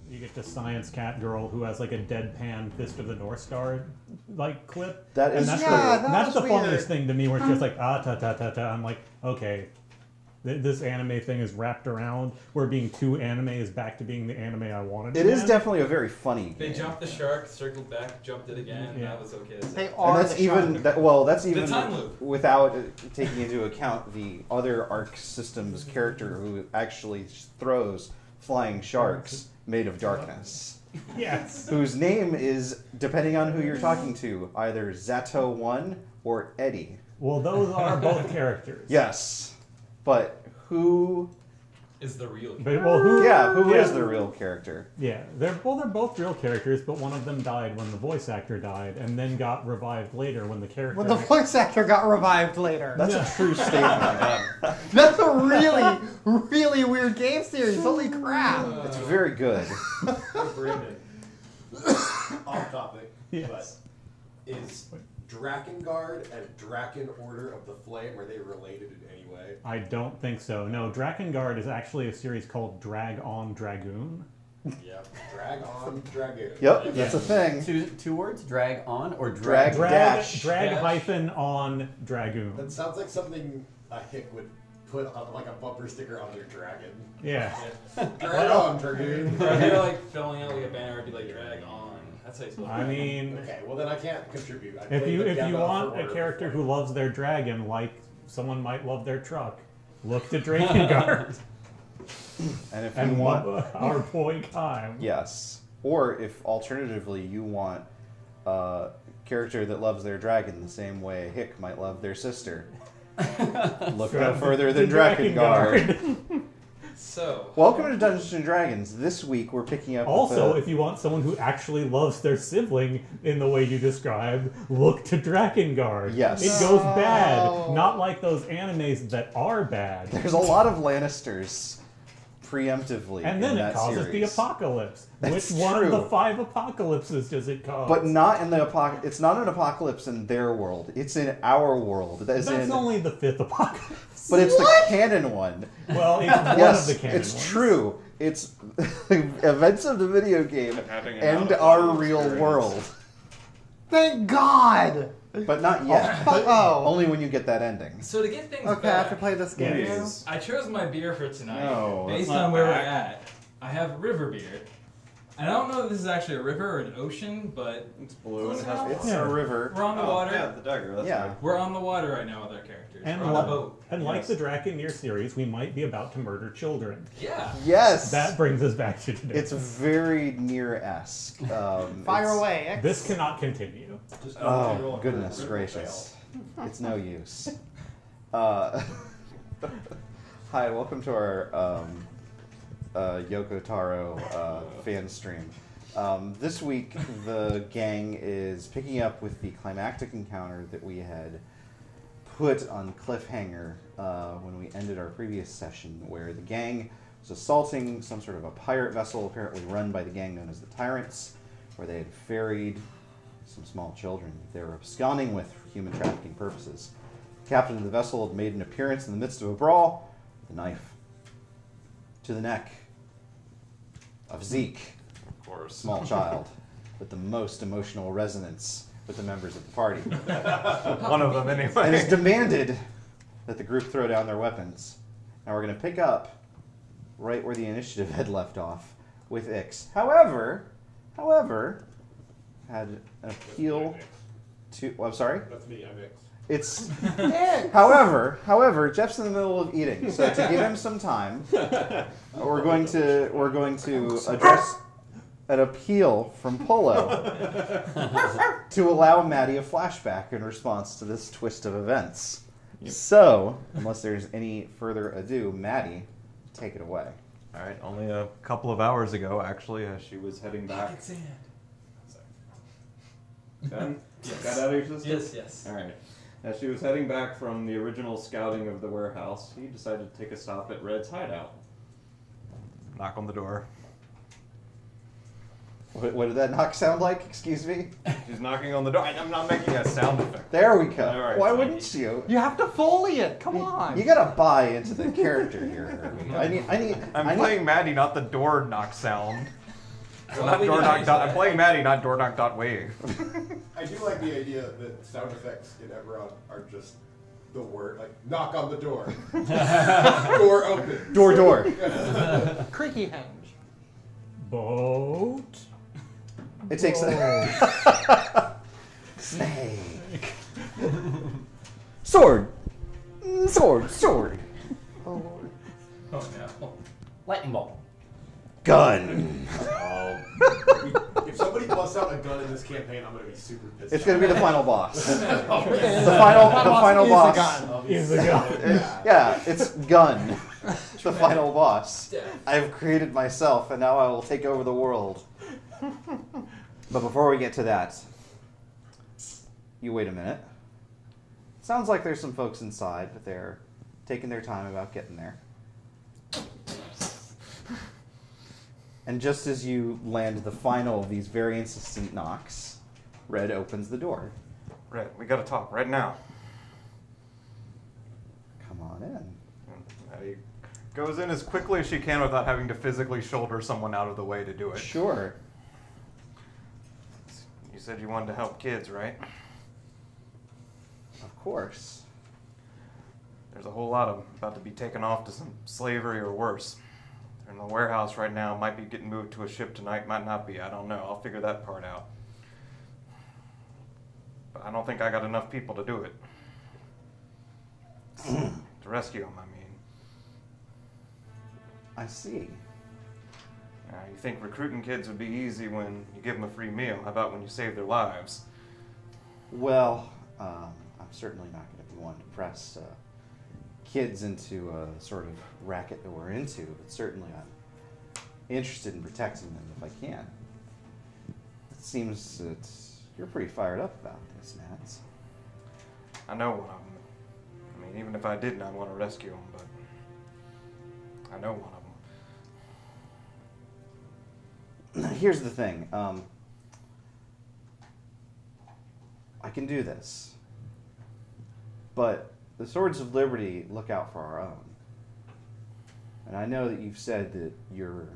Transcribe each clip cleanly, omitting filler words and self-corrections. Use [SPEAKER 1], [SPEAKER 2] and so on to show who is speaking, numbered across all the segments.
[SPEAKER 1] you get the science cat girl who has like a deadpan Fist of the North Star like clip.
[SPEAKER 2] That is
[SPEAKER 1] that's the funniest thing to me, where it's just like ta ta ta ta. I'm like, okay, this anime thing is wrapped around where being too anime is back to being the anime I wanted.
[SPEAKER 2] It is definitely a very funny game.
[SPEAKER 3] They jumped the shark, circled back, jumped it again. Yeah. That was okay.
[SPEAKER 4] They are
[SPEAKER 2] and that's even that's even
[SPEAKER 3] the time loop.
[SPEAKER 2] Without taking into account the other Arc Systems character who actually throws flying sharks made of darkness.
[SPEAKER 1] Yes.
[SPEAKER 2] Whose name is, depending on who you're talking to, either Zato1 or Eddie.
[SPEAKER 1] Well, those are both characters.
[SPEAKER 2] Yes. But who
[SPEAKER 3] is the real character?
[SPEAKER 1] But, well, who
[SPEAKER 2] is the real character?
[SPEAKER 1] Yeah, they're both real characters, but one of them died when the voice actor died, and then got revived later when the character.
[SPEAKER 4] When the voice actor got revived later.
[SPEAKER 2] That's a true statement.
[SPEAKER 4] That's a really, really weird game series. Holy crap!
[SPEAKER 2] It's very good.
[SPEAKER 5] Off topic,
[SPEAKER 1] yes.
[SPEAKER 5] But is Drakengard and Draken Order of the Flame, are they related in any way?
[SPEAKER 1] I don't think so. No, Drakengard is actually a series called Drag on Dragoon.
[SPEAKER 5] Yep, Drag on Dragoon.
[SPEAKER 2] Yep, that's a thing.
[SPEAKER 6] Two words, drag on or
[SPEAKER 2] drag dash.
[SPEAKER 1] Drag hyphen on Dragoon.
[SPEAKER 5] That sounds like something a hick would put up, like a bumper sticker on their dragon.
[SPEAKER 1] Yeah.
[SPEAKER 5] Drag on Dragoon.
[SPEAKER 3] Or they're like filling out like a banner, it'd be like drag on. That's how you spell it.
[SPEAKER 1] I mean,
[SPEAKER 5] okay, well then I can't contribute.
[SPEAKER 1] If you want a character who loves their dragon, like someone might love their truck, look to Drakengard.
[SPEAKER 2] And if you want
[SPEAKER 1] our boy Kyle.
[SPEAKER 2] Yes. Or if alternatively you want a character that loves their dragon the same way Hick might love their sister, look no further than Drakengard.
[SPEAKER 3] So,
[SPEAKER 2] welcome to Dungeons and Dragons. This week we're picking up.
[SPEAKER 1] Also, if you want someone who actually loves their sibling in the way you described, look to Drakengard.
[SPEAKER 2] Yes.
[SPEAKER 1] It goes bad. Not like those animes that are bad.
[SPEAKER 2] There's a lot of Lannisters preemptively.
[SPEAKER 1] And then it causes
[SPEAKER 2] series.
[SPEAKER 1] the apocalypse.
[SPEAKER 2] That's
[SPEAKER 1] Which one of
[SPEAKER 2] true.
[SPEAKER 1] the 5 apocalypses does it cause?
[SPEAKER 2] But not in the apocalypse. It's not an apocalypse in their world. It's in our world.
[SPEAKER 1] That's only the 5th apocalypse.
[SPEAKER 2] But it's the canon one.
[SPEAKER 1] Well, it's one of the canon
[SPEAKER 2] it's
[SPEAKER 1] ones.
[SPEAKER 2] true. It's events of the video game and our real world.
[SPEAKER 4] Thank God!
[SPEAKER 2] But not yet. Only when you get that ending.
[SPEAKER 3] So to get things
[SPEAKER 4] okay, I have
[SPEAKER 3] back,
[SPEAKER 4] to play this game now.
[SPEAKER 3] I chose my beer for tonight
[SPEAKER 6] No,
[SPEAKER 3] based on where we're at. I have river beer. And I don't know if this is actually a river or an ocean, but
[SPEAKER 6] it's blue and it has
[SPEAKER 2] It's a river.
[SPEAKER 3] we're on the water.
[SPEAKER 6] Yeah, the dagger. That's right.
[SPEAKER 3] We're on the water right now with our characters.
[SPEAKER 1] And,
[SPEAKER 3] we're on a boat.
[SPEAKER 1] And like the Draconeer series, we might be about to murder children.
[SPEAKER 3] Yeah.
[SPEAKER 2] Yes.
[SPEAKER 1] That brings us back to today.
[SPEAKER 2] It's very near-esque.
[SPEAKER 4] Fire away. X.
[SPEAKER 1] This cannot continue.
[SPEAKER 2] Oh, goodness gracious. It's no use. Hi, welcome to our Yoko Taro fan stream. This week, the gang is picking up with the climactic encounter that we had put on cliffhanger when we ended our previous session, where the gang was assaulting some sort of a pirate vessel, apparently run by the gang known as the Tyrants, where they had ferried some small children they were absconding with for human trafficking purposes. The captain of the vessel had made an appearance in the midst of a brawl with a knife to the neck of Zeke,
[SPEAKER 6] Of course.
[SPEAKER 2] small child, with the most emotional resonance with the members of the party.
[SPEAKER 6] One of them, anyway.
[SPEAKER 2] And it's demanded that the group throw down their weapons. Now we're going to pick up right where the initiative had left off with Ix. However, had an appeal to... Well, I'm sorry?
[SPEAKER 5] That's me, I'm X.
[SPEAKER 2] It's... however, Jeff's in the middle of eating, so to give him some time, we're going to address an appeal from Polo to allow Maddie a flashback in response to this twist of events. Yep. So, unless there's any further ado, Maddie, take it away.
[SPEAKER 6] All right, only a couple of hours ago, actually, as she was heading back. Done?
[SPEAKER 3] Yes.
[SPEAKER 6] Got out of your system?
[SPEAKER 3] Yes.
[SPEAKER 6] All right. As she was heading back from the original scouting of the warehouse, he decided to take a stop at Red's hideout. Knock on the door.
[SPEAKER 2] What did that knock sound like? Excuse me?
[SPEAKER 6] She's knocking on the door. I'm not making a sound effect.
[SPEAKER 2] There we go.
[SPEAKER 6] All right,
[SPEAKER 2] Why
[SPEAKER 6] fine.
[SPEAKER 2] wouldn't you?
[SPEAKER 4] You have to Foley it. Come on.
[SPEAKER 2] You gotta buy into the character here. I'm
[SPEAKER 6] I'm playing Maddie, not the door knock sound. So not door knock. I'm playing Maddie, not door knock. Wave.
[SPEAKER 5] I do like the idea that sound effects in EBERRON are just the word, like knock on the door, door open,
[SPEAKER 2] Door.
[SPEAKER 4] Creaky hinge.
[SPEAKER 1] Boat.
[SPEAKER 2] It takes a snake. Sword. Sword.
[SPEAKER 4] Oh lord.
[SPEAKER 3] Oh no.
[SPEAKER 4] Lightning bolt.
[SPEAKER 2] Gun.
[SPEAKER 5] If somebody busts out a gun in this campaign, I'm gonna be super pissed.
[SPEAKER 2] It's gonna be the final boss. The
[SPEAKER 5] the
[SPEAKER 2] final boss.
[SPEAKER 1] Is a gun.
[SPEAKER 2] Yeah, it's gun. The final boss. I have created myself, and now I will take over the world. But before we get to that, you wait a minute. Sounds like there's some folks inside, but they're taking their time about getting there. And just as you land the final of these very insistent knocks, Red opens the door.
[SPEAKER 6] Red, we gotta talk right now.
[SPEAKER 2] Come on in.
[SPEAKER 6] And Maddie goes in as quickly as she can without having to physically shoulder someone out of the way to do it.
[SPEAKER 2] Sure.
[SPEAKER 6] You said you wanted to help kids, right?
[SPEAKER 2] Of course.
[SPEAKER 6] There's a whole lot of them about to be taken off to some slavery or worse. They're in the warehouse right now, might be getting moved to a ship tonight, might not be, I don't know. I'll figure that part out. But I don't think I got enough people to do it. To rescue them, I mean.
[SPEAKER 2] I see.
[SPEAKER 6] Now, you think recruiting kids would be easy when you give them a free meal. How about when you save their lives?
[SPEAKER 2] Well, I'm certainly not going to be one to press kids into a sort of racket that we're into, but certainly I'm interested in protecting them if I can. It seems that you're pretty fired up about this, Mads.
[SPEAKER 6] I know one of them. I mean, even if I didn't, I'd want to rescue them, but I know one of them.
[SPEAKER 2] Here's the thing. I can do this, but the Swords of Liberty look out for our own. And I know that you've said that you're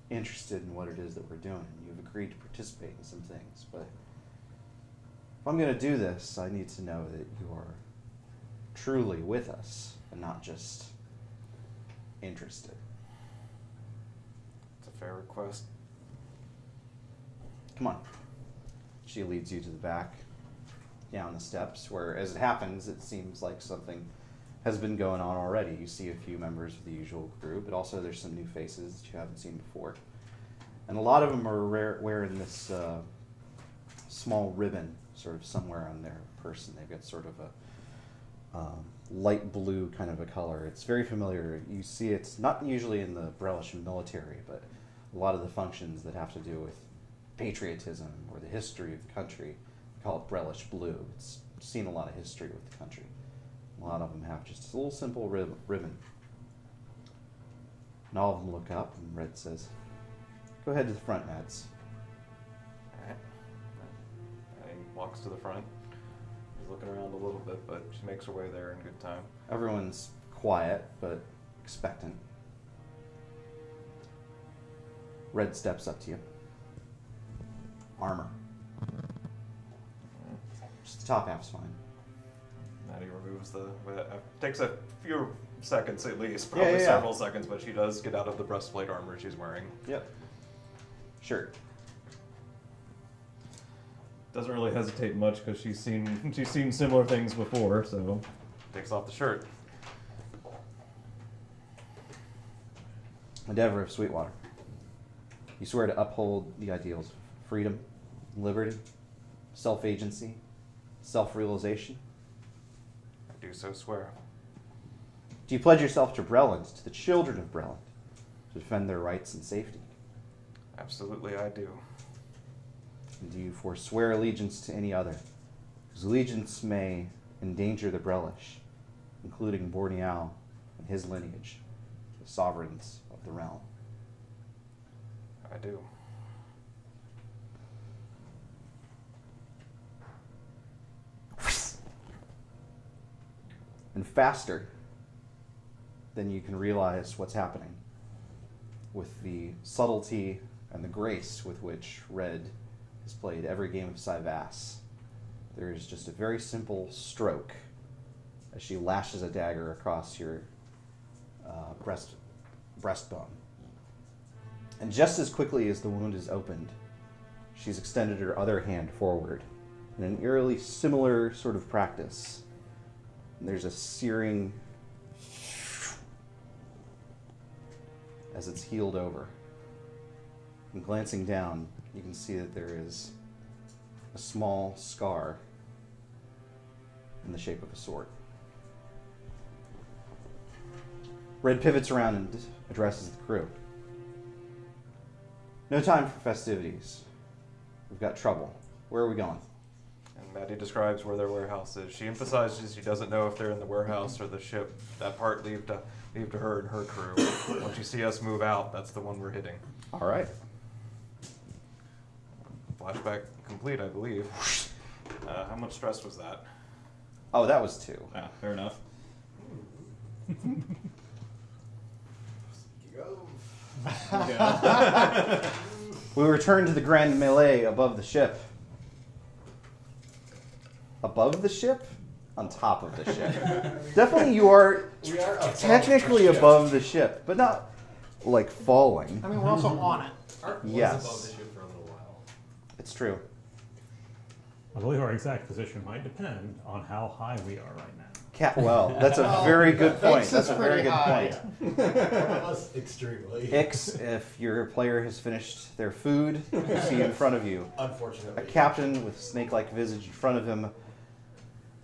[SPEAKER 2] interested in what it is that we're doing. You've agreed to participate in some things, but if I'm going to do this, I need to know that you're truly with us and not just interested.
[SPEAKER 6] It's a fair request.
[SPEAKER 2] Come on. She leads you to the back, down the steps, where, as it happens, it seems like something has been going on already. You see a few members of the usual crew, but also there's some new faces that you haven't seen before. And a lot of them are wearing this small ribbon sort of somewhere on their person. They've got sort of a light blue kind of a color. It's very familiar. You see it's not usually in the Brelish military, but a lot of the functions that have to do with patriotism or the history of the country, we call it Brelish blue. It's seen a lot of history with the country. A lot of them have just a little simple ribbon. And all of them look up, and Red says, "Go ahead to the front, Mads."
[SPEAKER 6] Alright. And he walks to the front. He's looking around a little bit, but she makes her way there in good time.
[SPEAKER 2] Everyone's quiet, but expectant. Red steps up to you. Armor. Just the top half's fine.
[SPEAKER 6] Maddie removes the... takes a few seconds at least, probably several seconds, but she does get out of the breastplate armor she's wearing.
[SPEAKER 2] Yep. Shirt.
[SPEAKER 6] Doesn't really hesitate much because she's seen similar things before, so takes off the shirt.
[SPEAKER 2] Endeavor of Sweetwater. You swear to uphold the ideals of freedom, liberty, self-agency, self-realization.
[SPEAKER 6] I do so swear.
[SPEAKER 2] Do you pledge yourself to Breland, to the children of Breland, to defend their rights and safety?
[SPEAKER 6] Absolutely I do.
[SPEAKER 2] And do you forswear allegiance to any other, whose allegiance may endanger the Brelish, including Borneal and his lineage, the sovereigns of the realm?
[SPEAKER 6] I do.
[SPEAKER 2] And faster than you can realize what's happening, with the subtlety and the grace with which Red has played every game of Cyvasse. There is just a very simple stroke as she lashes a dagger across your breastbone. And just as quickly as the wound is opened, she's extended her other hand forward in an eerily similar sort of practice. And there's a searing as it's healed over. And glancing down, you can see that there is a small scar in the shape of a sword. Red pivots around and addresses the crew. No time for festivities. We've got trouble. Where are we going?
[SPEAKER 6] And Maddie describes where their warehouse is. She emphasizes she doesn't know if they're in the warehouse or the ship. That part leave to her and her crew. Once you see us move out, that's the one we're hitting.
[SPEAKER 2] All right.
[SPEAKER 6] Flashback complete, I believe. How much stress was that?
[SPEAKER 2] Oh, that was 2.
[SPEAKER 7] Ah, fair enough.
[SPEAKER 2] We return to the grand melee above the ship. Above the ship? On top of the ship. Definitely you are
[SPEAKER 5] We are above
[SPEAKER 2] technically
[SPEAKER 5] the ship.
[SPEAKER 2] above the ship, but not like falling.
[SPEAKER 4] I mean, we're also on it.
[SPEAKER 3] Art was
[SPEAKER 2] Yes.
[SPEAKER 3] above the ship for a little while.
[SPEAKER 2] It's true.
[SPEAKER 1] I believe our exact position might depend on how high we are right now.
[SPEAKER 2] Well, that's a very good point.
[SPEAKER 4] Ix
[SPEAKER 2] That's
[SPEAKER 4] is
[SPEAKER 2] a very
[SPEAKER 4] pretty
[SPEAKER 2] good
[SPEAKER 4] high.
[SPEAKER 2] point.
[SPEAKER 5] One of us extremely.
[SPEAKER 2] Ix, if your player has finished their food, you see in front of you
[SPEAKER 5] Unfortunately.
[SPEAKER 2] a captain with snake-like visage in front of him.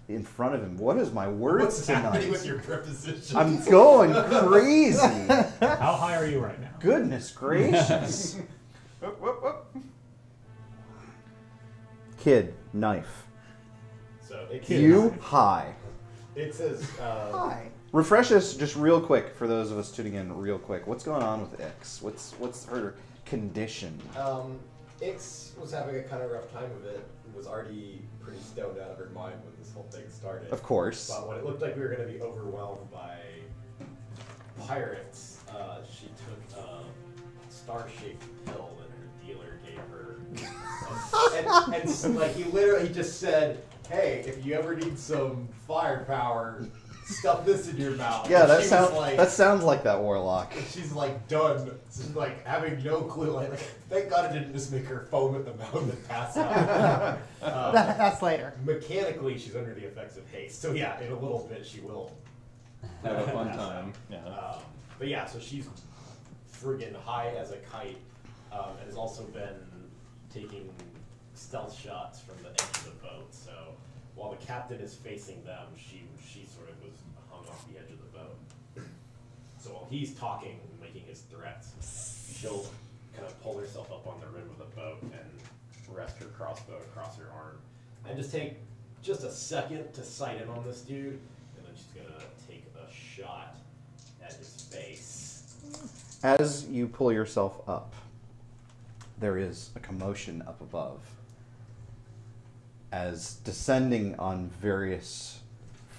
[SPEAKER 2] In front of him. What is my words
[SPEAKER 5] What's happening
[SPEAKER 2] tonight?
[SPEAKER 5] with your preposition?
[SPEAKER 2] I'm going crazy.
[SPEAKER 1] How high are you right now?
[SPEAKER 2] Goodness gracious.
[SPEAKER 6] Whoop, whoop, whoop.
[SPEAKER 2] Kid, knife.
[SPEAKER 5] So it,
[SPEAKER 2] You high.
[SPEAKER 5] it says
[SPEAKER 4] Hi.
[SPEAKER 2] Refresh us just real quick for those of us tuning in real quick. What's going on with Ix? What's her condition?
[SPEAKER 5] Ix was having a kind of rough time of it. Was already pretty stoned out of her mind when this whole thing started.
[SPEAKER 2] Of course.
[SPEAKER 5] But when it looked like we were going to be overwhelmed by pirates, she took a star-shaped pill that her dealer gave her. and like he just said, "Hey, if you ever need some firepower, stuff this in your mouth."
[SPEAKER 2] Yeah,
[SPEAKER 5] And
[SPEAKER 2] that
[SPEAKER 5] she
[SPEAKER 2] sounds
[SPEAKER 5] was like,
[SPEAKER 2] that sounds like that Warlock.
[SPEAKER 5] she's like done. She's like having no clue. Like thank God it didn't just make her foam at the mouth and pass out.
[SPEAKER 4] That's later.
[SPEAKER 5] Mechanically, she's under the effects of haste. So yeah, in a little bit she will.
[SPEAKER 7] Have a fun time. Yeah.
[SPEAKER 5] But yeah, so she's friggin' high as a kite, and has also been taking stealth shots from the edge of the boat. So while the captain is facing them, she sort of was hung off the edge of the boat. So while he's talking, making his threats, she'll kind of pull herself up on the rim of the boat and rest her crossbow across her arm, and just take just a second to sight in on this dude, and then she's gonna take a shot at his face.
[SPEAKER 2] As you pull yourself up, there is a commotion up above. As descending on various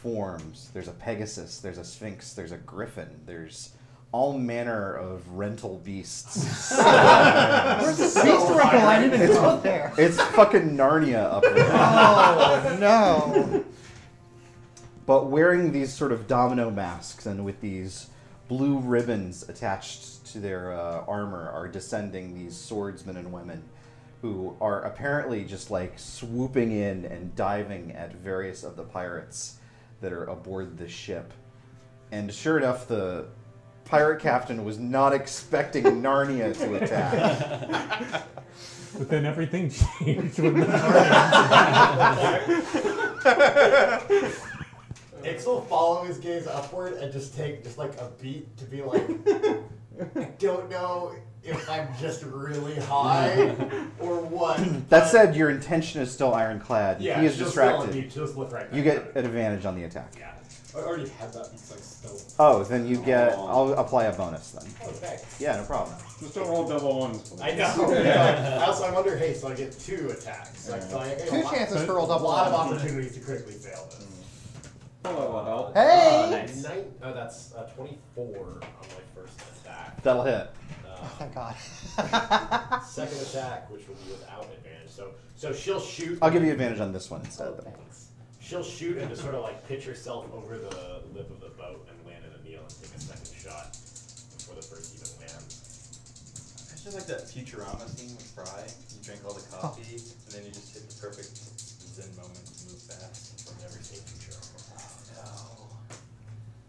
[SPEAKER 2] forms, there's a Pegasus, there's a Sphinx, there's a Griffin, there's all manner of rental beasts.
[SPEAKER 4] Where's the beast rental? I didn't even go there.
[SPEAKER 2] It's fucking Narnia up there.
[SPEAKER 4] Oh, no.
[SPEAKER 2] But wearing these sort of domino masks and with these blue ribbons attached to their armor are descending these swordsmen and women who are apparently just like swooping in and diving at various of the pirates that are aboard the ship. And sure enough, the pirate captain was not expecting Narnia to attack.
[SPEAKER 1] But then everything changed when the
[SPEAKER 5] Ix will follow his gaze upward and just take just like a beat to be like, I don't know if I'm just really high or what.
[SPEAKER 2] That
[SPEAKER 5] but
[SPEAKER 2] said, your intention is still ironclad.
[SPEAKER 5] yeah,
[SPEAKER 2] He is
[SPEAKER 5] she'll still
[SPEAKER 2] distracted.
[SPEAKER 5] be- She'll just look right back
[SPEAKER 2] You
[SPEAKER 5] at
[SPEAKER 2] get
[SPEAKER 5] it.
[SPEAKER 2] an advantage on the attack.
[SPEAKER 5] Yeah. I already had that because I still.
[SPEAKER 2] Oh, then you get... I'll apply a bonus then.
[SPEAKER 5] Oh, thanks.
[SPEAKER 2] Yeah, no problem.
[SPEAKER 7] Just don't roll double ones. Please.
[SPEAKER 5] I know. Yeah. Also, I'm under haste, so I get 2 attacks. Like, so I get
[SPEAKER 4] Two chances for roll
[SPEAKER 5] a
[SPEAKER 4] double.
[SPEAKER 5] lot of
[SPEAKER 4] one.
[SPEAKER 5] opportunities to critically fail this.
[SPEAKER 7] Hello, adult.
[SPEAKER 4] Hey!
[SPEAKER 7] Ah, nice.
[SPEAKER 5] That's 24 on my first attack.
[SPEAKER 2] That'll hit.
[SPEAKER 4] thank God.
[SPEAKER 5] Second attack, which will be without advantage. So she'll shoot.
[SPEAKER 2] I'll give you advantage on this one instead. Though.
[SPEAKER 5] Thanks. She'll shoot and just sort of like pitch herself over the lip of the boat and land in a kneel and take a second shot before the first even lands.
[SPEAKER 8] It's just like that Futurama scene with Fry. You drink all the coffee, and then you just hit the perfect zen moment to move fast.
[SPEAKER 5] I've never seen Futurama.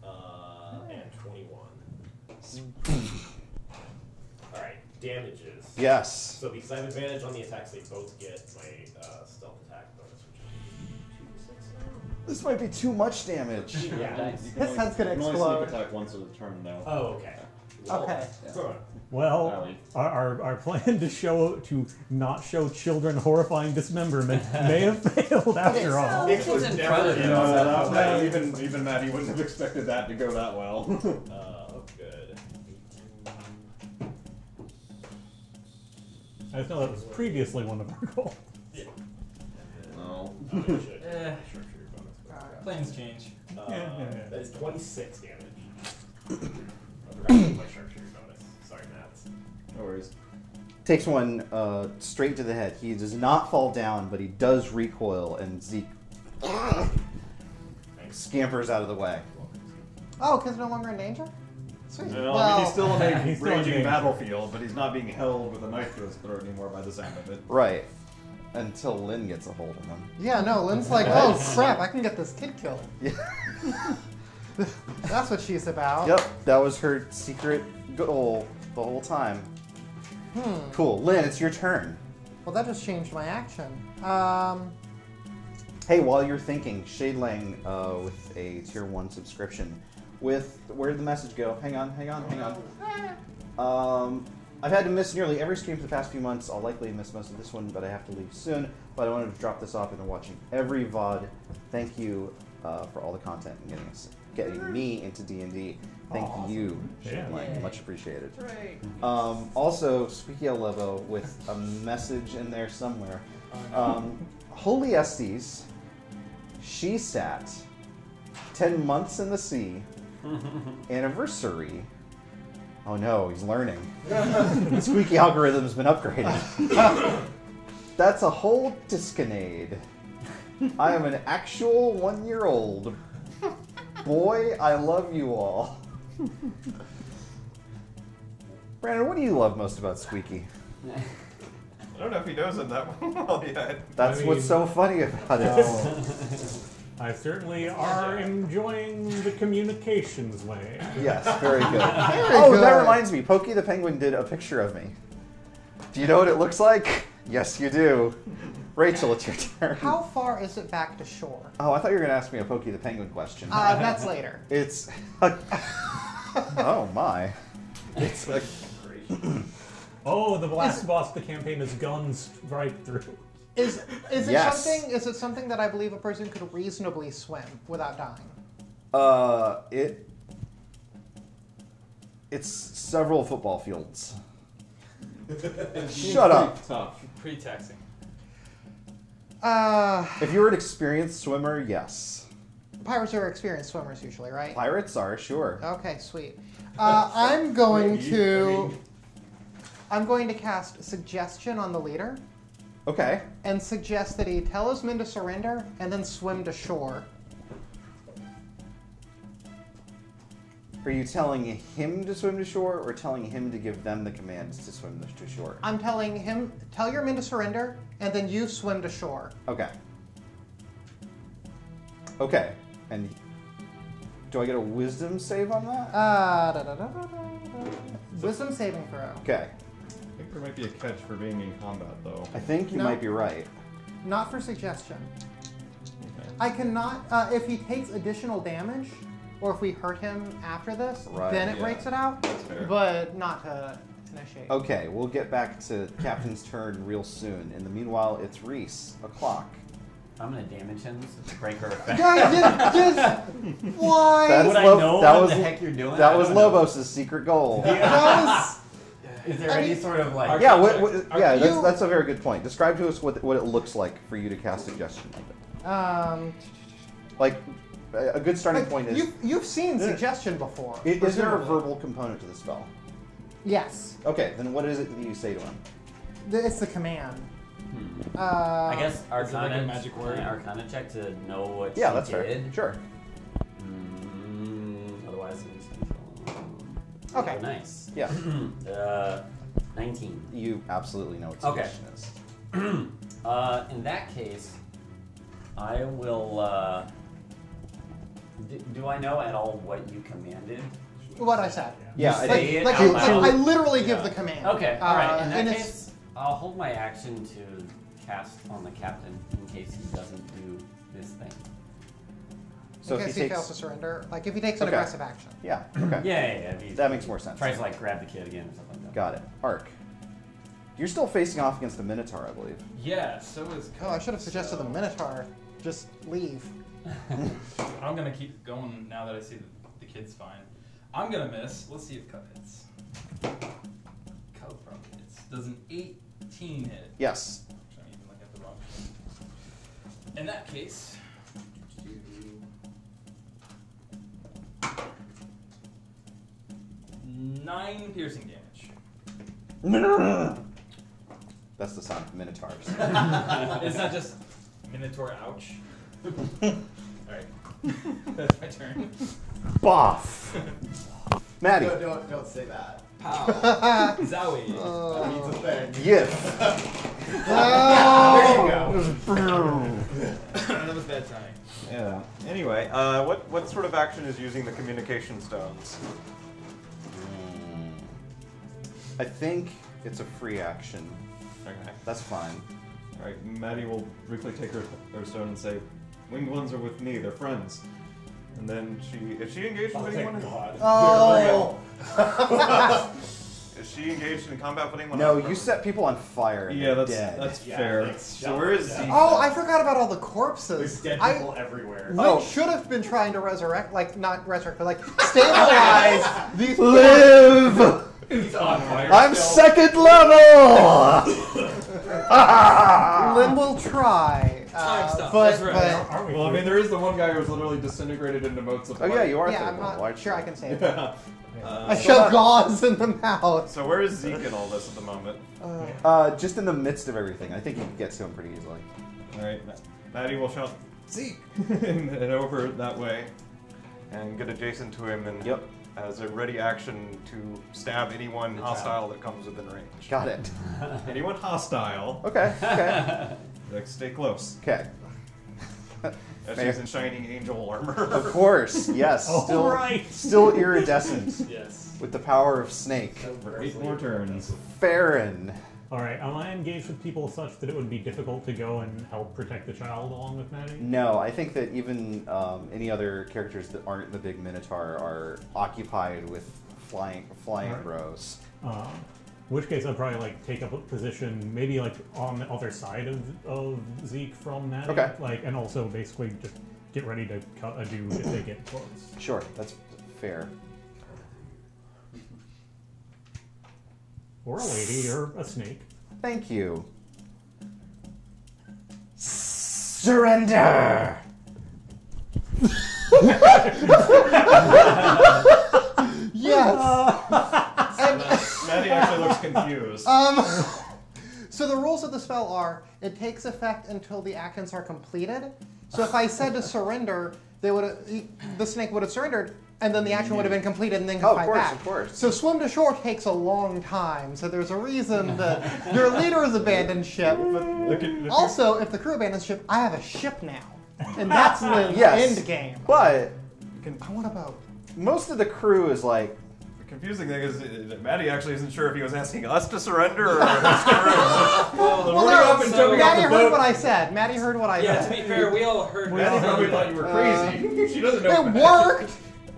[SPEAKER 5] Oh, no. And 21. Alright, damages.
[SPEAKER 2] Yes.
[SPEAKER 5] So because I have advantage on the attacks, they both get my stealth attack bonus, which is 2d6 now.
[SPEAKER 2] This might be too much damage.
[SPEAKER 5] Yeah.
[SPEAKER 4] His head's gonna
[SPEAKER 7] You can only
[SPEAKER 4] explode.
[SPEAKER 7] sneak attack once at a turn, though.
[SPEAKER 5] Oh, okay.
[SPEAKER 4] Okay.
[SPEAKER 1] Well, our plan to not show children horrifying dismemberment may have failed after all.
[SPEAKER 5] Nick was
[SPEAKER 3] in
[SPEAKER 5] never
[SPEAKER 3] front of
[SPEAKER 7] You
[SPEAKER 3] him.
[SPEAKER 7] know, even Maddie wouldn't have expected that to go that well.
[SPEAKER 5] Good.
[SPEAKER 1] I just know that was previously one of our goals.
[SPEAKER 5] Yeah.
[SPEAKER 7] No.
[SPEAKER 5] I should
[SPEAKER 3] Eh.
[SPEAKER 5] sharpshooter bonus.
[SPEAKER 3] Planes change.
[SPEAKER 1] Yeah.
[SPEAKER 5] That is 26 damage. I forgot to do my sharpshooter bonus. Sorry, Matt.
[SPEAKER 7] No worries.
[SPEAKER 2] Takes one straight to the head. He does not fall down, but he does recoil, and Zeke scampers out of the way.
[SPEAKER 4] Oh, because no longer in danger? Sweet.
[SPEAKER 7] No, I mean, he's still in a
[SPEAKER 1] He's still in
[SPEAKER 7] raging
[SPEAKER 1] danger.
[SPEAKER 7] battlefield, but he's not being held with a knife to his throat anymore by the sound of it.
[SPEAKER 2] Right. Until Lynn gets a hold of him.
[SPEAKER 4] Yeah, no, Lynn's like, oh crap, I can get this kid killed.
[SPEAKER 2] Yeah.
[SPEAKER 4] That's what she's about.
[SPEAKER 2] Yep, that was her secret goal the whole time. Cool. Lynn, it's your turn.
[SPEAKER 4] Well, that just changed my action.
[SPEAKER 2] Hey, while you're thinking, Shade Lang with a tier 1 subscription. Where'd the message go? Hang on. I've had to miss nearly every stream for the past few months. I'll likely miss most of this one, but I have to leave soon. But I wanted to drop this off and been watching every VOD. Thank you for all the content and getting me into D&D. Thank you, Shade Lang. Much appreciated. Also, Squeaky El Lobo with a message in there somewhere. Holy Estes, she sat 10 months in the sea, anniversary. Oh no, he's learning. The squeaky algorithm's been upgraded. That's a whole disconnade. I am an actual 1-year-old. Boy, I love you all. Brandon, what do you love most about Squeaky?
[SPEAKER 6] I don't know if he knows it that well yet.
[SPEAKER 2] That's what's so funny about it.
[SPEAKER 1] I certainly are enjoying the communications way.
[SPEAKER 2] Yes, very good.
[SPEAKER 4] good.
[SPEAKER 2] That reminds me. Pokey the Penguin did a picture of me. Do you know what it looks like? Yes, you do. Rachel, it's your turn.
[SPEAKER 4] How far is it back to shore?
[SPEAKER 2] Oh, I thought you were going to ask me a Pokey the Penguin question.
[SPEAKER 4] That's later.
[SPEAKER 2] It's... oh, my. It's like...
[SPEAKER 1] Oh, the last boss of the campaign is guns right through.
[SPEAKER 4] Is it
[SPEAKER 2] Yes.
[SPEAKER 4] something? Is it something that I believe a person could reasonably swim without dying?
[SPEAKER 2] It's several football fields. Shut up.
[SPEAKER 7] Tough.
[SPEAKER 3] Pretty taxing.
[SPEAKER 2] If you're an experienced swimmer, yes.
[SPEAKER 4] Pirates are experienced swimmers usually, right?
[SPEAKER 2] Pirates are, sure.
[SPEAKER 4] Okay, sweet. I'm going to cast suggestion on the leader
[SPEAKER 2] Okay.
[SPEAKER 4] and suggest that he tell his men to surrender and then swim to shore.
[SPEAKER 2] Are you telling him to swim to shore or telling him to give them the commands to swim to shore?
[SPEAKER 4] I'm telling him, tell your men to surrender and then you swim to shore.
[SPEAKER 2] Okay. Okay. And do I get a wisdom save on that?
[SPEAKER 4] Wisdom saving throw.
[SPEAKER 2] Okay.
[SPEAKER 7] I think there might be a catch for being in combat, though.
[SPEAKER 2] I think you
[SPEAKER 4] No.
[SPEAKER 2] might be right.
[SPEAKER 4] Not for suggestion.
[SPEAKER 7] Okay.
[SPEAKER 4] I cannot, if he takes additional damage, or if we hurt him after this,
[SPEAKER 2] Right,
[SPEAKER 4] then it
[SPEAKER 7] yeah.
[SPEAKER 4] breaks it out,
[SPEAKER 7] That's fair.
[SPEAKER 4] but not to initiate.
[SPEAKER 2] Okay, we'll get back to Captain's turn real soon. In the meanwhile, it's Ries o'clock.
[SPEAKER 9] I'm gonna damage him to break her effect.
[SPEAKER 4] Just why?
[SPEAKER 2] That's
[SPEAKER 9] Would I
[SPEAKER 2] Lo-
[SPEAKER 9] know
[SPEAKER 2] that
[SPEAKER 9] what
[SPEAKER 2] was-
[SPEAKER 9] the heck you're doing?
[SPEAKER 2] That
[SPEAKER 9] I
[SPEAKER 2] was
[SPEAKER 9] don't know.
[SPEAKER 2] Lobos' secret goal.
[SPEAKER 4] That was-
[SPEAKER 9] Is there
[SPEAKER 4] I
[SPEAKER 9] any
[SPEAKER 4] mean-
[SPEAKER 9] sort of like?
[SPEAKER 2] Yeah,
[SPEAKER 4] Are you-
[SPEAKER 2] that's a very good point. Describe to us what it looks like for you to cast suggestion like that. Like, a good starting point is...
[SPEAKER 4] you've seen suggestion before.
[SPEAKER 2] Is there a
[SPEAKER 4] presumably.
[SPEAKER 2] verbal component to the spell?
[SPEAKER 4] Yes.
[SPEAKER 2] Okay, then what is it that you say to him?
[SPEAKER 4] It's the command.
[SPEAKER 9] I guess
[SPEAKER 3] Is it like a
[SPEAKER 9] Arcana,
[SPEAKER 3] magic word?
[SPEAKER 9] Arcana check to know what
[SPEAKER 2] Yeah,
[SPEAKER 9] she
[SPEAKER 2] that's
[SPEAKER 9] did.
[SPEAKER 2] fair. Sure.
[SPEAKER 9] Otherwise, it's
[SPEAKER 4] Okay.
[SPEAKER 9] Oh, nice.
[SPEAKER 2] Yeah.
[SPEAKER 9] 19.
[SPEAKER 2] You absolutely know what
[SPEAKER 9] Okay.
[SPEAKER 2] suggestion is.
[SPEAKER 9] In that case, I will. Do I know at all what you commanded?
[SPEAKER 4] What I said.
[SPEAKER 2] Yeah,
[SPEAKER 9] You
[SPEAKER 2] I
[SPEAKER 9] say
[SPEAKER 2] think
[SPEAKER 9] it
[SPEAKER 4] Like,
[SPEAKER 9] out
[SPEAKER 4] like,
[SPEAKER 9] loud.
[SPEAKER 4] I literally give the command.
[SPEAKER 9] Okay, alright. In
[SPEAKER 4] and
[SPEAKER 9] that
[SPEAKER 4] it's-
[SPEAKER 9] case, I'll hold my action to cast on the captain in case he doesn't do this thing.
[SPEAKER 2] So
[SPEAKER 4] in
[SPEAKER 2] if
[SPEAKER 4] case
[SPEAKER 2] he
[SPEAKER 4] he
[SPEAKER 2] takes,
[SPEAKER 4] fails to surrender, like if he takes an
[SPEAKER 2] Okay.
[SPEAKER 4] aggressive action.
[SPEAKER 2] yeah, okay,
[SPEAKER 9] Yeah.
[SPEAKER 2] that makes more sense.
[SPEAKER 9] Tries to like grab the kid again or something like that.
[SPEAKER 2] Got it. Arc. You're still facing off against the Minotaur, I believe.
[SPEAKER 3] Yeah, so is.
[SPEAKER 4] Oh, I should have suggested the Minotaur. Just leave.
[SPEAKER 3] I'm gonna keep going now that I see that the kid's fine. I'm gonna miss. Let's see if Cup hits. Cup probably hits. Does an 18 hit?
[SPEAKER 2] Yes.
[SPEAKER 3] I'm even looking at the wrong thing. In that case, 9 piercing damage.
[SPEAKER 2] That's the sound of Minotaurs.
[SPEAKER 3] It's not just Minotaur ouch. Alright. That's my turn.
[SPEAKER 2] Boff! Maddie.
[SPEAKER 5] Don't say that.
[SPEAKER 3] Pow. Zowie.
[SPEAKER 5] That means a thing.
[SPEAKER 2] Yif.
[SPEAKER 5] There you go.
[SPEAKER 3] That was bad timing.
[SPEAKER 6] Yeah. Anyway, what sort of action is using the communication stones?
[SPEAKER 2] I think it's a free action.
[SPEAKER 6] Okay.
[SPEAKER 2] That's fine.
[SPEAKER 7] All right, Maddie will briefly take her stone and say, "Winged ones are with me. They're friends."
[SPEAKER 6] And then is she engaged with anyone?
[SPEAKER 5] God.
[SPEAKER 4] Oh.
[SPEAKER 6] Is she engaged in combat with anyone?
[SPEAKER 2] No,
[SPEAKER 6] else?
[SPEAKER 2] you set people on fire and
[SPEAKER 7] Yeah,
[SPEAKER 2] they're
[SPEAKER 7] that's
[SPEAKER 2] dead.
[SPEAKER 7] that's
[SPEAKER 5] Yeah,
[SPEAKER 7] fair.
[SPEAKER 5] like,
[SPEAKER 7] So where is Zeke?
[SPEAKER 4] Oh, I forgot about all the
[SPEAKER 5] There's
[SPEAKER 4] corpses.
[SPEAKER 5] dead
[SPEAKER 4] I
[SPEAKER 5] people everywhere.
[SPEAKER 4] should have been trying to resurrect, like not resurrect, but like stabilize these.
[SPEAKER 2] Live!
[SPEAKER 5] He's on fire.
[SPEAKER 2] I'm
[SPEAKER 5] still.
[SPEAKER 2] second level!
[SPEAKER 4] Lynn will try.
[SPEAKER 3] Time stuff,
[SPEAKER 4] But,
[SPEAKER 3] that's right.
[SPEAKER 1] Are we
[SPEAKER 7] Well, I mean, there is the one guy who was literally disintegrated into motes of
[SPEAKER 2] Oh yeah, you are
[SPEAKER 4] yeah,
[SPEAKER 2] third
[SPEAKER 4] I'm
[SPEAKER 2] level.
[SPEAKER 4] not sure I can save it.
[SPEAKER 7] Yeah.
[SPEAKER 4] I shove gauze in the mouth.
[SPEAKER 6] So where is Zeke in all this at the moment?
[SPEAKER 2] Just in the midst of everything. I think you can get to him pretty easily.
[SPEAKER 7] All right, Maddie will shout, "Zeke!" and head over that way.
[SPEAKER 6] And get adjacent to him and
[SPEAKER 2] Yep.
[SPEAKER 6] as a ready action to stab anyone hostile that comes within range.
[SPEAKER 2] Got it.
[SPEAKER 7] Anyone hostile,
[SPEAKER 2] Okay, okay,
[SPEAKER 7] like stay close.
[SPEAKER 2] okay.
[SPEAKER 6] As
[SPEAKER 2] Fair.
[SPEAKER 6] she's in shining angel armor.
[SPEAKER 2] Of course, yes. Still,
[SPEAKER 1] right.
[SPEAKER 2] still iridescent
[SPEAKER 5] Yes.
[SPEAKER 2] with the power of Snake.
[SPEAKER 7] For 8 more turns.
[SPEAKER 2] Farron.
[SPEAKER 1] Alright, am I engaged with people such that it would be difficult to go and help protect the child along with Maddie?
[SPEAKER 2] No, I think that even any other characters that aren't the big Minotaur are occupied with flying
[SPEAKER 1] Alright.
[SPEAKER 2] bros.
[SPEAKER 1] In which case I'd probably like take up a position maybe like on the other side of Zeke from Maddie.
[SPEAKER 2] Okay.
[SPEAKER 1] Like, and also basically just get ready to cut a dude if they get close.
[SPEAKER 2] Sure, that's fair.
[SPEAKER 1] Or a lady, or a snake.
[SPEAKER 2] Thank you. Surrender!
[SPEAKER 4] Yes.
[SPEAKER 7] Maddie actually looks confused.
[SPEAKER 4] So the rules of the spell are: it takes effect until the actions are completed. So if I said to surrender, the snake would have surrendered, and then the action would have been completed, and then could
[SPEAKER 2] Oh, of
[SPEAKER 4] fight
[SPEAKER 2] course,
[SPEAKER 4] back.
[SPEAKER 2] of course.
[SPEAKER 4] So swim to shore takes a long time. So there's a reason that your leader has abandoned ship. Also, if the crew abandons ship, I have a ship now, and that's Lynn's
[SPEAKER 2] Yes.
[SPEAKER 4] end game.
[SPEAKER 2] But
[SPEAKER 4] What about?
[SPEAKER 2] most of the crew is like,
[SPEAKER 6] The confusing thing is that Maddie actually isn't sure if he was asking us to surrender or us to room.
[SPEAKER 4] Well,
[SPEAKER 3] running up and jumping off
[SPEAKER 4] Maddie
[SPEAKER 3] the
[SPEAKER 4] heard
[SPEAKER 3] boat.
[SPEAKER 4] what I said. Maddie heard what I
[SPEAKER 3] Yeah, to
[SPEAKER 4] said.
[SPEAKER 3] be fair, we all heard
[SPEAKER 7] Maddie
[SPEAKER 3] that.
[SPEAKER 7] probably thought you were crazy. She doesn't know.
[SPEAKER 4] It worked.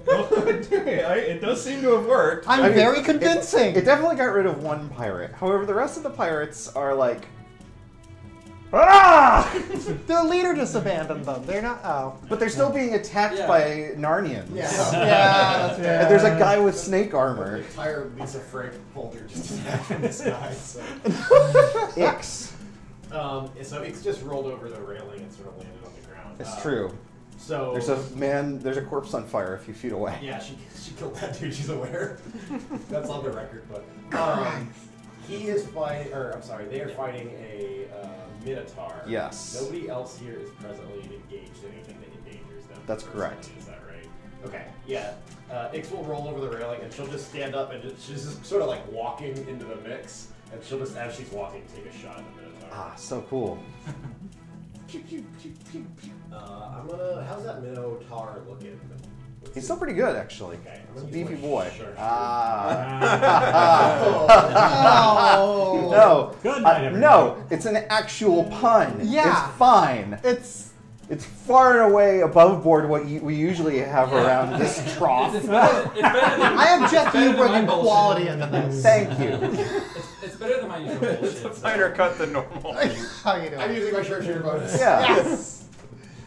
[SPEAKER 7] It does seem to have worked.
[SPEAKER 4] I'm
[SPEAKER 2] I mean,
[SPEAKER 4] very convincing.
[SPEAKER 2] it definitely got rid of one pirate. However, the rest of the pirates are like, ah!
[SPEAKER 4] Their leader just abandoned them. They're not. Oh.
[SPEAKER 2] But they're still being attacked
[SPEAKER 3] Yeah.
[SPEAKER 2] by Narnians.
[SPEAKER 5] Yeah.
[SPEAKER 4] Yeah. That's
[SPEAKER 2] And there's a guy with snake
[SPEAKER 5] The
[SPEAKER 2] armor.
[SPEAKER 5] entire Lisa Frank folder just attacked from the sky. So.
[SPEAKER 2] Ix.
[SPEAKER 5] So it's just rolled over the railing and sort of landed on the ground.
[SPEAKER 2] It's true.
[SPEAKER 5] So
[SPEAKER 2] There's a corpse on fire a few feet away.
[SPEAKER 5] yeah, she killed that dude. She's aware. That's on the record, but he is fighting. Or I'm sorry, they are fighting a Minotaur.
[SPEAKER 2] Yes.
[SPEAKER 5] Nobody else here is presently engaged in anything that endangers them.
[SPEAKER 2] That's
[SPEAKER 5] personally.
[SPEAKER 2] correct.
[SPEAKER 5] Is that right? Okay. Yeah. Ix will roll over the railing, and she'll just stand up, and she's just sort of like walking into the mix, and she'll just, as she's walking, take a shot at the Minotaur.
[SPEAKER 2] Ah, so cool.
[SPEAKER 5] I'm gonna. How's that Minotaur looking?
[SPEAKER 2] He's still pretty good, actually.
[SPEAKER 5] Okay.
[SPEAKER 2] He's a
[SPEAKER 5] I'm gonna
[SPEAKER 2] beefy
[SPEAKER 5] use my
[SPEAKER 2] boy.
[SPEAKER 5] sharpshooter.
[SPEAKER 4] Oh.
[SPEAKER 2] No.
[SPEAKER 1] Good night, everybody.
[SPEAKER 2] No, it's an actual pun.
[SPEAKER 4] Yeah.
[SPEAKER 2] It's fine. It's far and away above board what we usually have around this trough.
[SPEAKER 3] It's better than,
[SPEAKER 4] I object to you
[SPEAKER 3] it's better than
[SPEAKER 4] bringing
[SPEAKER 3] my bullshit.
[SPEAKER 4] quality into this.
[SPEAKER 2] Thank you.
[SPEAKER 3] It's better than my usual bullshit.
[SPEAKER 6] It's a finer cut than normal.
[SPEAKER 4] How you doing?
[SPEAKER 5] I'm using my sharpshooter bonus.
[SPEAKER 2] Yeah.
[SPEAKER 4] Yes.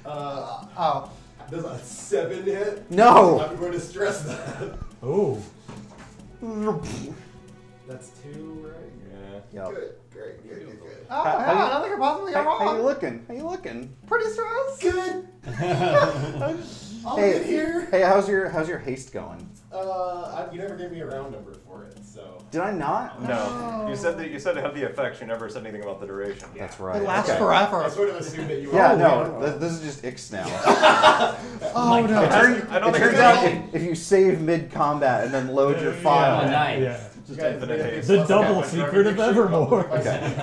[SPEAKER 5] Oh. Does a 7 hit?
[SPEAKER 2] No.
[SPEAKER 5] I'm going to stress that.
[SPEAKER 1] Oh.
[SPEAKER 5] That's 2, right?
[SPEAKER 6] Yeah.
[SPEAKER 2] Yep.
[SPEAKER 5] Good. Great. Good.
[SPEAKER 4] Oh,
[SPEAKER 2] How
[SPEAKER 4] yeah, I don't think you're possibly
[SPEAKER 2] How you
[SPEAKER 4] wrong.
[SPEAKER 2] looking? How you looking?
[SPEAKER 4] Pretty stressed.
[SPEAKER 5] Good. I'll
[SPEAKER 2] Hey.
[SPEAKER 5] get here.
[SPEAKER 2] Hey, how's your haste going?
[SPEAKER 5] You never gave me a round number for it, so.
[SPEAKER 2] Did I not?
[SPEAKER 6] No. You said it had the effects. You never said anything about the duration.
[SPEAKER 2] That's right.
[SPEAKER 4] It lasts
[SPEAKER 2] Okay.
[SPEAKER 5] I
[SPEAKER 4] forever.
[SPEAKER 5] sort of assumed that you were.
[SPEAKER 2] Yeah, no, this is just Ix now.
[SPEAKER 4] Oh no.
[SPEAKER 6] I don't
[SPEAKER 2] It
[SPEAKER 6] think
[SPEAKER 2] turns
[SPEAKER 6] it's
[SPEAKER 2] out if you save mid-combat and then load your file.
[SPEAKER 9] nice.
[SPEAKER 1] Yeah.
[SPEAKER 6] just infinite haste.
[SPEAKER 1] The double secret of Evermore.
[SPEAKER 2] Okay.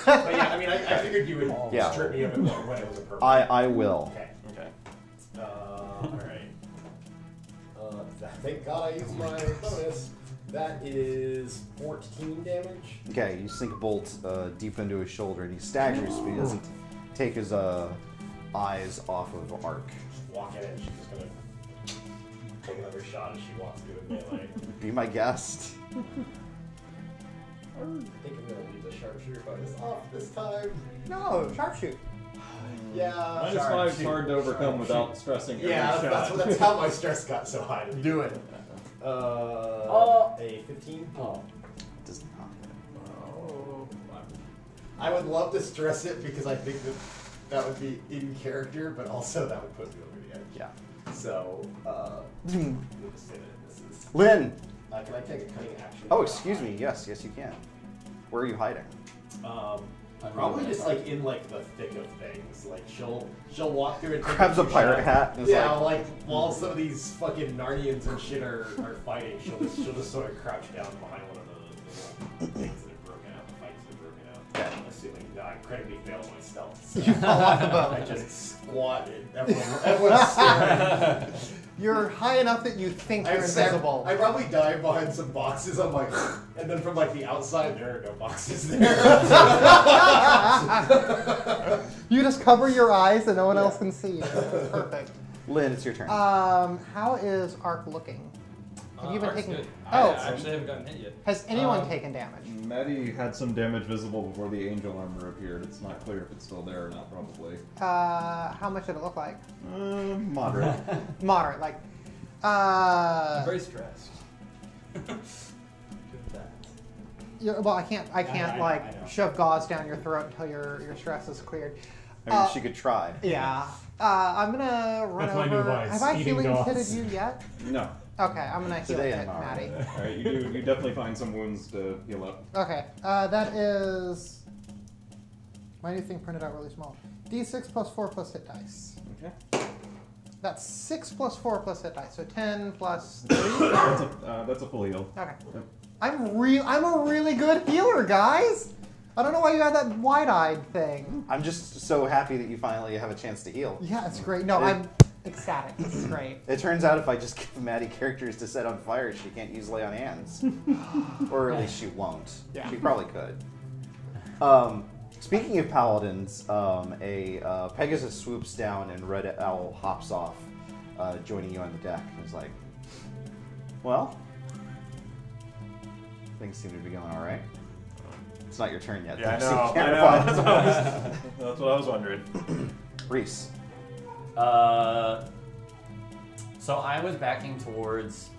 [SPEAKER 5] But yeah, I mean, I figured you would
[SPEAKER 2] Yeah.
[SPEAKER 5] strip me of it when it was appropriate.
[SPEAKER 2] I will.
[SPEAKER 5] Okay.
[SPEAKER 6] Okay.
[SPEAKER 5] Alright. Thank God I used my bonus. That is 14 damage.
[SPEAKER 2] Okay, you sink a bolt deep into his shoulder and he staggers, but he doesn't take his eyes off of Ark.
[SPEAKER 5] Just walk in and she's just gonna take another shot as she walks through the melee.
[SPEAKER 2] Be my guest.
[SPEAKER 5] I think I'm gonna leave the sharpshooter bonus off this time.
[SPEAKER 4] No, sharpshoot.
[SPEAKER 5] Yeah.
[SPEAKER 7] -5 is hard to overcome without stressing every
[SPEAKER 5] Yeah,
[SPEAKER 7] shot.
[SPEAKER 5] that's how my stress got so high. Do it. A 15.
[SPEAKER 9] Oh.
[SPEAKER 2] Does not.
[SPEAKER 5] Oh. I would love to stress it because I think that would be in character, but also that would put me over the edge.
[SPEAKER 2] Yeah.
[SPEAKER 5] So, we'll just say that this is.
[SPEAKER 2] Lynn!
[SPEAKER 5] Can I take a cutting action?
[SPEAKER 2] Oh, excuse me. Yes, you can. Where are you hiding?
[SPEAKER 5] Probably just like in like the thick of things. Like she'll walk through and take
[SPEAKER 2] Grabs a
[SPEAKER 5] few
[SPEAKER 2] pirate
[SPEAKER 5] shots.
[SPEAKER 2] hat and is
[SPEAKER 5] Yeah,
[SPEAKER 2] like-
[SPEAKER 5] like while some of these fucking Narnians and shit are fighting, she'll just sort of crouch down behind one of the things that have broken out, the fights that have broken out.
[SPEAKER 2] Okay.
[SPEAKER 5] Assuming I critically failed my stealth. So
[SPEAKER 4] You fall off the boat.
[SPEAKER 5] I just squatted. Everyone's staring.
[SPEAKER 4] You're high enough that you think you're invisible.
[SPEAKER 5] I probably dive behind some boxes. I'm like, and then from like the outside, there are no boxes there.
[SPEAKER 4] You just cover your eyes and no one else can see you. Perfect.
[SPEAKER 2] Lynn, it's your turn.
[SPEAKER 4] How is Ark looking? Have you been
[SPEAKER 3] Arc's
[SPEAKER 4] taking?
[SPEAKER 3] good.
[SPEAKER 4] Oh,
[SPEAKER 3] I actually haven't gotten hit yet.
[SPEAKER 4] has anyone taken damage?
[SPEAKER 7] Maddie had some damage visible before the angel armor appeared. It's not clear if it's still there or not, probably.
[SPEAKER 4] How much did it look like?
[SPEAKER 7] Moderate.
[SPEAKER 4] Moderate, like.
[SPEAKER 3] I'm very stressed.
[SPEAKER 4] Well, I can't
[SPEAKER 5] I know.
[SPEAKER 4] shove gauze down your throat until your stress is cleared.
[SPEAKER 2] I mean, she could try.
[SPEAKER 4] Yeah. I'm gonna run
[SPEAKER 1] That's my
[SPEAKER 4] over.
[SPEAKER 1] new vice,
[SPEAKER 4] Have I
[SPEAKER 1] eating
[SPEAKER 4] healing
[SPEAKER 1] gauze.
[SPEAKER 4] hitted you yet?
[SPEAKER 7] No.
[SPEAKER 4] Okay, I'm gonna heal
[SPEAKER 2] Today
[SPEAKER 4] hit
[SPEAKER 2] I'm not.
[SPEAKER 4] Maddie.
[SPEAKER 7] Alright, you definitely find some wounds to heal up.
[SPEAKER 4] Okay, that is my new thing printed out really small. D6 plus 4 plus hit dice.
[SPEAKER 7] Okay.
[SPEAKER 4] That's 6 plus 4 plus hit dice, so 10 plus 3.
[SPEAKER 7] That's a full heal.
[SPEAKER 4] Okay.
[SPEAKER 7] Yep.
[SPEAKER 4] I'm a really good healer, guys. I don't know why you have that wide-eyed thing.
[SPEAKER 2] I'm just so happy that you finally have a chance to heal.
[SPEAKER 4] Yeah, it's great. No, I'm ecstatic. This is great.
[SPEAKER 2] It turns out if I just give Maddie characters to set on fire, she can't use lay on hands. Or at least she won't.
[SPEAKER 4] Yeah.
[SPEAKER 2] She probably could. Speaking of paladins, a Pegasus swoops down and Red Owl hops off, joining you on the deck. And is like, well, things seem to be going all right. It's not your turn yet.
[SPEAKER 6] Yeah, I
[SPEAKER 2] so
[SPEAKER 6] know.
[SPEAKER 2] you can't
[SPEAKER 6] I
[SPEAKER 2] reply.
[SPEAKER 6] know. That's what I was wondering.
[SPEAKER 2] Ries.
[SPEAKER 9] So I was backing towards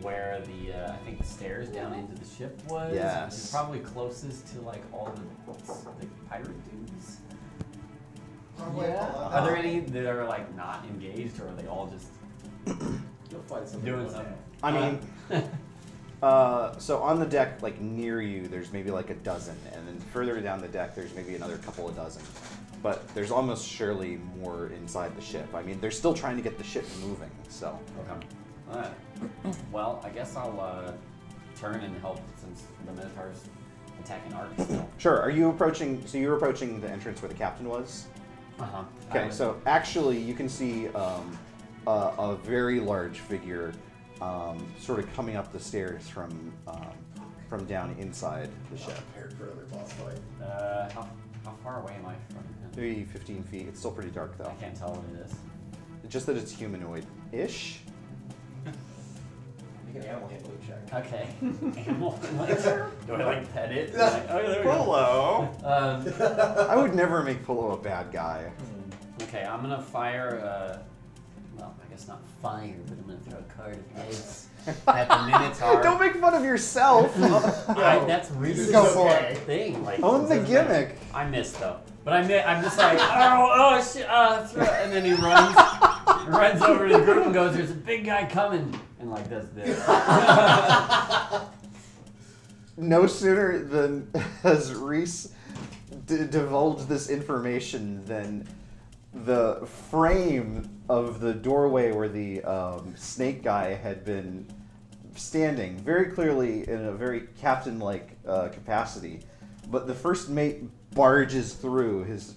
[SPEAKER 9] where the I think the stairs down into the ship was.
[SPEAKER 2] Yes.
[SPEAKER 9] Which is probably closest to like all the pirate dudes. Are there any that are like not engaged, or are they all just
[SPEAKER 5] You'll find something.
[SPEAKER 9] doing something?
[SPEAKER 2] I mean, so on the deck, like near you, there's maybe like a dozen, and then further down the deck, there's maybe another couple of dozen. But there's almost surely more inside the ship. I mean, they're still trying to get the ship moving, so.
[SPEAKER 9] Okay. Alright. Well, I guess I'll turn and help since the Minotaur's attacking Ark still.
[SPEAKER 2] Sure. Are you approaching? So you're approaching the entrance where the captain was. Okay. So actually, you can see a very large figure, sort of coming up the stairs from down inside the ship.
[SPEAKER 5] Prepared for another boss fight.
[SPEAKER 9] How far away am I from him?
[SPEAKER 2] Maybe 15 feet. It's still pretty dark though.
[SPEAKER 9] I can't tell what it is.
[SPEAKER 2] Just that it's humanoid-ish.
[SPEAKER 5] Make an animal handling check.
[SPEAKER 9] Okay. Animal. Do I like pet it? Like, oh, there we go.
[SPEAKER 6] Polo.
[SPEAKER 2] I would never make Polo a bad guy.
[SPEAKER 9] Okay, I'm gonna fire. Well, I guess not fire, but I'm gonna throw a card of heads at the Minotaur.
[SPEAKER 2] Don't make fun of yourself.
[SPEAKER 9] That's really
[SPEAKER 4] Go for
[SPEAKER 9] the
[SPEAKER 4] it.
[SPEAKER 9] thing. Like,
[SPEAKER 2] Own the gimmick.
[SPEAKER 9] I missed though, but I'm just like, oh shit, and then he runs over to the group and goes, "There's a big guy coming," and like does this.
[SPEAKER 2] No sooner than has Ries divulged this information than the frame of the doorway where the snake guy had been standing, very clearly in a very captain-like capacity, but the first mate barges through, his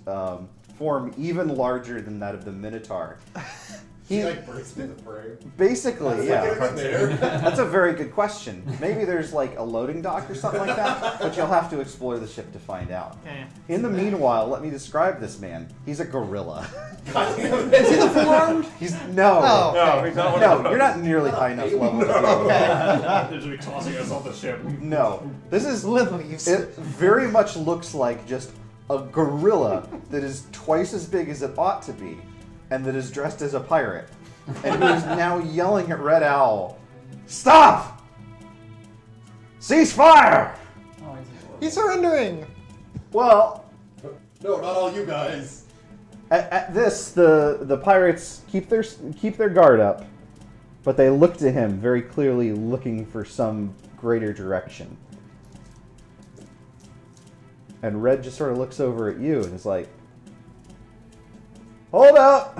[SPEAKER 2] form even larger than that of the Minotaur.
[SPEAKER 5] He like bursts in the frame.
[SPEAKER 2] Basically, yeah.
[SPEAKER 5] Like, there.
[SPEAKER 2] That's a very good question. Maybe there's like a loading dock or something like that, but you'll have to explore the ship to find out.
[SPEAKER 4] Okay.
[SPEAKER 2] In the meanwhile, let me describe this man. He's a gorilla.
[SPEAKER 4] Is he the four-armed?
[SPEAKER 2] He's no.
[SPEAKER 4] Oh,
[SPEAKER 6] No,
[SPEAKER 4] okay.
[SPEAKER 6] he's not one of
[SPEAKER 2] No,
[SPEAKER 6] those.
[SPEAKER 2] you're not nearly high enough level.
[SPEAKER 7] They're just tossing us off the ship.
[SPEAKER 2] No, this is
[SPEAKER 4] Lid leaves.
[SPEAKER 2] It very much looks like just a gorilla that is twice as big as it ought to be, and that is dressed as a pirate, and who is now yelling at Red Owl, "Stop! Cease fire!"
[SPEAKER 4] He's surrendering.
[SPEAKER 2] Well,
[SPEAKER 5] No, not all you guys.
[SPEAKER 2] at this, the pirates keep their guard up, but they look to him very clearly, looking for some greater direction. And Red just sort of looks over at you and is like, "Hold up!"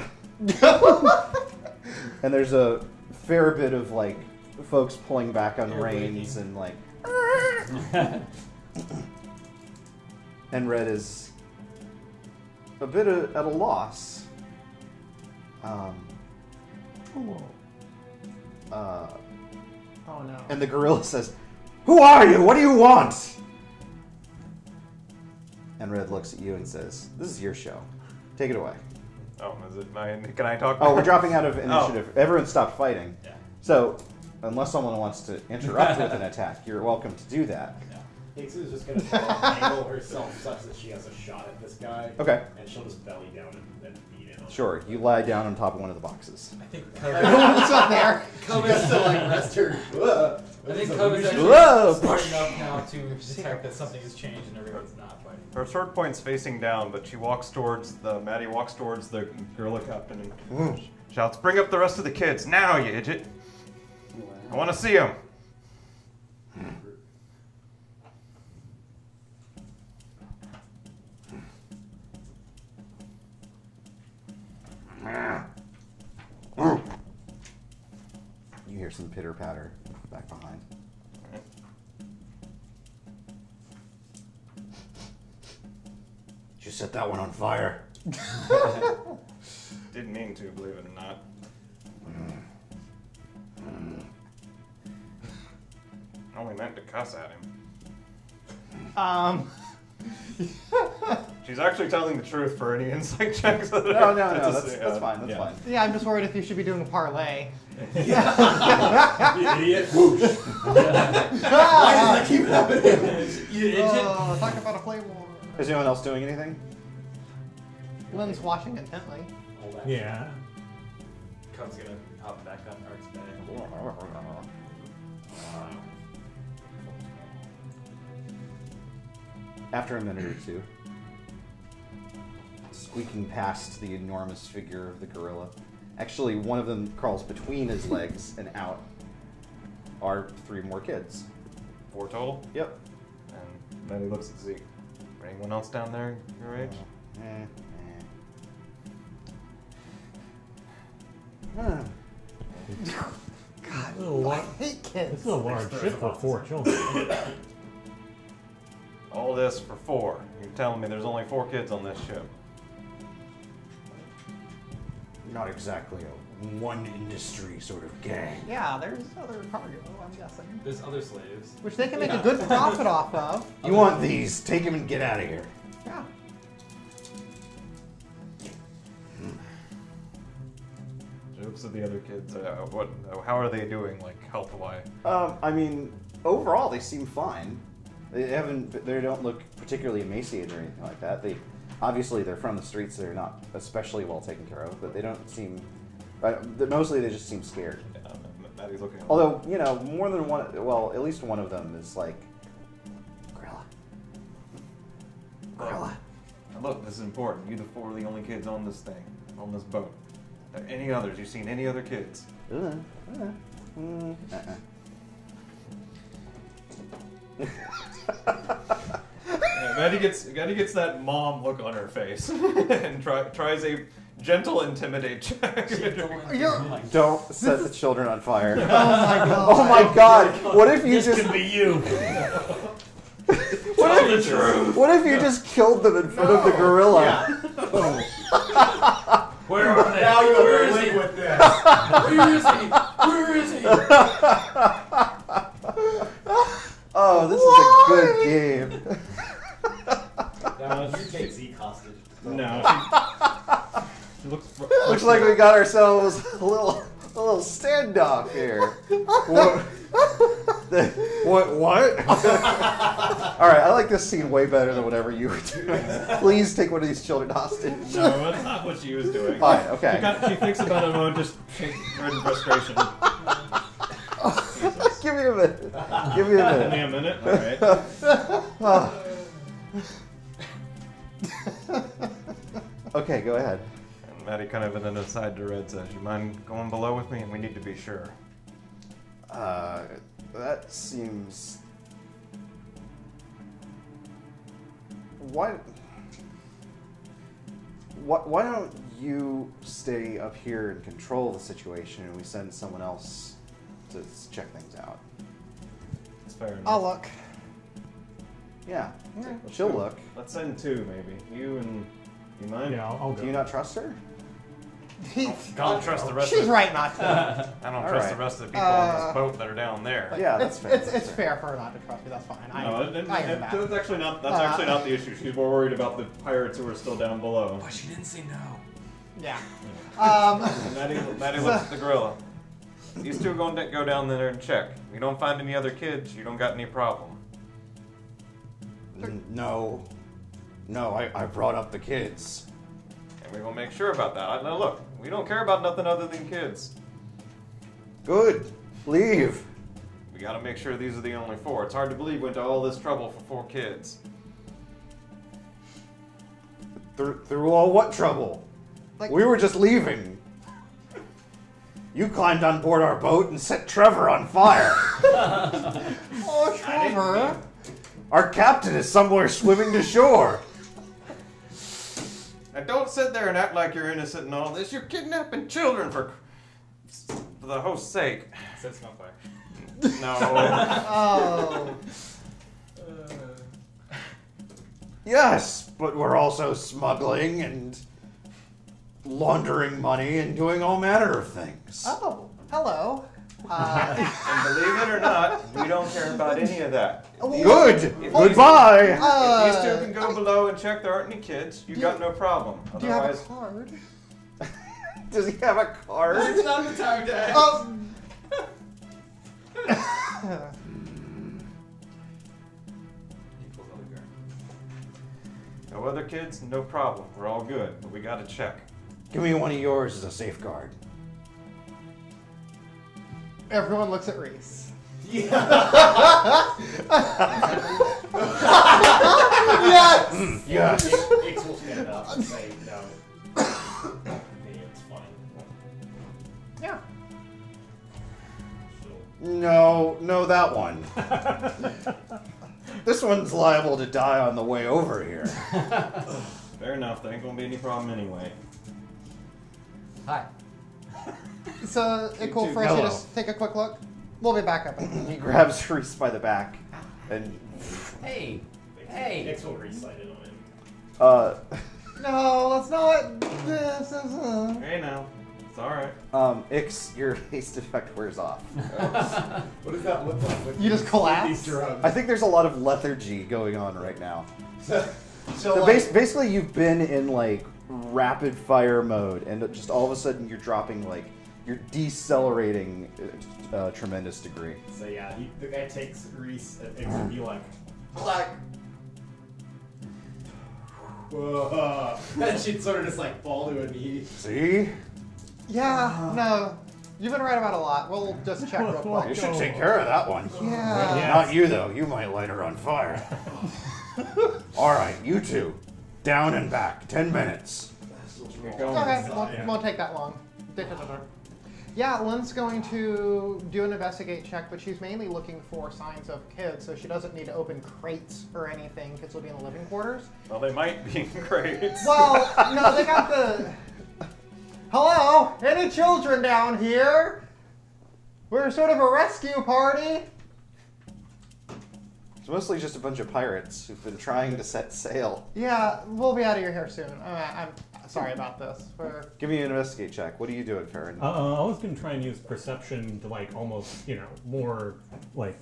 [SPEAKER 2] And there's a fair bit of like folks pulling back on reins and like, and Red is a bit at a loss.
[SPEAKER 4] Oh no.
[SPEAKER 2] And the gorilla says, "Who are you? What do you want?" And Red looks at you and says, "This is your show. Take it away."
[SPEAKER 6] Oh, is it mine? Can I talk?
[SPEAKER 2] Oh, we're dropping out of initiative. Everyone stopped fighting.
[SPEAKER 3] Yeah.
[SPEAKER 2] So, unless someone wants to interrupt with an attack, you're welcome to do that.
[SPEAKER 5] Higgs is just going to angle herself such that she has a shot at this guy.
[SPEAKER 2] Okay.
[SPEAKER 5] And she'll just belly down and beat it.
[SPEAKER 2] Sure. You lie down on top of one of the boxes.
[SPEAKER 3] I think
[SPEAKER 4] What's up there?
[SPEAKER 5] Just to like rest her.
[SPEAKER 3] I think Kova's actually
[SPEAKER 2] Whoa!
[SPEAKER 3] smart enough now to detect that something has changed and everyone's not fighting.
[SPEAKER 6] Her sword point's facing down, but Maddie walks towards the gorilla captain and shouts, "Bring up the rest of the kids now, you idiot! I want to see them."
[SPEAKER 2] You hear some pitter patter back behind. Did you set that one on fire?
[SPEAKER 6] Didn't mean to, believe it or not. Only meant to cuss at him. She's actually telling the truth for any insight checks.
[SPEAKER 2] No, that's fine. That's fine.
[SPEAKER 4] Yeah, I'm just worried if you should be doing a parlay.
[SPEAKER 5] You idiot. Whoosh. Why does that keep happening?
[SPEAKER 3] You idiot.
[SPEAKER 4] Oh, talk about a flame war.
[SPEAKER 2] Is anyone else doing anything?
[SPEAKER 4] Lynn's watching intently.
[SPEAKER 1] Yeah.
[SPEAKER 3] Cub's gonna hop back on Ark's back.
[SPEAKER 2] After a minute or two, squeaking past the enormous figure of the gorilla. Actually, one of them crawls between his legs, and out are 3 more kids.
[SPEAKER 6] 4 total?
[SPEAKER 2] Yep.
[SPEAKER 6] And Maddie looks at Zeke. Anyone else down there your age?
[SPEAKER 4] God, I hate kids.
[SPEAKER 1] This is a large ship for 4 children.
[SPEAKER 6] All this for 4. You're telling me there's only 4 kids on this ship.
[SPEAKER 2] Not exactly a one industry sort of gang.
[SPEAKER 4] Yeah, there's other cargo, I'm guessing.
[SPEAKER 3] There's other slaves.
[SPEAKER 4] Which they can make a good profit off of.
[SPEAKER 2] You want these? Take them and get out of here.
[SPEAKER 4] Yeah.
[SPEAKER 6] Jokes of the other kids. How are they doing, like, health-wise?
[SPEAKER 2] I mean, overall, they seem fine. They don't look particularly emaciated or anything like that. Obviously, they're from the streets. They're not especially well taken care of, but they don't seem. Mostly, they just seem scared.
[SPEAKER 6] Maddie's looking.
[SPEAKER 2] Although, you know, more than one. Well, at least one of them is like, Gorilla.
[SPEAKER 6] Now look, this is important. You the 4 are the only kids on this thing, on this boat. Any others? You seen any other kids? Maddie gets that mom look on her face and tries a gentle intimidate check.
[SPEAKER 2] Don't set the children on fire.
[SPEAKER 4] Oh my god.
[SPEAKER 2] Oh my god. What if you just
[SPEAKER 1] could be you.
[SPEAKER 2] What if you just killed them in front of the gorilla?
[SPEAKER 5] Yeah.
[SPEAKER 3] Where are they?
[SPEAKER 5] Now you
[SPEAKER 3] Where
[SPEAKER 5] have
[SPEAKER 3] is
[SPEAKER 5] to
[SPEAKER 3] he?
[SPEAKER 5] live with this.
[SPEAKER 3] Where is he? Where is he?
[SPEAKER 2] Oh, this is a good game.
[SPEAKER 5] Now, you take Zeke hostage.
[SPEAKER 7] No, she looks.
[SPEAKER 2] Looks like we got ourselves a little standoff here. What? What? All right, I like this scene way better than whatever you were doing. Please take one of these children hostage.
[SPEAKER 7] No, that's not what she was doing.
[SPEAKER 2] Fine, okay.
[SPEAKER 7] She thinks about it a moment, just shakes her head in frustration.
[SPEAKER 2] Give me a minute. Give me a
[SPEAKER 7] Give me
[SPEAKER 2] minute.
[SPEAKER 7] a minute. All right.
[SPEAKER 2] Okay, go ahead.
[SPEAKER 6] And Maddie kind of in an aside to Red says, "You mind going below with me? And we need to be sure."
[SPEAKER 2] That seems. Why don't you stay up here and control the situation, and we send someone else to check things out?
[SPEAKER 6] It's fair enough.
[SPEAKER 4] I'll look.
[SPEAKER 2] Yeah,
[SPEAKER 4] Yeah.
[SPEAKER 2] she'll look.
[SPEAKER 7] Let's send 2, maybe. You and you mind?
[SPEAKER 1] Yeah, I'll go.
[SPEAKER 2] Do you not trust her?
[SPEAKER 6] Don't trust the rest
[SPEAKER 4] She's
[SPEAKER 6] of
[SPEAKER 4] right not to.
[SPEAKER 6] I don't
[SPEAKER 2] All
[SPEAKER 6] trust
[SPEAKER 2] right.
[SPEAKER 6] the rest of the people on this boat that are down there.
[SPEAKER 2] Yeah, that's fair.
[SPEAKER 4] It's fair for her not to trust me. That's fine. I hear that.
[SPEAKER 7] That's actually not. That's actually not the issue. She's more worried about the pirates who are still down below.
[SPEAKER 3] But she didn't say no.
[SPEAKER 4] Yeah.
[SPEAKER 6] And Maddie looks at the gorilla. These 2 are going to go down there and check. If you don't find any other kids, you don't got any problem.
[SPEAKER 2] No, I brought up the kids.
[SPEAKER 6] And we're going to make sure about that. Now look, we don't care about nothing other than kids.
[SPEAKER 2] Good. Leave.
[SPEAKER 6] We got to make sure these are the only 4. It's hard to believe we went to all this trouble for 4 kids.
[SPEAKER 2] Through all what trouble?
[SPEAKER 4] Like-
[SPEAKER 2] We were just leaving. You climbed on board our boat and set Trevor on fire.
[SPEAKER 4] Oh, Trevor.
[SPEAKER 2] Our captain is somewhere swimming to shore.
[SPEAKER 6] Now don't sit there and act like you're innocent in all this. You're kidnapping children for the host's sake.
[SPEAKER 3] Said smell fire.
[SPEAKER 6] No.
[SPEAKER 4] Oh.
[SPEAKER 2] Yes, but we're also smuggling and laundering money and doing all manner of things.
[SPEAKER 4] Oh. Hello.
[SPEAKER 6] And believe it or not, we don't care about any of that.
[SPEAKER 2] Good. Goodbye.
[SPEAKER 6] If these 2 can go below and check there aren't any kids, you got no problem.
[SPEAKER 4] Do you have a
[SPEAKER 6] Otherwise,
[SPEAKER 4] card?
[SPEAKER 2] Does he have a card?
[SPEAKER 3] It's not the time, Dad. He pulls out a gun.
[SPEAKER 6] no other kids, no problem. We're all good, but we got to check.
[SPEAKER 2] Give me one of yours as a safeguard.
[SPEAKER 4] Everyone looks at Ries.
[SPEAKER 5] Yes!
[SPEAKER 2] Yes.
[SPEAKER 5] Ix will stand up and say, no,
[SPEAKER 2] one's liable to die on the way over here.
[SPEAKER 7] Fair enough. There ain't gonna be any problem anyway.
[SPEAKER 9] Hi.
[SPEAKER 4] So, cool
[SPEAKER 2] Dude,
[SPEAKER 4] for us to
[SPEAKER 2] hello.
[SPEAKER 4] just take a quick look? We'll be back up.
[SPEAKER 2] He grabs Ries by the back and
[SPEAKER 9] Hey. Hey.
[SPEAKER 5] X will recite it on him.
[SPEAKER 4] No, let's not. This is.
[SPEAKER 7] Hey now. It's alright.
[SPEAKER 2] Ix, your haste effect wears off.
[SPEAKER 5] What does that look like? when
[SPEAKER 4] You just collapse?
[SPEAKER 5] These drugs?
[SPEAKER 2] I think there's a lot of lethargy going on right now.
[SPEAKER 5] So
[SPEAKER 2] So basically, you've been in like rapid fire mode, and just all of a sudden you're dropping like you're decelerating a tremendous degree.
[SPEAKER 5] So yeah, the guy takes Ries and X will be like, black. Whoa. And she'd sort of just like fall to a knee.
[SPEAKER 2] See,
[SPEAKER 4] Yeah, no. You've been right about a lot. We'll just check real
[SPEAKER 2] you
[SPEAKER 4] quick.
[SPEAKER 2] should take care of that one.
[SPEAKER 4] Yeah.
[SPEAKER 1] Yeah.
[SPEAKER 2] Not you though. You might light her on fire. All right, you two, down and back. 10 minutes.
[SPEAKER 4] Okay, won't take that long. Yeah, Lynn's going to do an investigate check, but she's mainly looking for signs of kids, so she doesn't need to open crates or anything. Kids will be in the living quarters.
[SPEAKER 7] Well, they might be great.
[SPEAKER 4] Well, no, they got the... Hello? Any children down here? We're sort of a rescue party.
[SPEAKER 2] It's mostly just a bunch of pirates who've been trying to set sail.
[SPEAKER 4] Yeah, we'll be out of your hair soon. I'm sorry about this.
[SPEAKER 2] Give me an investigate check. What are you doing, Farron?
[SPEAKER 1] I was gonna try and use perception to like almost, more like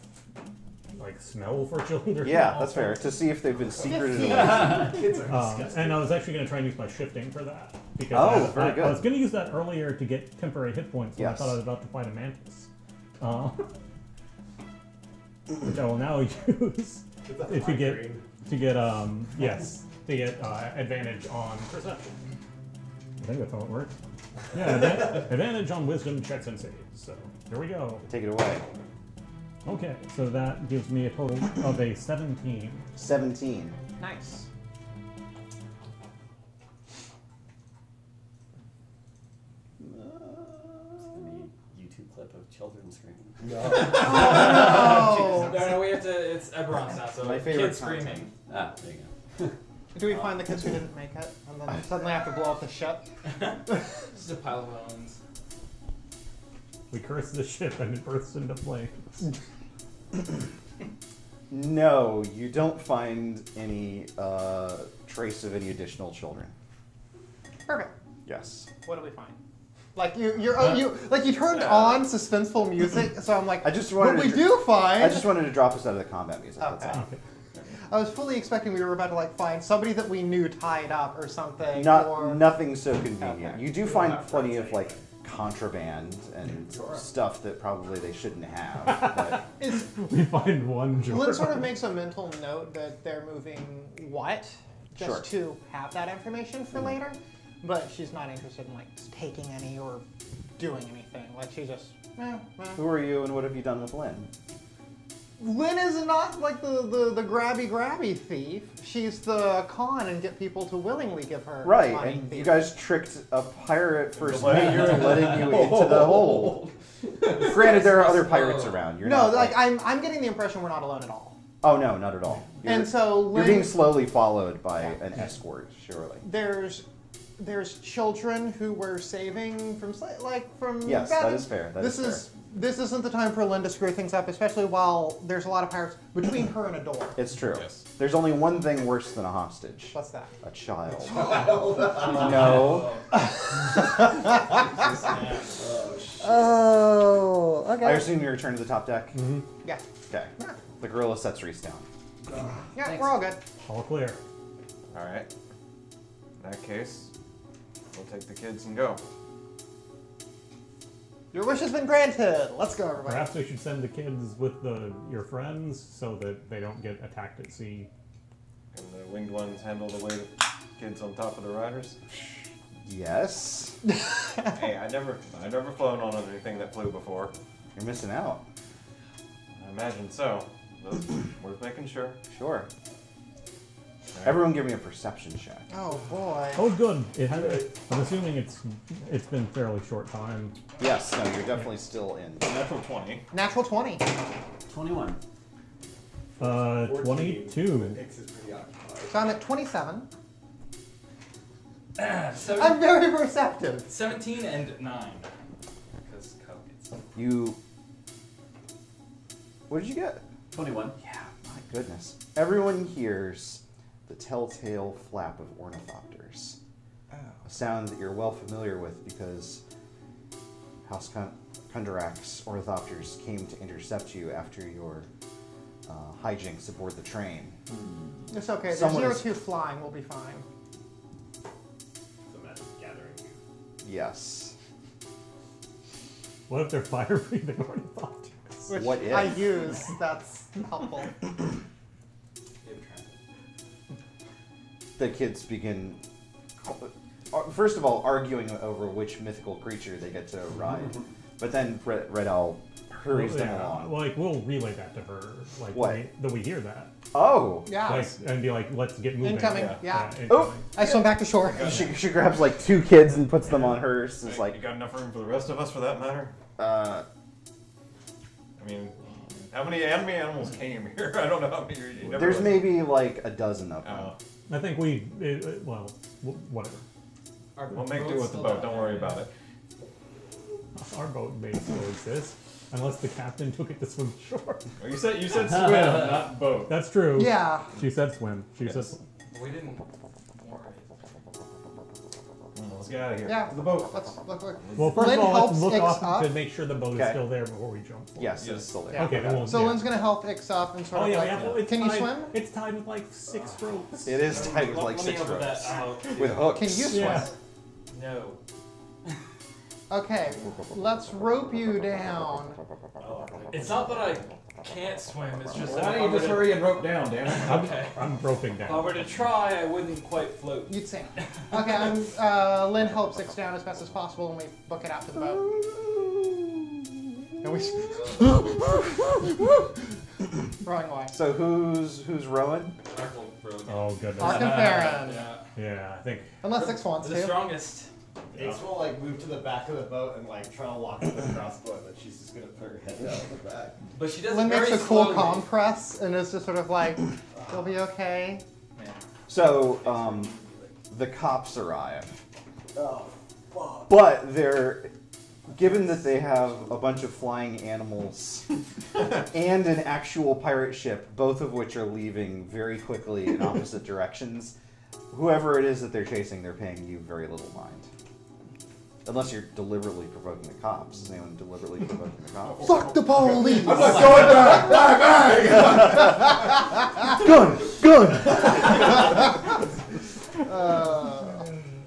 [SPEAKER 1] smell for children.
[SPEAKER 2] Yeah, that's fair. To see if they've been secreted away.
[SPEAKER 5] Kids are disgusting.
[SPEAKER 1] And I was actually gonna try and use my shifting for that because
[SPEAKER 2] Very good.
[SPEAKER 1] I was gonna use that earlier to get temporary hit points when
[SPEAKER 2] Yes.
[SPEAKER 1] I thought I was about to fight a mantis, which I will now use if you get advantage on perception. I think that's how it works. Yeah, advantage on wisdom checks and saves. So here we go.
[SPEAKER 2] Take it away.
[SPEAKER 1] Okay, so that gives me a total of a 17.
[SPEAKER 2] 17.
[SPEAKER 4] Nice.
[SPEAKER 9] YouTube clip of children screaming.
[SPEAKER 4] Oh,
[SPEAKER 3] No, we have to. It's EBERRON now, so
[SPEAKER 2] My favorite
[SPEAKER 3] kids screaming.
[SPEAKER 2] content.
[SPEAKER 9] Ah, there you go.
[SPEAKER 4] do we find the kids who didn't make it, and then suddenly have to blow up the ship?
[SPEAKER 3] This is a pile of bones.
[SPEAKER 1] We curse the ship and it bursts into flames.
[SPEAKER 2] No, you don't find any trace of any additional children.
[SPEAKER 4] Perfect.
[SPEAKER 2] Yes.
[SPEAKER 4] What do we find? Like you turned on suspenseful music, so I'm like,
[SPEAKER 2] I just
[SPEAKER 4] what
[SPEAKER 2] wanted
[SPEAKER 4] we
[SPEAKER 2] to-
[SPEAKER 4] do find.
[SPEAKER 2] I just wanted to drop us out of the combat music. That's
[SPEAKER 4] Okay.
[SPEAKER 2] all.
[SPEAKER 1] Okay.
[SPEAKER 4] I was fully expecting we were about to find somebody that we knew tied up or something.
[SPEAKER 2] Nothing so convenient.
[SPEAKER 4] Okay.
[SPEAKER 2] You do find plenty of contraband and stuff that probably they shouldn't have. But
[SPEAKER 1] We find one
[SPEAKER 4] Lynn
[SPEAKER 1] Jordan.
[SPEAKER 4] sort of makes a mental note that they're moving what, just
[SPEAKER 2] Sure.
[SPEAKER 4] to have that information for later. But she's not interested in taking any or doing anything. She just.
[SPEAKER 2] who are you and what have you done with Lynn?
[SPEAKER 4] Lynn is not the grabby thief. She's the con and get people to willingly give her
[SPEAKER 2] Right,
[SPEAKER 4] money
[SPEAKER 2] and
[SPEAKER 4] thief.
[SPEAKER 2] you guys tricked a pirate first mate into letting you into the hold. Granted, there are other pirates around. You're
[SPEAKER 4] No,
[SPEAKER 2] not,
[SPEAKER 4] I'm getting the impression we're not alone at all.
[SPEAKER 2] Oh no, not at all.
[SPEAKER 4] And so
[SPEAKER 2] you're
[SPEAKER 4] Lynn,
[SPEAKER 2] being slowly followed by an escort, surely.
[SPEAKER 4] there's children who we're saving from from.
[SPEAKER 2] Yes, that is fair.
[SPEAKER 4] This isn't the time for Lynn to screw things up, especially while there's a lot of pirates between her and a door.
[SPEAKER 2] It's true.
[SPEAKER 3] Yes.
[SPEAKER 2] There's only one thing worse than a hostage.
[SPEAKER 4] What's that?
[SPEAKER 2] A child. No.
[SPEAKER 4] Oh, okay.
[SPEAKER 2] I assume you return to the top deck?
[SPEAKER 1] Mm-hmm.
[SPEAKER 4] Yeah.
[SPEAKER 2] Okay. The gorilla sets Ries down.
[SPEAKER 4] Yeah,
[SPEAKER 9] Thanks.
[SPEAKER 4] we're all good.
[SPEAKER 1] All clear.
[SPEAKER 6] Alright. In that case, we'll take the kids and go.
[SPEAKER 4] Your wish has been granted. Let's go, everybody.
[SPEAKER 1] Perhaps we should send the kids with your friends so that they don't get attacked at sea.
[SPEAKER 6] Can the winged ones handle the weight of kids on top of the riders?
[SPEAKER 2] Yes.
[SPEAKER 6] Hey, I never flown on anything that flew before.
[SPEAKER 2] You're missing out.
[SPEAKER 6] I imagine so. But worth making sure.
[SPEAKER 2] Sure.
[SPEAKER 6] Alright.
[SPEAKER 2] Everyone give me a perception check.
[SPEAKER 4] Oh boy.
[SPEAKER 1] Oh, good. I'm assuming it's been fairly short time.
[SPEAKER 2] Yes, no, you're definitely still in.
[SPEAKER 7] Natural 20.
[SPEAKER 4] Natural 20.
[SPEAKER 9] 21.
[SPEAKER 1] 22.
[SPEAKER 5] Ix is pretty occupied.
[SPEAKER 4] So I'm at 27.
[SPEAKER 3] So
[SPEAKER 4] I'm very perceptive.
[SPEAKER 3] 17 and 9. Because Cub gets.
[SPEAKER 2] You. What did you get?
[SPEAKER 9] 21.
[SPEAKER 2] Yeah, my goodness. Everyone hears the telltale flap of ornithopters. A sound that you're well familiar with because House Kundrak's ornithopters came to intercept you after your hijinks aboard the train.
[SPEAKER 4] It's okay. There's
[SPEAKER 2] Someone
[SPEAKER 4] 0-2 flying. We'll be fine.
[SPEAKER 5] So Mattie's gathering you.
[SPEAKER 2] Yes.
[SPEAKER 1] What if they're fire-breathing ornithopters?
[SPEAKER 4] Which
[SPEAKER 2] What if?
[SPEAKER 4] I use. That's helpful.
[SPEAKER 2] The kids begin, first of all, arguing over which mythical creature they get to ride. But then Red Owl hurries them along.
[SPEAKER 1] Like, we'll relay that to her. Like,
[SPEAKER 2] What?
[SPEAKER 1] that we hear that.
[SPEAKER 2] Oh!
[SPEAKER 4] Yeah.
[SPEAKER 1] Like, and be like, let's get moving.
[SPEAKER 4] Incoming. Yeah.
[SPEAKER 1] incoming.
[SPEAKER 2] Oh!
[SPEAKER 4] I swim back to shore.
[SPEAKER 2] She grabs like 2 kids and puts them on hers. It's
[SPEAKER 6] You
[SPEAKER 2] like,
[SPEAKER 6] got enough room for the rest of us, for that matter? I mean, how many enemy animals came here? I don't know how many. You never
[SPEAKER 2] there's
[SPEAKER 6] really-
[SPEAKER 2] maybe like a dozen of them.
[SPEAKER 6] Oh.
[SPEAKER 1] I think well, whatever.
[SPEAKER 6] We'll make do with the boat. Don't worry about it.
[SPEAKER 1] Our boat may still exist, unless the captain took it to swim shore.
[SPEAKER 6] Oh, you said swim, not boat.
[SPEAKER 1] That's true.
[SPEAKER 4] Yeah.
[SPEAKER 1] She said swim. She said
[SPEAKER 6] Yes.
[SPEAKER 1] swim.
[SPEAKER 3] We didn't.
[SPEAKER 6] Let's get out of here.
[SPEAKER 4] Yeah.
[SPEAKER 6] The boat.
[SPEAKER 4] Let's look.
[SPEAKER 1] Well, first
[SPEAKER 4] Lynn
[SPEAKER 1] of all, let's
[SPEAKER 4] helps
[SPEAKER 1] look
[SPEAKER 4] Ix
[SPEAKER 1] off
[SPEAKER 4] up.
[SPEAKER 1] to make sure the boat is
[SPEAKER 2] Okay.
[SPEAKER 1] still there before we jump.
[SPEAKER 2] Yes, it's still there.
[SPEAKER 4] Yeah.
[SPEAKER 1] Okay, well,
[SPEAKER 4] So
[SPEAKER 1] yeah.
[SPEAKER 4] Lynn's gonna help Ix up and sort
[SPEAKER 1] Oh
[SPEAKER 4] of
[SPEAKER 1] yeah,
[SPEAKER 4] like.
[SPEAKER 1] yeah. Well, it's
[SPEAKER 4] Can you
[SPEAKER 1] tied,
[SPEAKER 4] swim?
[SPEAKER 1] It's tied with like 6 ropes.
[SPEAKER 2] It is tied with like
[SPEAKER 3] Let me
[SPEAKER 2] 6
[SPEAKER 3] help
[SPEAKER 2] ropes.
[SPEAKER 3] that out.
[SPEAKER 2] With hooks.
[SPEAKER 4] Can you swim?
[SPEAKER 1] Yeah.
[SPEAKER 3] No.
[SPEAKER 4] Okay. Let's rope you down.
[SPEAKER 3] It's not that I can't swim, it's just that
[SPEAKER 7] Why
[SPEAKER 3] if I
[SPEAKER 7] don't you
[SPEAKER 3] were
[SPEAKER 7] just
[SPEAKER 3] to-
[SPEAKER 7] hurry and rope down, damn it?
[SPEAKER 3] Okay.
[SPEAKER 1] I'm roping
[SPEAKER 3] If I
[SPEAKER 1] down.
[SPEAKER 3] were to try, I wouldn't quite float.
[SPEAKER 4] You'd sink. Okay, Lynn helps Ix down as best as possible and we book it out to the boat. And we rowing away.
[SPEAKER 2] So who's rowing?
[SPEAKER 1] Oh goodness.
[SPEAKER 4] Ark and Farron.
[SPEAKER 3] Yeah.
[SPEAKER 1] Yeah, I think.
[SPEAKER 4] Unless Ix wants
[SPEAKER 3] The
[SPEAKER 4] to.
[SPEAKER 3] strongest.
[SPEAKER 5] Ix will like move to the back of the boat and like try to lock up the crossbow, but she's just gonna put her head down on the back.
[SPEAKER 3] But she does
[SPEAKER 4] Lynn
[SPEAKER 3] it very
[SPEAKER 4] makes a cool
[SPEAKER 3] slowly.
[SPEAKER 4] calm press and it's just sort of like, you'll be okay.
[SPEAKER 3] Man.
[SPEAKER 2] So the cops arrive,
[SPEAKER 5] Oh, fuck.
[SPEAKER 2] but they're given that they have a bunch of flying animals and an actual pirate ship, both of which are leaving very quickly in opposite directions. Whoever it is that they're chasing, they're paying you very little mind. Unless you're deliberately provoking the cops. Is anyone deliberately provoking the cops?
[SPEAKER 4] Fuck the police!
[SPEAKER 5] I'm not going back!
[SPEAKER 2] Gun! Gun!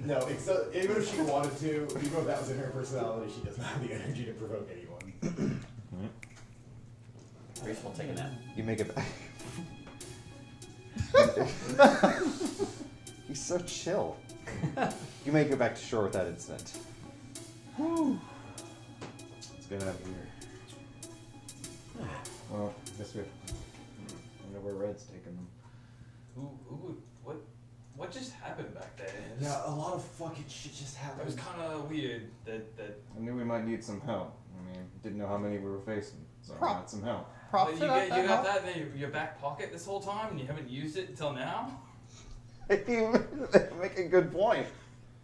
[SPEAKER 5] No, except, even if she wanted to, even if that was in her personality, she doesn't have the energy to provoke anyone.
[SPEAKER 9] Ries will take a nap.
[SPEAKER 2] You make it back. He's so chill. You make it back to shore without incident. Let's get out of here.
[SPEAKER 7] Well, I guess we know where Red's taking them.
[SPEAKER 3] What just happened back there?
[SPEAKER 5] Yeah, a lot of fucking shit just
[SPEAKER 3] It
[SPEAKER 5] happened.
[SPEAKER 3] was kind of weird that
[SPEAKER 7] I knew we might need some help. I mean, didn't know how many we were facing, so I
[SPEAKER 4] Prop.
[SPEAKER 7] got some help.
[SPEAKER 4] Props
[SPEAKER 3] you
[SPEAKER 4] to that.
[SPEAKER 3] got that in your back pocket this whole time and you haven't used it until now?
[SPEAKER 2] You make a good point.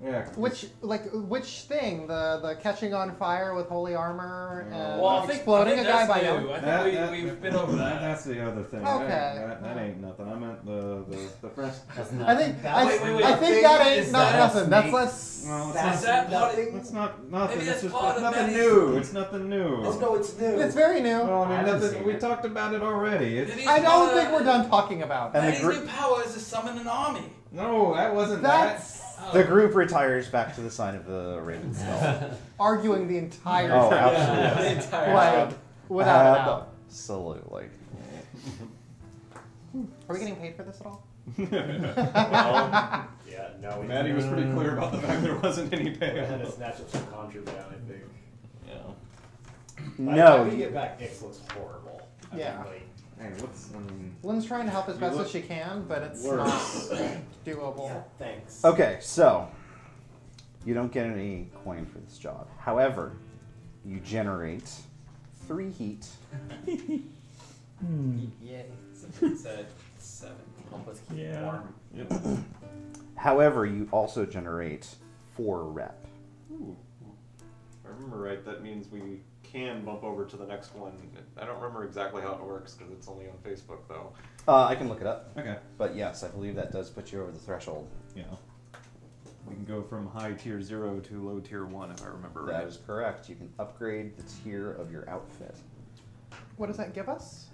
[SPEAKER 7] Yeah.
[SPEAKER 4] Which thing? The catching on fire with holy armor and
[SPEAKER 3] Well, I think
[SPEAKER 4] exploding a guy by
[SPEAKER 3] that's
[SPEAKER 4] now.
[SPEAKER 3] new. I think we've been over that.
[SPEAKER 7] That's the other thing.
[SPEAKER 4] Okay.
[SPEAKER 7] That ain't nothing. I meant the first.
[SPEAKER 4] I think
[SPEAKER 3] Wait,
[SPEAKER 4] I think that ain't
[SPEAKER 3] Is
[SPEAKER 4] not
[SPEAKER 3] that
[SPEAKER 4] nothing. That's less.
[SPEAKER 7] Well, it's
[SPEAKER 3] Is
[SPEAKER 7] not,
[SPEAKER 3] that part of-
[SPEAKER 7] it's not nothing.
[SPEAKER 3] Maybe
[SPEAKER 7] It's
[SPEAKER 3] that's
[SPEAKER 7] just
[SPEAKER 3] part of
[SPEAKER 7] nothing
[SPEAKER 3] Maddie's-
[SPEAKER 7] new. It's nothing new.
[SPEAKER 5] No, it's new.
[SPEAKER 4] It's very new.
[SPEAKER 7] Well, I mean,
[SPEAKER 9] I haven't
[SPEAKER 7] nothing.
[SPEAKER 9] seen
[SPEAKER 7] We
[SPEAKER 9] it.
[SPEAKER 7] talked about it already. It's,
[SPEAKER 3] Maybe
[SPEAKER 4] I
[SPEAKER 3] it's
[SPEAKER 4] don't
[SPEAKER 3] part
[SPEAKER 4] think
[SPEAKER 3] of-
[SPEAKER 4] we're done talking about it.
[SPEAKER 2] And the
[SPEAKER 3] Maddie's
[SPEAKER 2] group-
[SPEAKER 3] new power is to summon an army.
[SPEAKER 7] no, that wasn't
[SPEAKER 4] That's
[SPEAKER 2] The group retires back to the sign of the Raven Skull.
[SPEAKER 4] arguing the entire
[SPEAKER 2] Oh,
[SPEAKER 4] thing.
[SPEAKER 2] absolutely.
[SPEAKER 3] The entire
[SPEAKER 4] Like, without a doubt.
[SPEAKER 2] Absolutely.
[SPEAKER 4] Are we getting paid for this at all?
[SPEAKER 5] Yeah, no. We
[SPEAKER 7] Maddie was pretty clear about the fact there wasn't any
[SPEAKER 5] We had to
[SPEAKER 7] pay.
[SPEAKER 5] snatch up some contraband, I think.
[SPEAKER 7] Yeah.
[SPEAKER 5] By the
[SPEAKER 2] No.
[SPEAKER 5] time we get back, Ix looks horrible. I mean,
[SPEAKER 4] Yeah.
[SPEAKER 5] like,
[SPEAKER 7] Hey, what's
[SPEAKER 4] Lynn's trying to help as
[SPEAKER 7] You
[SPEAKER 4] best
[SPEAKER 7] look
[SPEAKER 4] as she can, but it's
[SPEAKER 7] worse.
[SPEAKER 4] not doable.
[SPEAKER 5] yeah, thanks.
[SPEAKER 2] Okay, so you don't get any coin for this job. However, you generate 3 heat.
[SPEAKER 9] Yeah.
[SPEAKER 3] It's at 7.
[SPEAKER 9] Help us keep
[SPEAKER 1] Yeah.
[SPEAKER 9] warm.
[SPEAKER 7] Yep.
[SPEAKER 2] However, you also generate 4 rep.
[SPEAKER 7] Ooh. If I remember right, that means we can bump over to the next one. I don't remember exactly how it works because it's only on Facebook, though.
[SPEAKER 2] I can look it up.
[SPEAKER 7] Okay.
[SPEAKER 2] But yes, I believe that does put you over the threshold.
[SPEAKER 7] Yeah. We can go from high tier 0 to low tier 1, if I remember right.
[SPEAKER 2] That is correct. You can upgrade the tier of your outfit.
[SPEAKER 4] What does that give us?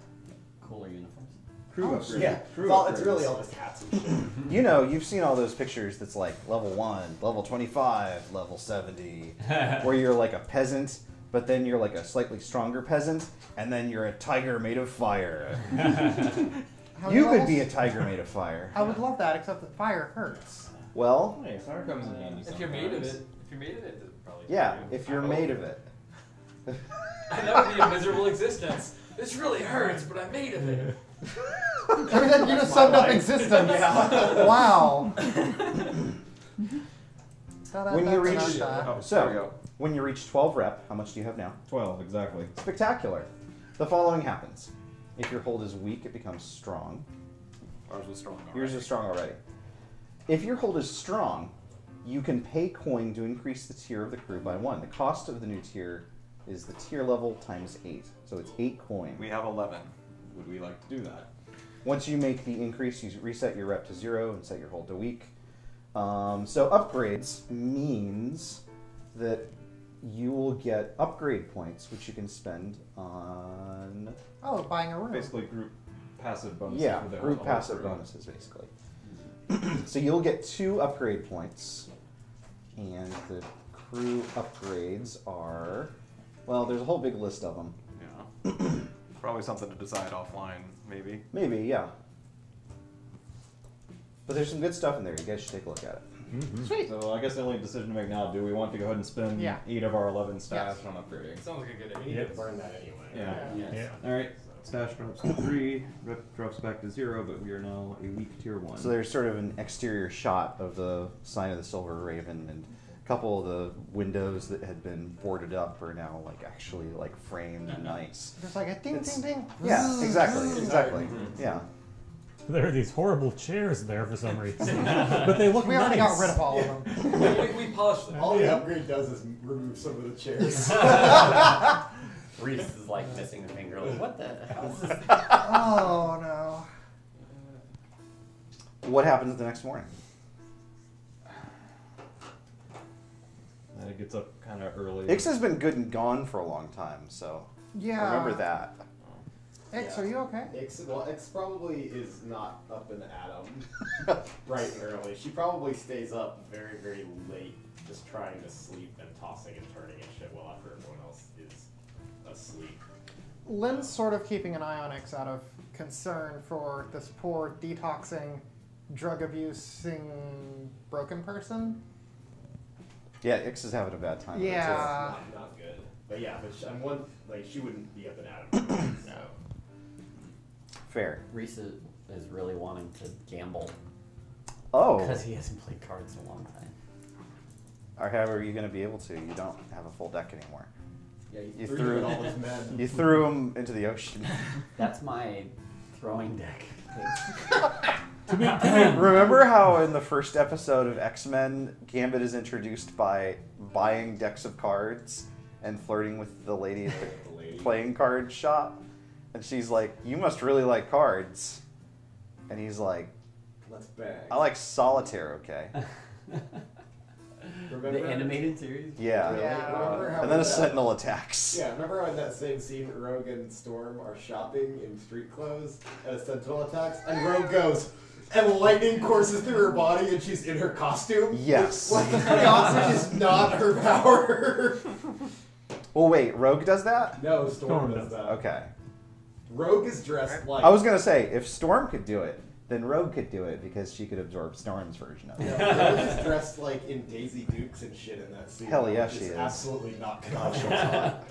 [SPEAKER 9] Cooler uniforms.
[SPEAKER 7] Crew
[SPEAKER 4] Oh,
[SPEAKER 7] upgrades.
[SPEAKER 5] Yeah,
[SPEAKER 7] Crew
[SPEAKER 5] it's really
[SPEAKER 7] upgrades.
[SPEAKER 5] all just hats and shit.
[SPEAKER 2] You know, you've seen all those pictures that's like level 1, level 25, level 70, where you're like a peasant, but then you're like a slightly stronger peasant, and then you're a tiger made of fire.
[SPEAKER 4] How many
[SPEAKER 2] You could
[SPEAKER 4] levels?
[SPEAKER 2] be a tiger made of fire.
[SPEAKER 4] I would love that, except that fire hurts.
[SPEAKER 2] Well,
[SPEAKER 7] Hey, fire comes in handy
[SPEAKER 3] If you're made of
[SPEAKER 7] sometimes.
[SPEAKER 3] it probably.
[SPEAKER 2] yeah,
[SPEAKER 3] do.
[SPEAKER 2] if you're
[SPEAKER 3] I
[SPEAKER 2] made
[SPEAKER 3] hope.
[SPEAKER 2] of it.
[SPEAKER 3] That would be a miserable existence. This really hurts, but I'm made of it.
[SPEAKER 4] Everything you just summed up existence. Wow.
[SPEAKER 2] When you reach-
[SPEAKER 7] Oh,
[SPEAKER 2] So-
[SPEAKER 7] there we go.
[SPEAKER 2] When you reach 12 rep, how much do you have now?
[SPEAKER 7] 12, exactly.
[SPEAKER 2] Spectacular. The following happens. If your hold is weak, it becomes strong.
[SPEAKER 7] Ours was strong.
[SPEAKER 2] Yours is strong already. If your hold is strong, you can pay coin to increase the tier of the crew by 1. The cost of the new tier is the tier level times 8. So it's 8 coin.
[SPEAKER 7] We have 11. Would we like to do that?
[SPEAKER 2] Once you make the increase, you reset your rep to 0 and set your hold to weak. So upgrades means that you will get upgrade points, which you can spend on...
[SPEAKER 4] Oh, buying a room.
[SPEAKER 7] Basically, group passive bonuses.
[SPEAKER 2] Yeah,
[SPEAKER 7] with the
[SPEAKER 2] group
[SPEAKER 7] whole
[SPEAKER 2] passive
[SPEAKER 7] crew.
[SPEAKER 2] bonuses, basically. So you'll get 2 upgrade points, and the crew upgrades are... Well, there's a whole big list of them.
[SPEAKER 7] Yeah. Probably something to decide offline, maybe.
[SPEAKER 2] Maybe, yeah. But there's some good stuff in there. You guys should take a look at it.
[SPEAKER 4] Sweet.
[SPEAKER 7] So I guess the only decision to make now, do we want to go ahead and spend
[SPEAKER 4] Yeah.
[SPEAKER 7] 8 of our 11 stats
[SPEAKER 4] Yes.
[SPEAKER 7] on upgrading?
[SPEAKER 3] Sounds like a good
[SPEAKER 5] We
[SPEAKER 3] idea.
[SPEAKER 5] need to burn that anyway.
[SPEAKER 7] Yeah.
[SPEAKER 9] Yes.
[SPEAKER 1] Yeah.
[SPEAKER 7] Alright, stash drops to 3, rep drops back to 0, but we are now a weak tier 1.
[SPEAKER 2] So there's sort of an exterior shot of the sign of the Silver Raven, and a couple of the windows that had been boarded up are now like actually like framed and nice.
[SPEAKER 4] Just like a ding,
[SPEAKER 2] It's-
[SPEAKER 4] ding, ding.
[SPEAKER 2] Yeah, exactly, exactly. Yeah.
[SPEAKER 1] There are these horrible chairs there for some reason, but they look
[SPEAKER 4] We
[SPEAKER 1] nice.
[SPEAKER 4] already got rid of all of them.
[SPEAKER 3] We polished them.
[SPEAKER 5] All the upgrade does is remove some of the chairs.
[SPEAKER 9] Reese is like missing a finger. Like, what the hell is this?
[SPEAKER 4] Oh no.
[SPEAKER 2] What happens the next morning?
[SPEAKER 7] And it gets up kind of early.
[SPEAKER 2] Ix has been good and gone for a long time, so
[SPEAKER 4] Yeah.
[SPEAKER 2] remember that.
[SPEAKER 4] X, are you okay?
[SPEAKER 5] X probably is not up and at 'em bright and early. She probably stays up very, very late, just trying to sleep and tossing and turning and shit while after everyone else is asleep.
[SPEAKER 4] Lynn's sort of keeping an eye on X out of concern for this poor detoxing, drug abusing, broken person.
[SPEAKER 2] Yeah, Ix is having a bad time. with it, too.
[SPEAKER 4] Yeah.
[SPEAKER 5] Not good. But yeah, but she wouldn't be up and at 'em. So.
[SPEAKER 2] Fair.
[SPEAKER 9] Reese is really wanting to gamble
[SPEAKER 2] Oh,
[SPEAKER 9] because he hasn't played cards in a long time.
[SPEAKER 2] or however are you going to be able to? You don't have a full deck anymore.
[SPEAKER 5] Yeah,
[SPEAKER 2] You
[SPEAKER 5] you
[SPEAKER 2] threw-
[SPEAKER 5] threw all those men.
[SPEAKER 2] You threw him into the ocean.
[SPEAKER 9] That's my throwing deck.
[SPEAKER 2] Remember how in the first episode of X-Men, Gambit is introduced by buying decks of cards and flirting with the lady at the playing card shop? And she's like, "You must really like cards." And he's like,
[SPEAKER 5] Let's bang.
[SPEAKER 2] "I like solitaire, okay?"
[SPEAKER 5] Remember?
[SPEAKER 9] The animated series?
[SPEAKER 2] Yeah.
[SPEAKER 4] Yeah.
[SPEAKER 5] Remember how
[SPEAKER 2] And then a
[SPEAKER 5] that-
[SPEAKER 2] sentinel attacks.
[SPEAKER 5] Yeah, remember how in that same scene, Rogue and Storm are shopping in street clothes and a sentinel attacks, and Rogue goes, and lightning courses through her body, and she's in her costume?
[SPEAKER 2] Yes.
[SPEAKER 5] What the pretty awesome is not her power.
[SPEAKER 2] Well, wait, Rogue does that?
[SPEAKER 5] No, Storm
[SPEAKER 1] Storm
[SPEAKER 5] does
[SPEAKER 1] does.
[SPEAKER 5] that.
[SPEAKER 2] Okay.
[SPEAKER 5] Rogue is dressed like.
[SPEAKER 2] I was going to say, if Storm could do it, then Rogue could do it because she could absorb Storm's version of it.
[SPEAKER 5] Yeah, Rogue is dressed like in Daisy Dukes and shit in that scene.
[SPEAKER 2] Hell yeah,
[SPEAKER 5] which
[SPEAKER 2] she is.
[SPEAKER 5] Absolutely not
[SPEAKER 2] Oh, she's
[SPEAKER 5] canonical.
[SPEAKER 2] hot.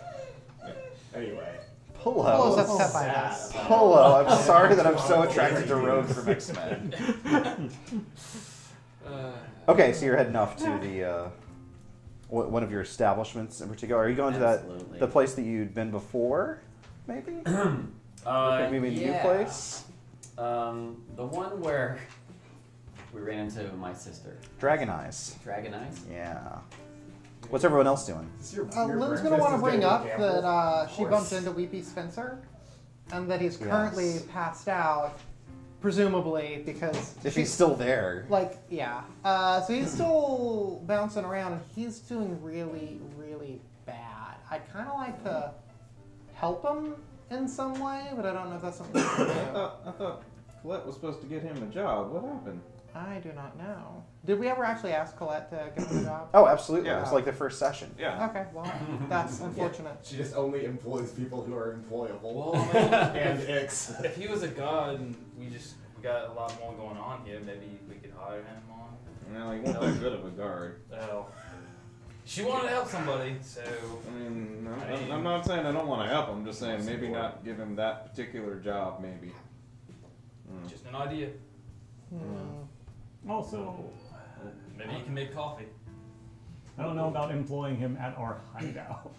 [SPEAKER 5] Anyway.
[SPEAKER 2] Polo.
[SPEAKER 4] Polo's upset by
[SPEAKER 5] Sad
[SPEAKER 4] this.
[SPEAKER 5] about-
[SPEAKER 2] Polo, I'm sorry that I'm so attracted to Rogue from X-Men. Okay, so you're heading off to the one of your establishments in particular. Are you going to
[SPEAKER 9] Absolutely.
[SPEAKER 2] the place that you'd been before? Maybe. Maybe a new place.
[SPEAKER 9] The one where we ran into my sister.
[SPEAKER 2] Dragon Eyes.
[SPEAKER 9] Dragon Eyes?
[SPEAKER 2] Yeah. What's everyone else doing?
[SPEAKER 4] Lynn's going to want to bring up that she bumped into Weepy Spencer and that he's currently passed out, presumably because...
[SPEAKER 2] If he's still there.
[SPEAKER 4] Like, yeah. So he's still bouncing around and he's doing really, really bad. I'd kind of like to help him in some way, but I don't know if that's something we can do.
[SPEAKER 7] I thought Colette was supposed to get him a job. What happened?
[SPEAKER 4] I do not know. Did we ever actually ask Colette to give him a job?
[SPEAKER 2] Oh, absolutely.
[SPEAKER 7] Yeah.
[SPEAKER 2] It was like the first session.
[SPEAKER 7] Yeah.
[SPEAKER 4] Okay, well, that's unfortunate.
[SPEAKER 5] She just only employs people who are employable.
[SPEAKER 3] Well, I mean,
[SPEAKER 5] and Ix.
[SPEAKER 3] if he was a god and we got a lot more going on here, maybe we could hire him on.
[SPEAKER 7] Well, he wasn't that good of a guard.
[SPEAKER 3] Oh. She wanted to help somebody, so...
[SPEAKER 7] I mean, I'm not saying I don't want to help him. I'm just saying maybe not give him that particular job, maybe.
[SPEAKER 3] Just an idea.
[SPEAKER 1] Also,
[SPEAKER 3] Maybe you can make coffee.
[SPEAKER 1] I don't know about employing him at our hideout.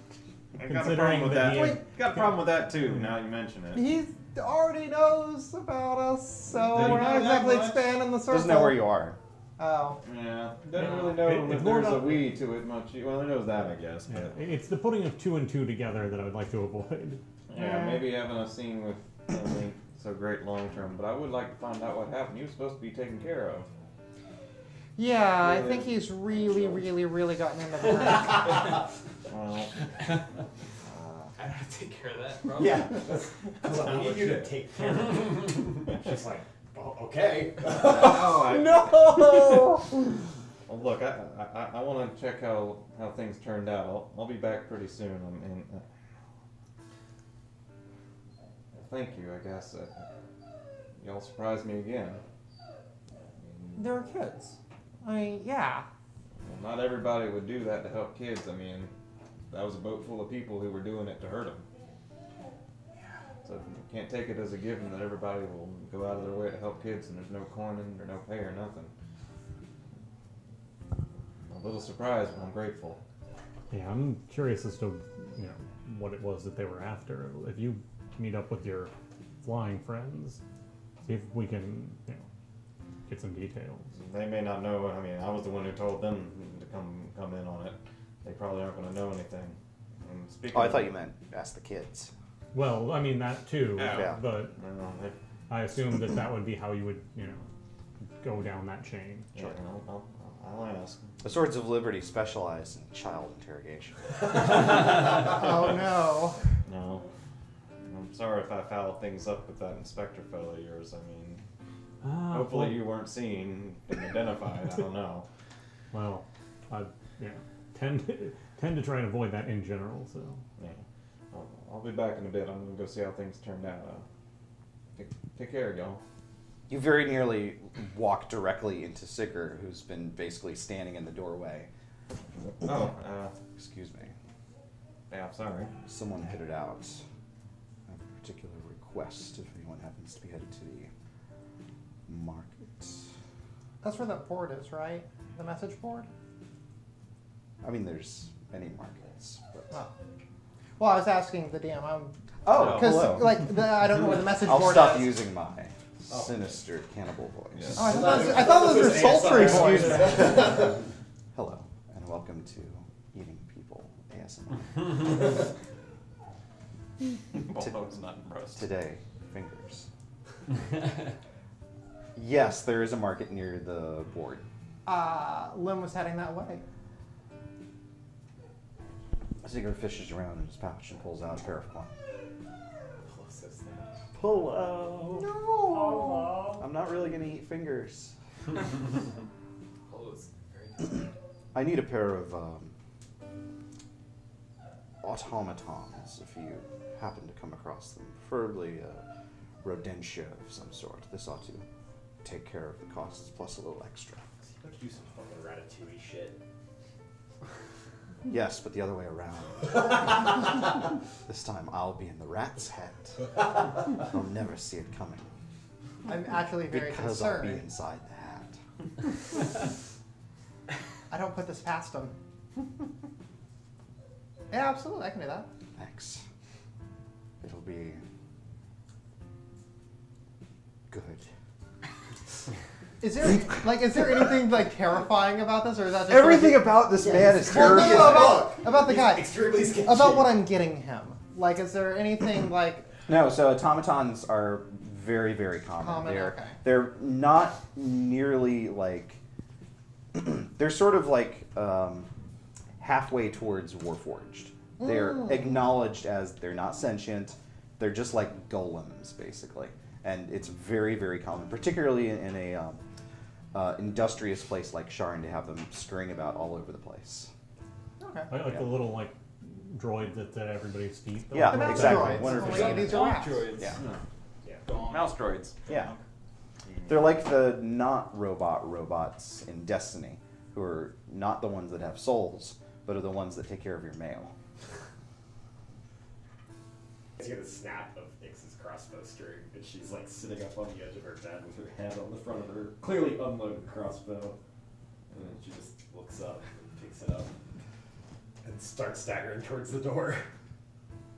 [SPEAKER 7] I got a problem with that.
[SPEAKER 1] he is-
[SPEAKER 7] Got a problem with that too. Now you mention it.
[SPEAKER 4] He already knows about us, so
[SPEAKER 7] Did he
[SPEAKER 4] we're
[SPEAKER 7] know
[SPEAKER 4] not
[SPEAKER 7] that
[SPEAKER 4] exactly
[SPEAKER 7] much?
[SPEAKER 4] expanding the circle.
[SPEAKER 2] Doesn't know where you are.
[SPEAKER 4] Oh.
[SPEAKER 7] Yeah, doesn't really know
[SPEAKER 1] It's
[SPEAKER 7] if
[SPEAKER 1] more
[SPEAKER 7] there's a
[SPEAKER 1] about-
[SPEAKER 7] we to it much. Well, he knows that, I guess.
[SPEAKER 1] Yeah,
[SPEAKER 7] But
[SPEAKER 1] it's the putting of 2 and 2 together that I would like to avoid.
[SPEAKER 7] yeah, maybe having a scene with something so great long term. But I would like to find out what happened. He was supposed to be taken care of.
[SPEAKER 4] Yeah, I think he's really, really, really gotten into the work.
[SPEAKER 7] Well,
[SPEAKER 3] I have to take care of that, bro.
[SPEAKER 5] Yeah. I need you to take care of it. She's like, oh, okay.
[SPEAKER 4] No!
[SPEAKER 7] well, look, I want to check how things turned out. I'll be back pretty soon. I mean, thank you. I guess y'all surprised me again.
[SPEAKER 4] There are kids. I mean, yeah.
[SPEAKER 7] Well, not everybody would do that to help kids. I mean, that was a boat full of people who were doing it to hurt them. So you can't take it as a given that everybody will go out of their way to help kids and there's no coining or no pay or nothing. I'm a little surprised, but I'm grateful.
[SPEAKER 1] Yeah, I'm curious as to what it was that they were after. If you meet up with your flying friends, see if we can get some details.
[SPEAKER 7] They may not know. I mean, I was the one who told them to come in on it. They probably aren't going to know anything. And speaking
[SPEAKER 2] Oh, I thought you meant ask the kids.
[SPEAKER 1] Well, I mean that too,
[SPEAKER 7] Yeah.
[SPEAKER 1] but I assume that would be how you would go down that chain.
[SPEAKER 7] Yeah, I'll ask.
[SPEAKER 2] The Swords of Liberty specialize in child interrogation.
[SPEAKER 4] Oh no.
[SPEAKER 7] No. I'm sorry if I fouled things up with that inspector fellow of yours. I mean, hopefully you weren't seen and identified. I don't know.
[SPEAKER 1] Well, I tend to try and avoid that in general. So
[SPEAKER 7] Yeah. I'll be back in a bit. I'm going to go see how things turned out. Take care, y'all.
[SPEAKER 2] You very nearly walk directly into Sigurd, who's been basically standing in the doorway.
[SPEAKER 7] Oh,
[SPEAKER 2] Excuse me.
[SPEAKER 7] yeah, sorry.
[SPEAKER 2] Someone headed out. I have a particular request if anyone happens to be headed to the market.
[SPEAKER 4] That's where that board is, right? The message board?
[SPEAKER 2] I mean, there's many markets, but...
[SPEAKER 4] Oh. Well, I was asking the DM.
[SPEAKER 2] Oh,
[SPEAKER 4] Because,
[SPEAKER 2] hello.
[SPEAKER 4] I don't know where the message
[SPEAKER 2] I'll
[SPEAKER 4] board
[SPEAKER 2] stop
[SPEAKER 4] is.
[SPEAKER 2] using my sinister cannibal voice.
[SPEAKER 4] Oh, I thought those were sultry
[SPEAKER 2] Excuse
[SPEAKER 4] voices.
[SPEAKER 2] me. Hello, and welcome to Eating People ASMR.
[SPEAKER 6] Bulbo's not impressed.
[SPEAKER 2] Today, fingers. Yes, there is a market near the board.
[SPEAKER 4] Lim was heading that way.
[SPEAKER 2] Sigurd fishes around in his pouch and pulls out a pair of coins.
[SPEAKER 1] Hello.
[SPEAKER 4] No.
[SPEAKER 2] I'm not really gonna eat fingers.
[SPEAKER 3] Close. Very good.
[SPEAKER 2] I need a pair of automatons if you happen to come across them. Preferably a rodentia of some sort. This ought to take care of the costs plus a little extra.
[SPEAKER 5] Let's do some fucking ratatouille shit.
[SPEAKER 2] Yes, but the other way around. This time I'll be in the rat's head. They'll never see it coming.
[SPEAKER 4] I'm actually very
[SPEAKER 2] Because I'll be
[SPEAKER 4] concerned.
[SPEAKER 2] inside the hat.
[SPEAKER 4] I don't put this past him. Yeah, absolutely. I can do that.
[SPEAKER 2] Thanks. It'll be Good.
[SPEAKER 4] Is there anything like terrifying about this, or is that just
[SPEAKER 2] Everything about this man is
[SPEAKER 4] Well,
[SPEAKER 2] terrible.
[SPEAKER 4] no, about the guy.
[SPEAKER 5] Extremely sketchy.
[SPEAKER 4] About what I'm getting him. Like, is there anything like?
[SPEAKER 2] No, so automatons are very, very common.
[SPEAKER 4] Common, okay.
[SPEAKER 2] They're not nearly like. They're sort of like halfway towards Warforged. They're acknowledged as they're not sentient. They're just like golems, basically, and it's very, very common, particularly in a industrious place like Sharn, to have them scurrying about all over the place.
[SPEAKER 4] Okay.
[SPEAKER 1] Like the little like droid that everybody's feet.
[SPEAKER 2] Yeah,
[SPEAKER 4] The mouse
[SPEAKER 2] exactly.
[SPEAKER 4] droids.
[SPEAKER 2] 100%.
[SPEAKER 4] Only these are rats.
[SPEAKER 3] Droids.
[SPEAKER 2] Yeah.
[SPEAKER 3] Gone.
[SPEAKER 6] Mouse droids.
[SPEAKER 2] Yeah. They're like the not robots in Destiny, who are not the ones that have souls, but are the ones that take care of your mail.
[SPEAKER 5] You get a snap of Ix's crossbow string, and she's like sitting up on the edge of her bed with her hand on the front of her clearly unloaded crossbow. And then she just looks up and picks it up and starts staggering towards the door.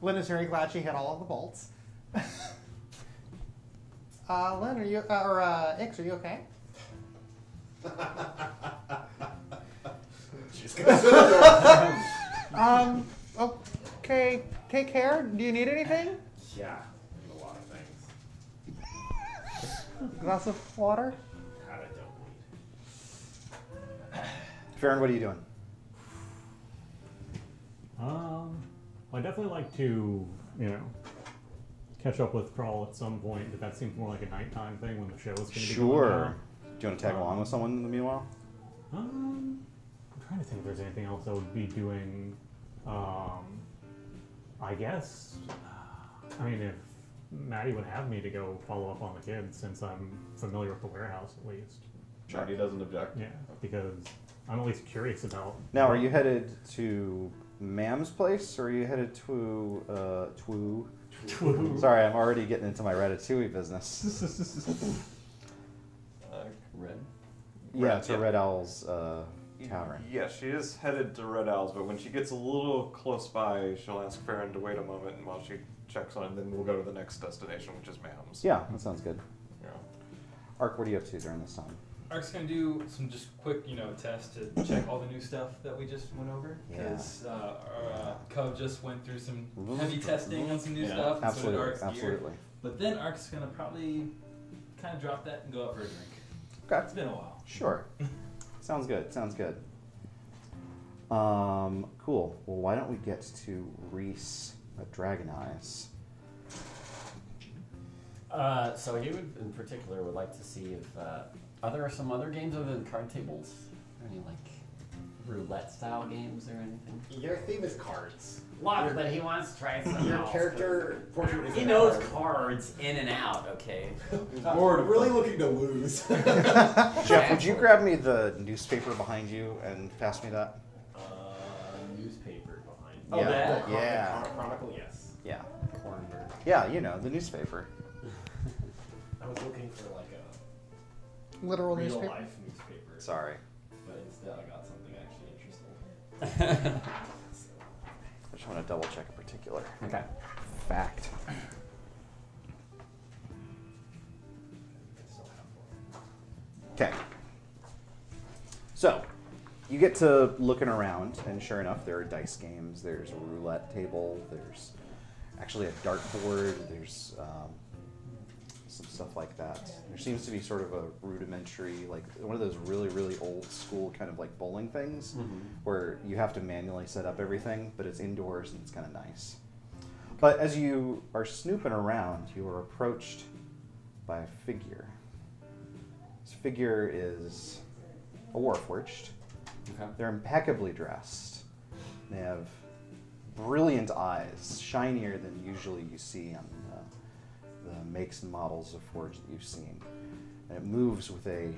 [SPEAKER 4] Lynn is very glad she hit all of the bolts. Lynn, are you Ix, are you okay?
[SPEAKER 5] She's gonna sit at the door.
[SPEAKER 4] Okay. Take care. Do you need anything?
[SPEAKER 5] Yeah, I need a lot of things.
[SPEAKER 4] Glass of water?
[SPEAKER 5] That I don't need.
[SPEAKER 2] Farron, what are you doing?
[SPEAKER 1] Well, I definitely like to, catch up with Crawl at some point, but that seems more like a nighttime thing when the show is going to be going
[SPEAKER 2] Sure.
[SPEAKER 1] on.
[SPEAKER 2] Do you want to tag along with someone in the meanwhile?
[SPEAKER 1] I'm trying to think if there's anything else I would be doing. I guess. I mean, if Maddie would have me to go follow up on the kids, since I'm familiar with the warehouse at least.
[SPEAKER 7] Maddie doesn't object.
[SPEAKER 1] Yeah, because I'm at least curious about.
[SPEAKER 2] Now, are you headed to Mam's place, or are you headed to Sorry, I'm already getting into my Ratatouille business.
[SPEAKER 8] Red?
[SPEAKER 2] Yeah, to Red Owl's tavern.
[SPEAKER 6] Yeah, she is headed to Red Owl's, but when she gets a little close by, she'll ask Farron to wait a moment, and while she checks on it, then we'll go to the next destination, which is Mam's.
[SPEAKER 2] Yeah, that sounds good.
[SPEAKER 6] Yeah.
[SPEAKER 2] Ark, what are you up to during this time?
[SPEAKER 3] Ark's gonna do some just quick, tests to check all the new stuff that we just went over. Because Cub just went through some heavy testing on some new stuff. And
[SPEAKER 2] Absolutely,
[SPEAKER 3] so did Ark's
[SPEAKER 2] absolutely.
[SPEAKER 3] gear. But then Ark's gonna probably kind of drop that and go out for a drink.
[SPEAKER 2] Okay.
[SPEAKER 3] It's been a while.
[SPEAKER 2] Sure. Sounds good. Sounds good. Cool. Well, why don't we get to Ries at Dragon Eyes?
[SPEAKER 9] So he would, in particular, would like to see if are there some other games other than card tables? Are there any like roulette style games or anything?
[SPEAKER 5] Your theme is cards.
[SPEAKER 9] Look, but he wants to try something
[SPEAKER 5] Your
[SPEAKER 9] else.
[SPEAKER 5] character portrait is
[SPEAKER 9] He
[SPEAKER 5] a
[SPEAKER 9] knows
[SPEAKER 5] card.
[SPEAKER 9] cards in and out. Okay.
[SPEAKER 5] We're really looking to lose.
[SPEAKER 2] Jeff, would you grab me the newspaper behind you and pass me that?
[SPEAKER 5] Newspaper behind.
[SPEAKER 9] Oh, that?
[SPEAKER 2] Yeah.
[SPEAKER 5] Chronicle, yes.
[SPEAKER 2] Yeah. Yeah, the newspaper.
[SPEAKER 5] I was looking for like a
[SPEAKER 4] Literal
[SPEAKER 5] real
[SPEAKER 4] newspaper.
[SPEAKER 5] life newspaper.
[SPEAKER 2] Sorry.
[SPEAKER 5] But instead I got something actually interesting.
[SPEAKER 2] I just want to double check a particular
[SPEAKER 9] Okay.
[SPEAKER 2] fact.
[SPEAKER 5] I still have one.
[SPEAKER 2] Okay. So, you get to looking around, and sure enough, there are dice games. There's a roulette table. There's actually a dartboard. There's some stuff like that. There seems to be sort of a rudimentary, like one of those really, really old school kind of like bowling things, where you have to manually set up everything, but it's indoors and it's kind of nice. But as you are snooping around, you are approached by a figure. This figure is a Warforged.
[SPEAKER 9] Okay.
[SPEAKER 2] They're impeccably dressed. They have brilliant eyes, shinier than usually you see on the makes and models of Forge that you've seen. And it moves with a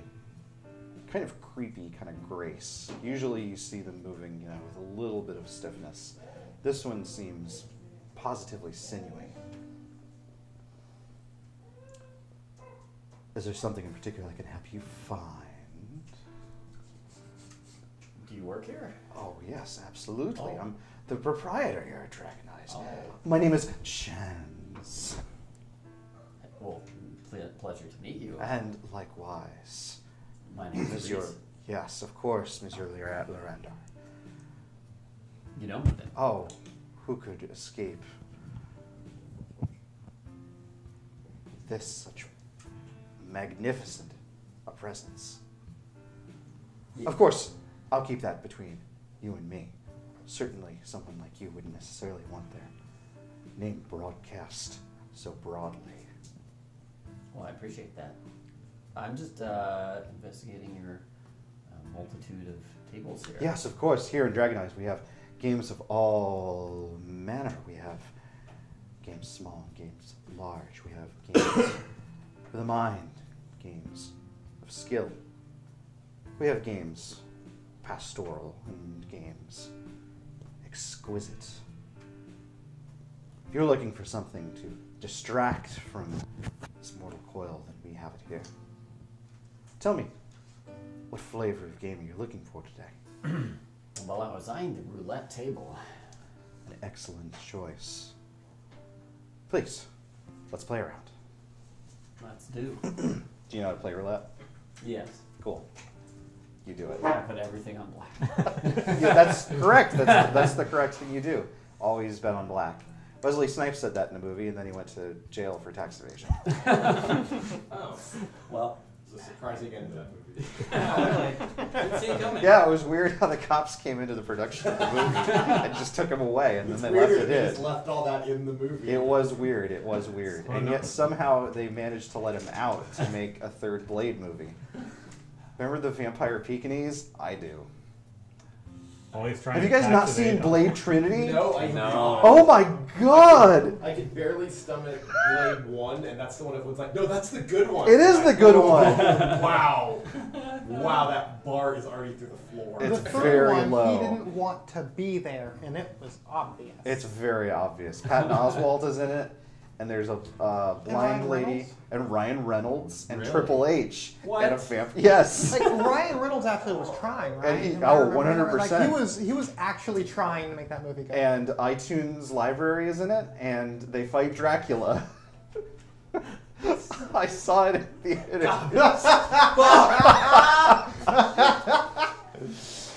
[SPEAKER 2] kind of creepy kind of grace. Usually you see them moving, with a little bit of stiffness. This one seems positively sinewy. Is there something in particular I can help you find?
[SPEAKER 9] Do you work here?
[SPEAKER 2] Oh, yes, absolutely.
[SPEAKER 9] Oh.
[SPEAKER 2] I'm the proprietor here at Dragon Eyes.
[SPEAKER 9] Oh.
[SPEAKER 2] My name is Chance.
[SPEAKER 9] Well, Pleasure to meet you.
[SPEAKER 2] And likewise.
[SPEAKER 9] My name is
[SPEAKER 2] Monsieur.
[SPEAKER 9] Ries.
[SPEAKER 2] Yes, of course, Monsieur Lorandar.
[SPEAKER 9] You know me then?
[SPEAKER 2] Oh, who could escape this such magnificent a presence?
[SPEAKER 9] Yeah.
[SPEAKER 2] Of course, I'll keep that between you and me. Certainly, someone like you wouldn't necessarily want their name broadcast so broadly.
[SPEAKER 9] Well, I appreciate that. I'm just investigating your multitude of tables here.
[SPEAKER 2] Yes, of course. Here in Dragon Eyes, we have games of all manner. We have games small, games large. We have games for the mind, games of skill. We have games pastoral and games exquisite. If you're looking for something to distract from this mortal coil, then we have it here. Tell me, what flavor of game are you looking for today?
[SPEAKER 9] Well, I was eyeing the roulette table.
[SPEAKER 2] An excellent choice. Please, let's play around.
[SPEAKER 9] Let's do.
[SPEAKER 2] Do you know how to play roulette?
[SPEAKER 9] Yes.
[SPEAKER 2] Cool. You do it.
[SPEAKER 9] I put everything on black.
[SPEAKER 2] Yeah, that's correct. That's the correct thing you do. Always bet on black. Wesley Snipes said that in a movie, and then he went to jail for tax evasion.
[SPEAKER 3] Oh.
[SPEAKER 9] Well,
[SPEAKER 5] It's a surprising end to that movie.
[SPEAKER 3] Didn't see it coming.
[SPEAKER 2] Yeah, it was weird how the cops came into the production of the movie and just took him away, and then
[SPEAKER 5] It's
[SPEAKER 2] they
[SPEAKER 5] weirder
[SPEAKER 2] left it
[SPEAKER 5] they
[SPEAKER 2] in.
[SPEAKER 5] just left all that in the movie.
[SPEAKER 2] It was weird. It was weird.
[SPEAKER 1] Oh,
[SPEAKER 2] And
[SPEAKER 1] no.
[SPEAKER 2] yet somehow they managed to let him out to make a third Blade movie. Remember the Vampire Pekingese? I do.
[SPEAKER 1] Always trying
[SPEAKER 2] Have you
[SPEAKER 1] to
[SPEAKER 2] guys not
[SPEAKER 1] catch
[SPEAKER 2] seen
[SPEAKER 1] it.
[SPEAKER 2] Blade Trinity?
[SPEAKER 5] No, I
[SPEAKER 9] No.
[SPEAKER 5] don't.
[SPEAKER 2] Oh my god!
[SPEAKER 5] I could barely stomach Blade 1, and that's the one everyone's like, no, that's the good one.
[SPEAKER 2] It is the good
[SPEAKER 5] Oh,
[SPEAKER 2] one.
[SPEAKER 5] Wow. Wow, that bar is already through the floor.
[SPEAKER 2] It's
[SPEAKER 4] the third
[SPEAKER 2] very
[SPEAKER 4] one,
[SPEAKER 2] low.
[SPEAKER 4] he didn't want to be there, and it was obvious.
[SPEAKER 2] It's very obvious. Patton Oswalt is in it, and there's a blind
[SPEAKER 4] Ryan
[SPEAKER 2] lady,
[SPEAKER 4] Reynolds?
[SPEAKER 2] and Ryan Reynolds, and
[SPEAKER 9] Really?
[SPEAKER 2] Triple H,
[SPEAKER 3] What?
[SPEAKER 2] and a vampire. Yes.
[SPEAKER 4] Like Ryan Reynolds actually was trying, right?
[SPEAKER 2] And he-
[SPEAKER 4] Am I
[SPEAKER 2] oh,
[SPEAKER 4] remembering?
[SPEAKER 2] 100%.
[SPEAKER 4] Like he was actually trying to make that movie go.
[SPEAKER 2] And iTunes Library is in it, and they fight Dracula. I saw it at the theater.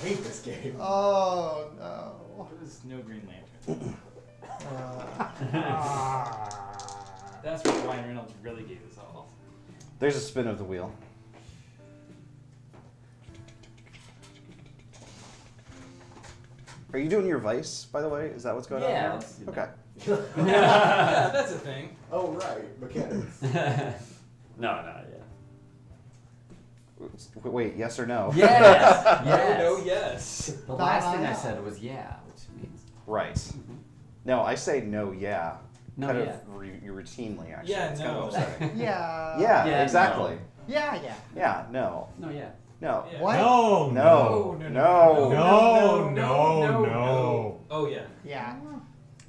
[SPEAKER 5] hate this game.
[SPEAKER 4] Oh no.
[SPEAKER 3] There's no Green Lantern.
[SPEAKER 4] Uh,
[SPEAKER 3] That's what Ryan Reynolds really gave us all.
[SPEAKER 2] There's a spin of the wheel. Are you doing your Vice, by the way? Is that what's going on?
[SPEAKER 9] Yeah,
[SPEAKER 2] here?
[SPEAKER 9] let's do
[SPEAKER 2] Okay.
[SPEAKER 3] Yeah, that's a thing.
[SPEAKER 5] Oh, right. Mechanics.
[SPEAKER 9] no,
[SPEAKER 2] Wait, yes or no?
[SPEAKER 9] Yes.
[SPEAKER 3] Oh,
[SPEAKER 9] Yes.
[SPEAKER 3] no, yes.
[SPEAKER 9] The last thing I said was yeah, which means
[SPEAKER 2] Right. No, I say no, yeah.
[SPEAKER 9] no,
[SPEAKER 2] kind
[SPEAKER 9] yeah.
[SPEAKER 2] of routinely, actually.
[SPEAKER 3] Yeah,
[SPEAKER 2] It's
[SPEAKER 3] no.
[SPEAKER 2] kind of upsetting.
[SPEAKER 4] yeah.
[SPEAKER 2] Yeah,
[SPEAKER 9] Yeah,
[SPEAKER 2] exactly.
[SPEAKER 9] no.
[SPEAKER 4] Yeah.
[SPEAKER 2] Yeah, no.
[SPEAKER 9] No, yeah.
[SPEAKER 2] No.
[SPEAKER 3] Yeah.
[SPEAKER 4] What?
[SPEAKER 1] No,
[SPEAKER 2] No.
[SPEAKER 3] No,
[SPEAKER 2] No.
[SPEAKER 1] No.
[SPEAKER 3] Oh, yeah.
[SPEAKER 4] Yeah.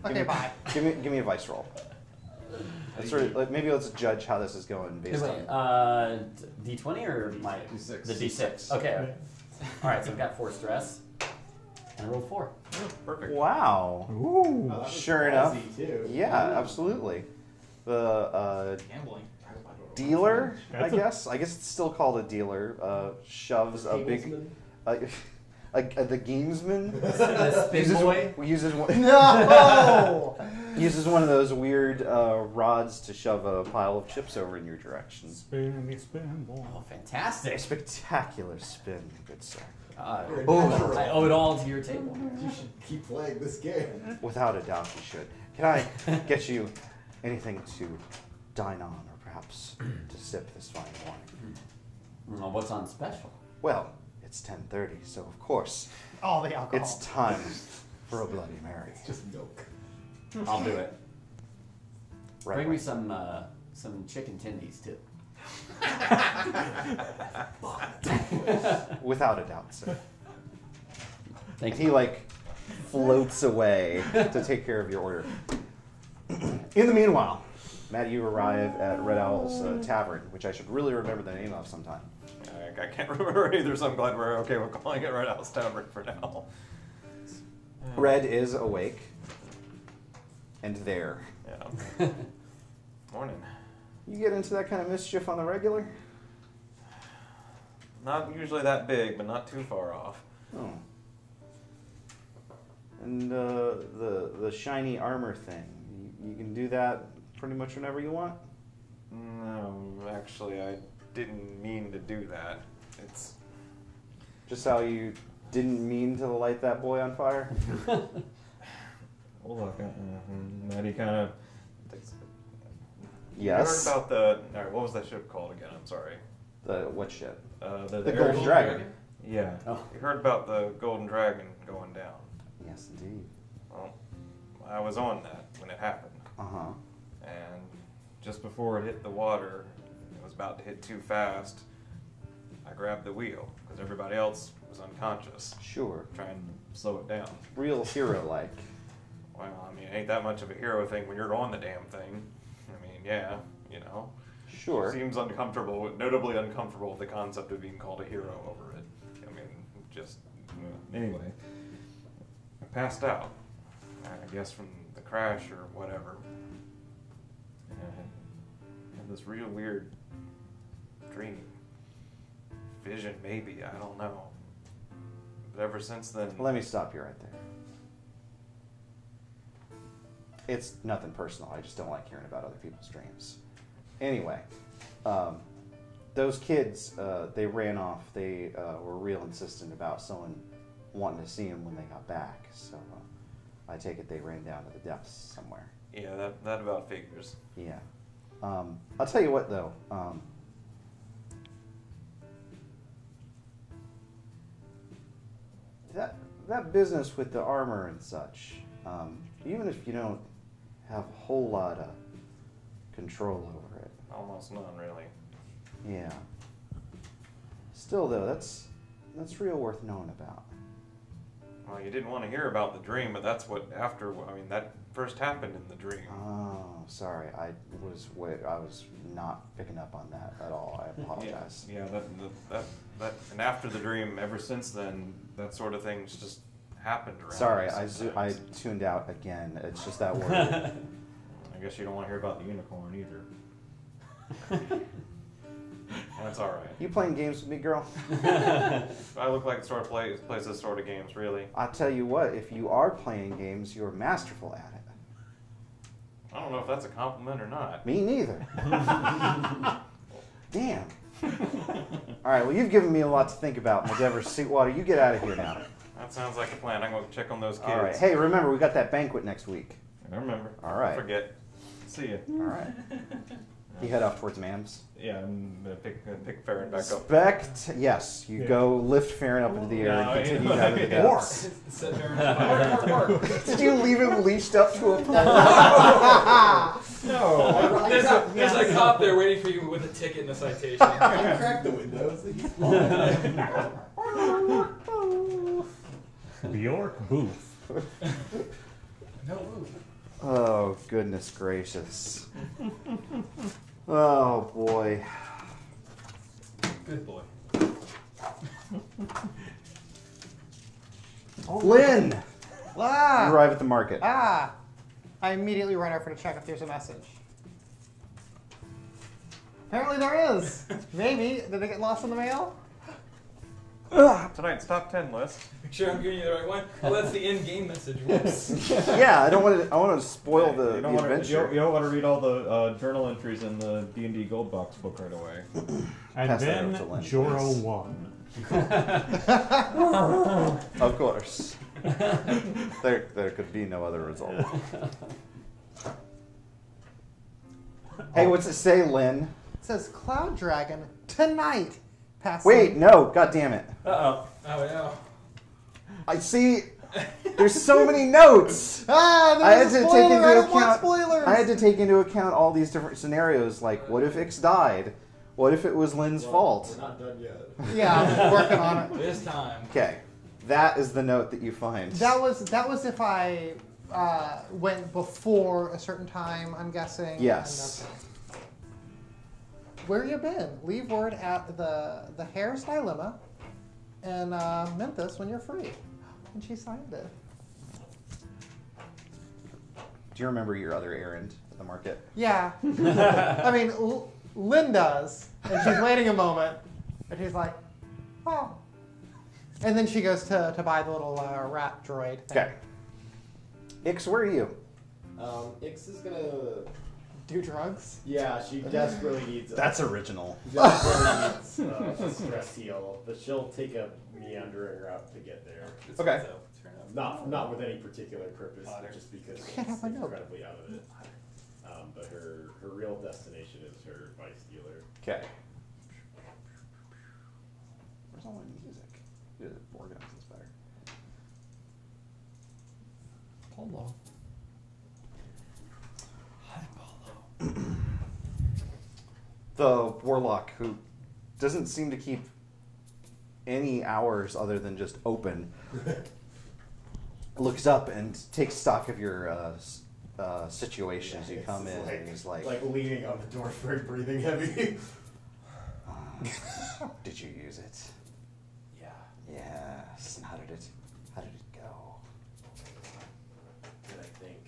[SPEAKER 2] Give
[SPEAKER 4] Okay,
[SPEAKER 2] me-
[SPEAKER 4] bye.
[SPEAKER 2] Give me a Vice roll. Let's sort of, maybe let's judge how this is going based
[SPEAKER 9] Wait,
[SPEAKER 2] on.
[SPEAKER 9] D20 or my
[SPEAKER 7] D6.
[SPEAKER 9] the D6? Okay. All right, so I've got 4 stress, and I rolled 4.
[SPEAKER 7] Perfect.
[SPEAKER 2] Wow.
[SPEAKER 5] Oh,
[SPEAKER 1] Ooh.
[SPEAKER 5] that was
[SPEAKER 2] Sure enough.
[SPEAKER 5] ballsy, too.
[SPEAKER 2] Yeah, absolutely. The
[SPEAKER 3] Gambling.
[SPEAKER 2] dealer, I
[SPEAKER 1] That's a-
[SPEAKER 2] guess it's still called a dealer, shoves a big, the gamesman
[SPEAKER 9] The spin boy.
[SPEAKER 2] uses one,
[SPEAKER 4] No.
[SPEAKER 2] uses one of those weird rods to shove a pile of chips over in your direction.
[SPEAKER 1] Spin me, spin, boy.
[SPEAKER 9] Oh,
[SPEAKER 2] A
[SPEAKER 9] fantastic!
[SPEAKER 2] spectacular spin, good sir.
[SPEAKER 5] You're a
[SPEAKER 2] Oh.
[SPEAKER 5] natural.
[SPEAKER 9] I owe it all to your table.
[SPEAKER 5] You should keep playing this game.
[SPEAKER 2] Without a doubt, you should. Can I get you anything to dine on, or perhaps to sip this fine wine?
[SPEAKER 9] Well, what's on special?
[SPEAKER 2] Well, it's 10:30, so of course
[SPEAKER 4] All the alcohol.
[SPEAKER 2] it's time for a Bloody Mary.
[SPEAKER 5] Just milk.
[SPEAKER 9] I'll do it.
[SPEAKER 2] Right
[SPEAKER 9] Bring
[SPEAKER 2] away.
[SPEAKER 9] me some chicken tendies too.
[SPEAKER 2] Without a doubt, sir.
[SPEAKER 9] Thank
[SPEAKER 2] He like floats away to take care of your order. In the meanwhile, Maddie, you arrive at Red Owl's Tavern, which I should really remember the name of sometime.
[SPEAKER 6] I can't remember either, so I'm glad we're okay with calling it Red House Tavern for now.
[SPEAKER 2] Red is awake and there.
[SPEAKER 6] Yeah. Morning.
[SPEAKER 2] You get into that kind of mischief on the regular?
[SPEAKER 6] Not usually that big, but not too far off.
[SPEAKER 2] Oh. And the shiny armor thing, you can do that pretty much whenever you want?
[SPEAKER 6] No, actually, I didn't mean to do that. It's
[SPEAKER 2] just how you didn't mean to light that boy on fire?
[SPEAKER 7] Well, look, Maddie kind of.
[SPEAKER 2] Yes.
[SPEAKER 6] You heard about the. All right, what was that ship called again? I'm sorry.
[SPEAKER 2] The what ship?
[SPEAKER 6] The
[SPEAKER 2] Golden Dragon.
[SPEAKER 6] Yeah. Oh. You heard about the Golden Dragon going down?
[SPEAKER 2] Yes, indeed.
[SPEAKER 6] Well, I was on that when it happened.
[SPEAKER 2] Uh-huh.
[SPEAKER 6] And just before it hit the water, it was about to hit too fast. I grabbed the wheel because everybody else was unconscious.
[SPEAKER 2] Sure.
[SPEAKER 6] Trying to slow it down.
[SPEAKER 2] Real hero-like.
[SPEAKER 6] Well, I mean, it ain't that much of a hero thing when you're on the damn thing. I mean, yeah, you know.
[SPEAKER 2] Sure.
[SPEAKER 6] Seems uncomfortable, notably uncomfortable with the concept of being called a hero over it. I mean, just
[SPEAKER 7] Anyway,
[SPEAKER 6] I passed out. I guess from the crash or whatever. And I had this real weird dream. Vision, maybe, I don't know. But ever since then...
[SPEAKER 2] Let me stop you right there. It's nothing personal. I just don't like hearing about other people's dreams. Anyway, those kids, they ran off. They were real insistent about someone wanting to see them when they got back. So I take it they ran down to the depths somewhere.
[SPEAKER 6] Yeah, that about figures.
[SPEAKER 2] Yeah. I'll tell you what, though. That business with the armor and such, even if you don't have a whole lot of control over it.
[SPEAKER 6] Almost none, really.
[SPEAKER 2] Yeah. Still, though, that's real worth knowing about.
[SPEAKER 6] Well, you didn't want to hear about the dream, but that's what that first happened in the dream.
[SPEAKER 2] Oh, sorry. I was not picking up on that at all. I apologize.
[SPEAKER 6] Yeah, that, and after the dream, ever since then, that sort of thing's just happened around.
[SPEAKER 2] Sorry, I tuned out again. It's just that word.
[SPEAKER 6] I guess you don't want to hear about the unicorn either. That's all right.
[SPEAKER 2] You playing games with me, girl?
[SPEAKER 6] I look like the sort of plays this sort of games, really.
[SPEAKER 2] I'll tell you what, if you are playing games, you're masterful at it.
[SPEAKER 6] I don't know if that's a compliment or not.
[SPEAKER 2] Me neither. Damn. All right, well, you've given me a lot to think about, Endeavor Sweetwater. You get out of here now.
[SPEAKER 6] That sounds like a plan. I'm going to check on those kids.
[SPEAKER 2] All right. Hey, remember, we got that banquet next week.
[SPEAKER 7] I remember.
[SPEAKER 2] All right.
[SPEAKER 6] Don't forget. See you.
[SPEAKER 2] All right. You head off towards Mams.
[SPEAKER 6] Yeah, I'm going to pick Farron back up.
[SPEAKER 2] Yes, you go lift Farron up into the air and continue down to the depths.
[SPEAKER 3] Set Farron.
[SPEAKER 2] Did you leave him leashed up to a pole?
[SPEAKER 3] No. There's a cop there waiting for you with a ticket and a citation.
[SPEAKER 5] Crack the windows.
[SPEAKER 1] Bjork Booth.
[SPEAKER 3] No move.
[SPEAKER 2] Oh, goodness gracious. Oh, boy.
[SPEAKER 3] Good boy.
[SPEAKER 2] Lynn! You
[SPEAKER 4] Ah!
[SPEAKER 2] arrive at the market.
[SPEAKER 4] Ah! I immediately run over to check if there's a message. Apparently there is. Maybe. Did it get lost in the mail?
[SPEAKER 6] Tonight's top 10 list.
[SPEAKER 3] Make sure I'm giving you the right one. Well, that's the in-game message. Whoops.
[SPEAKER 2] Yeah, I want to spoil the
[SPEAKER 7] You don't want
[SPEAKER 2] adventure.
[SPEAKER 7] to. You don't want to read all the journal entries in the D&D Gold Box book right away.
[SPEAKER 1] And
[SPEAKER 2] Pass that
[SPEAKER 1] then
[SPEAKER 2] over to Lynn,
[SPEAKER 1] Joro won.
[SPEAKER 2] Of course. There could be no other result. Hey, what's it say, Lynn?
[SPEAKER 4] It says Cloud Dragon tonight.
[SPEAKER 2] Wait, no, god damn it.
[SPEAKER 3] Uh-oh. Oh, yeah.
[SPEAKER 2] I see. There's so many notes.
[SPEAKER 4] Ah,
[SPEAKER 2] I had
[SPEAKER 4] there's a
[SPEAKER 2] to take
[SPEAKER 4] spoiler.
[SPEAKER 2] into
[SPEAKER 4] I don't want
[SPEAKER 2] account.
[SPEAKER 4] spoilers.
[SPEAKER 2] I had to take into account all these different scenarios. Like, what if Ix died? What if it was Lynn's fault?
[SPEAKER 5] We're not done yet.
[SPEAKER 4] Yeah, I'm working on it.
[SPEAKER 3] This time.
[SPEAKER 2] Okay, that is the note that you find.
[SPEAKER 4] That was if I went before a certain time, I'm guessing.
[SPEAKER 2] Yes.
[SPEAKER 4] And, where you been? Leave word at the Hare's Dilemma and Memphis when you're free. And she signed it.
[SPEAKER 2] Do you remember your other errand the market.
[SPEAKER 4] Yeah. I mean, Lynn does, and she's waiting a moment, and she's like, oh. And then she goes to buy the little rat droid thing.
[SPEAKER 2] Okay. Ix, where are you?
[SPEAKER 5] Ix is gonna.
[SPEAKER 4] Do drugs?
[SPEAKER 5] Yeah, she desperately needs.
[SPEAKER 2] That's original.
[SPEAKER 5] Desperately needs a stress heal, but she'll take a meandering route to get there.
[SPEAKER 2] Okay.
[SPEAKER 5] Not with any particular purpose,
[SPEAKER 3] Otter.
[SPEAKER 5] but just because
[SPEAKER 4] Can't
[SPEAKER 5] she's
[SPEAKER 4] have my note.
[SPEAKER 5] incredibly out of it. But her real destination is her vice dealer.
[SPEAKER 2] Okay. Where's all my music? Yeah, organize this better.
[SPEAKER 9] Polo.
[SPEAKER 2] The Warlock, who doesn't seem to keep any hours other than just open, looks up and takes stock of your situation as you come in, and he's like,
[SPEAKER 5] leaning on the door, very breathing heavy.
[SPEAKER 2] "Did you use it?"
[SPEAKER 5] Yeah.
[SPEAKER 2] Yes. How did it go?
[SPEAKER 5] Good, I think.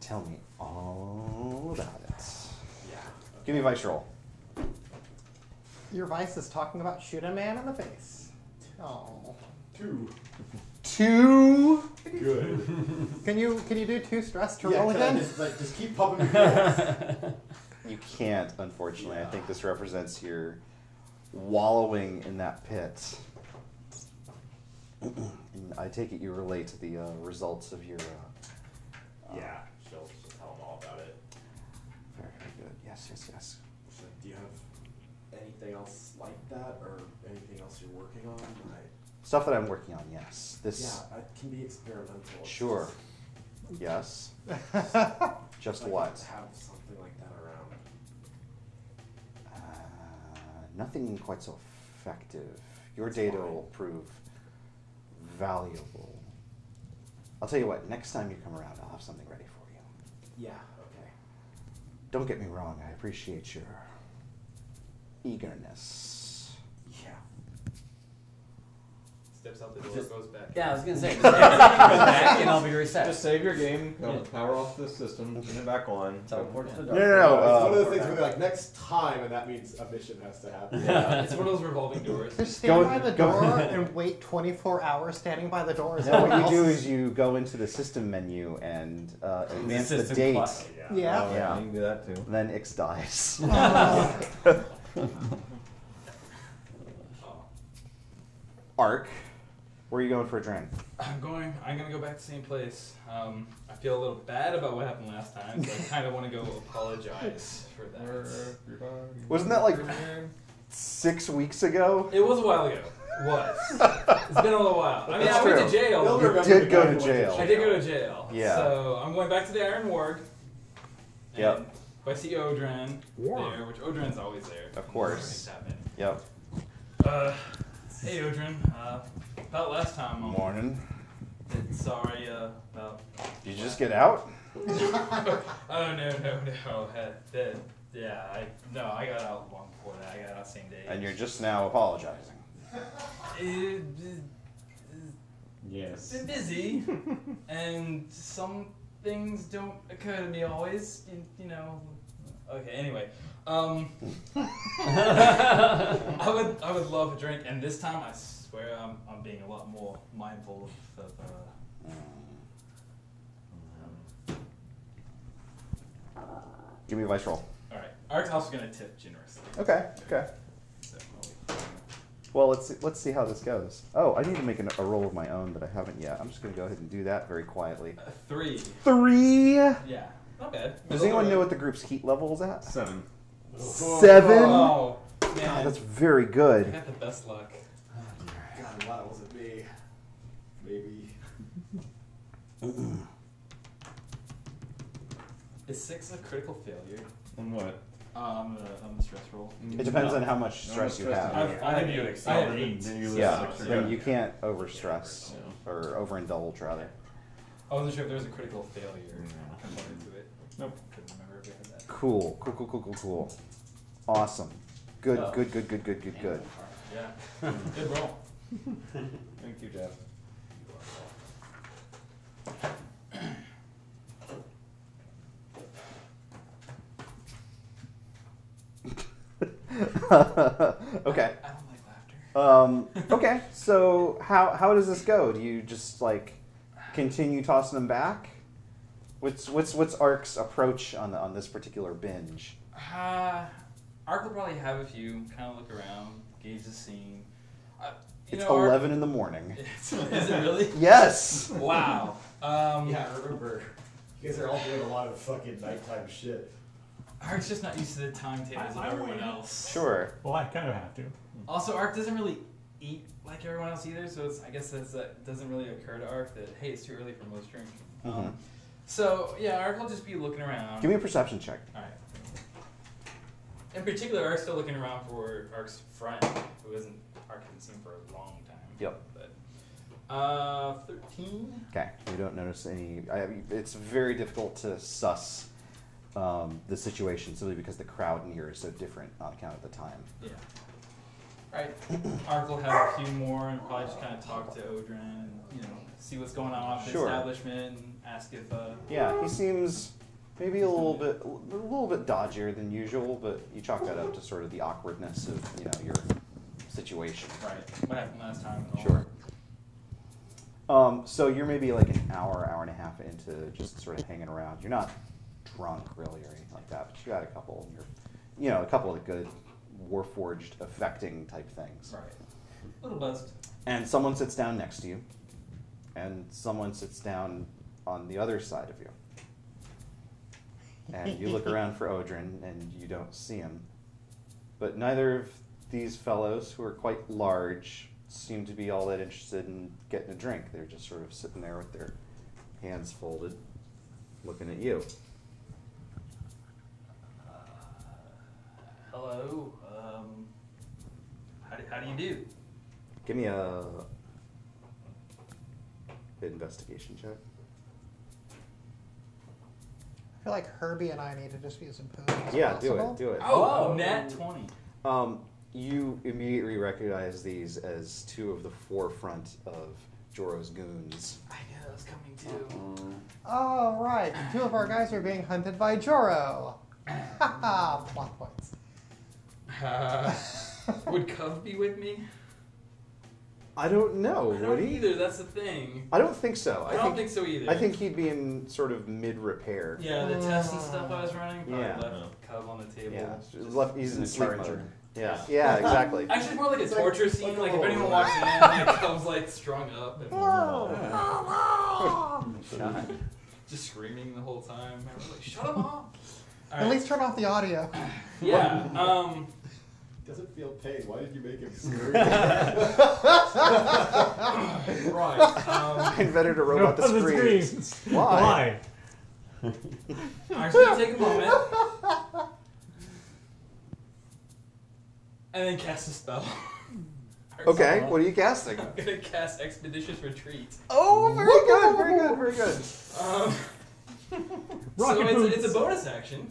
[SPEAKER 2] Tell me all about it.
[SPEAKER 5] Yeah.
[SPEAKER 2] Give me a vice roll.
[SPEAKER 4] Your vice is talking about shoot a man in the face. Oh.
[SPEAKER 5] 2.
[SPEAKER 2] 2.
[SPEAKER 5] Good.
[SPEAKER 4] Can you do 2 stress to
[SPEAKER 5] Yeah,
[SPEAKER 4] roll
[SPEAKER 5] can I
[SPEAKER 4] again?
[SPEAKER 5] just keep pumping me pills?
[SPEAKER 2] You can't, unfortunately. I
[SPEAKER 5] Yeah.
[SPEAKER 2] think this represents your wallowing in that pit. And I take it you relate to the results of your.
[SPEAKER 5] Yeah, she'll tell them all about it.
[SPEAKER 2] Very, very good. Yes.
[SPEAKER 5] So do you have anything else like that, or anything else you're working on?
[SPEAKER 2] Stuff that I'm working on. Yes. This.
[SPEAKER 5] Yeah, it can be experimental. It's
[SPEAKER 2] Sure.
[SPEAKER 5] just-
[SPEAKER 2] Yes. Just
[SPEAKER 5] like
[SPEAKER 2] what?
[SPEAKER 5] to have something like that around.
[SPEAKER 2] Nothing quite so effective. Your
[SPEAKER 5] That's
[SPEAKER 2] data
[SPEAKER 5] fine.
[SPEAKER 2] will prove valuable. I'll tell you what. Next time you come around, I'll have something ready for you.
[SPEAKER 5] Yeah. Okay.
[SPEAKER 2] Don't get me wrong. I appreciate your eagerness.
[SPEAKER 5] Yeah.
[SPEAKER 3] Steps out the door,
[SPEAKER 9] Just-
[SPEAKER 3] goes back.
[SPEAKER 9] Yeah, I was gonna say, just go back and I'll be reset.
[SPEAKER 7] Just save your game, go power off the system, turn it back on.
[SPEAKER 9] Teleport to the
[SPEAKER 2] No,
[SPEAKER 9] dark.
[SPEAKER 2] no,
[SPEAKER 5] it's
[SPEAKER 2] no.
[SPEAKER 5] one of those things where they're like, next time, and that means a mission has to happen.
[SPEAKER 3] It's one of those revolving doors.
[SPEAKER 4] Just stand
[SPEAKER 2] Go-
[SPEAKER 4] by the
[SPEAKER 2] go-
[SPEAKER 4] door and wait 24 hours standing by the door.
[SPEAKER 2] No, what you do is you go into the system menu and advance the
[SPEAKER 9] system
[SPEAKER 2] date.
[SPEAKER 9] clock.
[SPEAKER 4] Yeah.
[SPEAKER 7] Oh,
[SPEAKER 2] Yeah.
[SPEAKER 7] you can do that too.
[SPEAKER 2] Then Ix dies. Ark, where are you going for a drink?
[SPEAKER 3] I'm gonna go back to the same place. I feel a little bad about what happened last time, so I kind of want to go apologize for that.
[SPEAKER 2] Wasn't that like 6 weeks ago?
[SPEAKER 3] It was a while ago. It was. It's been a little while. I mean,
[SPEAKER 2] That's
[SPEAKER 3] I went
[SPEAKER 2] true.
[SPEAKER 3] to jail.
[SPEAKER 5] You'll
[SPEAKER 2] You
[SPEAKER 5] remember
[SPEAKER 2] did
[SPEAKER 5] the
[SPEAKER 2] go
[SPEAKER 5] guy
[SPEAKER 2] to
[SPEAKER 5] who went
[SPEAKER 2] jail.
[SPEAKER 3] I did go to jail.
[SPEAKER 2] Yeah.
[SPEAKER 3] So I'm going back to the Iron Morgue.
[SPEAKER 2] Yep.
[SPEAKER 3] And if I see Odran there, which Odran's always there.
[SPEAKER 2] Of course.
[SPEAKER 3] Things happen.
[SPEAKER 2] Yep.
[SPEAKER 3] Hey Odran. About last time. I'm
[SPEAKER 2] Morning.
[SPEAKER 3] sorry about.
[SPEAKER 2] Did you just get out?
[SPEAKER 3] Oh no. Yeah, I got out long before that. I got out same day.
[SPEAKER 2] And you're just now apologizing.
[SPEAKER 7] Yes.
[SPEAKER 3] Been busy, and some things don't occur to me always. You know. Okay. Anyway, I would love a drink, and this time I swear I'm being a lot more mindful of
[SPEAKER 2] Give me a vice roll.
[SPEAKER 3] all right. Ark's also gonna tip generously.
[SPEAKER 2] Okay.
[SPEAKER 3] So,
[SPEAKER 2] Well, let's see how this goes. Oh, I need to make a roll of my own, but I haven't yet. I'm just going to go ahead and do that very quietly.
[SPEAKER 3] 3.
[SPEAKER 2] 3.
[SPEAKER 3] Yeah. Not bad.
[SPEAKER 2] Does anyone know what the group's heat level is at?
[SPEAKER 7] 7.
[SPEAKER 2] 7.
[SPEAKER 3] Oh man.
[SPEAKER 2] God, that's very
[SPEAKER 3] I
[SPEAKER 2] good.
[SPEAKER 3] got the best luck.
[SPEAKER 5] God, I'm glad it wasn't me. Maybe.
[SPEAKER 3] Is 6 a critical failure?
[SPEAKER 7] On what?
[SPEAKER 3] On the stress roll.
[SPEAKER 2] It depends on how much stress you have.
[SPEAKER 3] I had 8. I had 8.
[SPEAKER 7] Then you lose
[SPEAKER 2] Yeah,
[SPEAKER 7] 6 or
[SPEAKER 2] then
[SPEAKER 7] so.
[SPEAKER 2] you can't overstress or overindulge rather.
[SPEAKER 3] I wasn't sure if there was a critical failure component to it.
[SPEAKER 7] Nope.
[SPEAKER 3] Couldn't remember if we had that.
[SPEAKER 2] Cool. Awesome. Good.
[SPEAKER 3] Oh.
[SPEAKER 2] Good.
[SPEAKER 3] Yeah. Good roll.
[SPEAKER 7] Thank you, Jeff.
[SPEAKER 2] Okay.
[SPEAKER 3] I don't like laughter.
[SPEAKER 2] Okay. So how does this go? Do you just like continue tossing them back? What's Ark's approach on this particular binge?
[SPEAKER 3] Ark will probably have a few, kind of look around, gauge the scene.
[SPEAKER 2] It's 11 in the morning.
[SPEAKER 3] Is it really?
[SPEAKER 2] Yes.
[SPEAKER 3] Wow.
[SPEAKER 5] Yeah, remember, you guys are all doing a lot of fucking nighttime shit.
[SPEAKER 3] Ark's just not used to the timetables of everyone else.
[SPEAKER 2] Sure.
[SPEAKER 1] Well, I kind of have to.
[SPEAKER 3] Also, Ark doesn't really eat like everyone else either, so I guess that doesn't really occur to Ark that, hey, it's too early for most drink.
[SPEAKER 2] Mhm.
[SPEAKER 3] So, yeah, Ark will just be looking around.
[SPEAKER 2] Give me a perception check.
[SPEAKER 3] Alright. In particular, Ark's still looking around for Ark's friend, who Ark hasn't seen for a long time.
[SPEAKER 2] Yep.
[SPEAKER 3] But, 13?
[SPEAKER 2] Okay. You don't notice any. It's very difficult to suss the situation simply because the crowd near is so different on account of the time.
[SPEAKER 3] Yeah. Right. Ark will have a few more and probably just kind of talk to Odrin and, see what's going on with the
[SPEAKER 2] Sure.
[SPEAKER 3] establishment and ask if,
[SPEAKER 2] Yeah, he seems maybe a little bit dodgier than usual, but you chalk that up to sort of the awkwardness of your situation.
[SPEAKER 3] right, what happened last time and all.
[SPEAKER 2] Sure. So you're maybe like an hour and a half into just sort of hanging around. You're not drunk really or anything like that, but you got a couple. A couple of the good Warforged affecting type things.
[SPEAKER 3] Right. A little buzzed.
[SPEAKER 2] And someone sits down next to you, and someone sits down on the other side of you. And you look around for Odrin, and you don't see him. But neither of these fellows, who are quite large, seem to be all that interested in getting a drink. They're just sort of sitting there with their hands folded, looking at you.
[SPEAKER 3] Hello. How do you do?
[SPEAKER 2] Give me a investigation check.
[SPEAKER 4] I feel like Herbie and I need to just be as imposing as
[SPEAKER 2] Yeah,
[SPEAKER 4] possible.
[SPEAKER 2] do it.
[SPEAKER 3] Oh, nat 20.
[SPEAKER 2] You immediately recognize these as two of the forefront of Joro's goons.
[SPEAKER 3] I knew that was coming too.
[SPEAKER 4] Oh, right. Two of our guys are being hunted by Joro. Haha, plot points.
[SPEAKER 3] Would Cove be with me?
[SPEAKER 2] I don't know.
[SPEAKER 3] I
[SPEAKER 2] Would
[SPEAKER 3] don't
[SPEAKER 2] he?
[SPEAKER 3] either, that's the thing.
[SPEAKER 2] I don't think so.
[SPEAKER 3] I don't think so either.
[SPEAKER 2] I think he'd be in sort of mid-repair.
[SPEAKER 3] Yeah, the tests and stuff I was running probably
[SPEAKER 2] Yeah.
[SPEAKER 3] left Cove on the table.
[SPEAKER 2] Yeah, he's in
[SPEAKER 8] the
[SPEAKER 2] sleep
[SPEAKER 8] charger.
[SPEAKER 2] mode. Yeah, exactly.
[SPEAKER 3] Actually, it's more like a
[SPEAKER 5] It's
[SPEAKER 3] torture
[SPEAKER 5] like-
[SPEAKER 3] scene.
[SPEAKER 5] like a
[SPEAKER 3] Like if
[SPEAKER 5] little
[SPEAKER 3] anyone
[SPEAKER 5] relax.
[SPEAKER 3] walks in, like Cove's like strung up and just screaming the whole time. And we're like, shut him off. All
[SPEAKER 4] At
[SPEAKER 3] right.
[SPEAKER 4] least turn off the audio.
[SPEAKER 3] Yeah.
[SPEAKER 5] Doesn't feel pain. Why did you make him scream?
[SPEAKER 3] Right.
[SPEAKER 2] I invented a robot that
[SPEAKER 1] No, the
[SPEAKER 2] screams.
[SPEAKER 1] screams.
[SPEAKER 2] Why?
[SPEAKER 3] I'm just gonna take a moment and then cast a spell.
[SPEAKER 2] Okay, what are you casting?
[SPEAKER 3] I'm gonna cast Expeditious Retreat.
[SPEAKER 2] Oh, very good, very good, very good.
[SPEAKER 1] Rocket
[SPEAKER 3] So
[SPEAKER 1] boots.
[SPEAKER 3] it's a bonus action.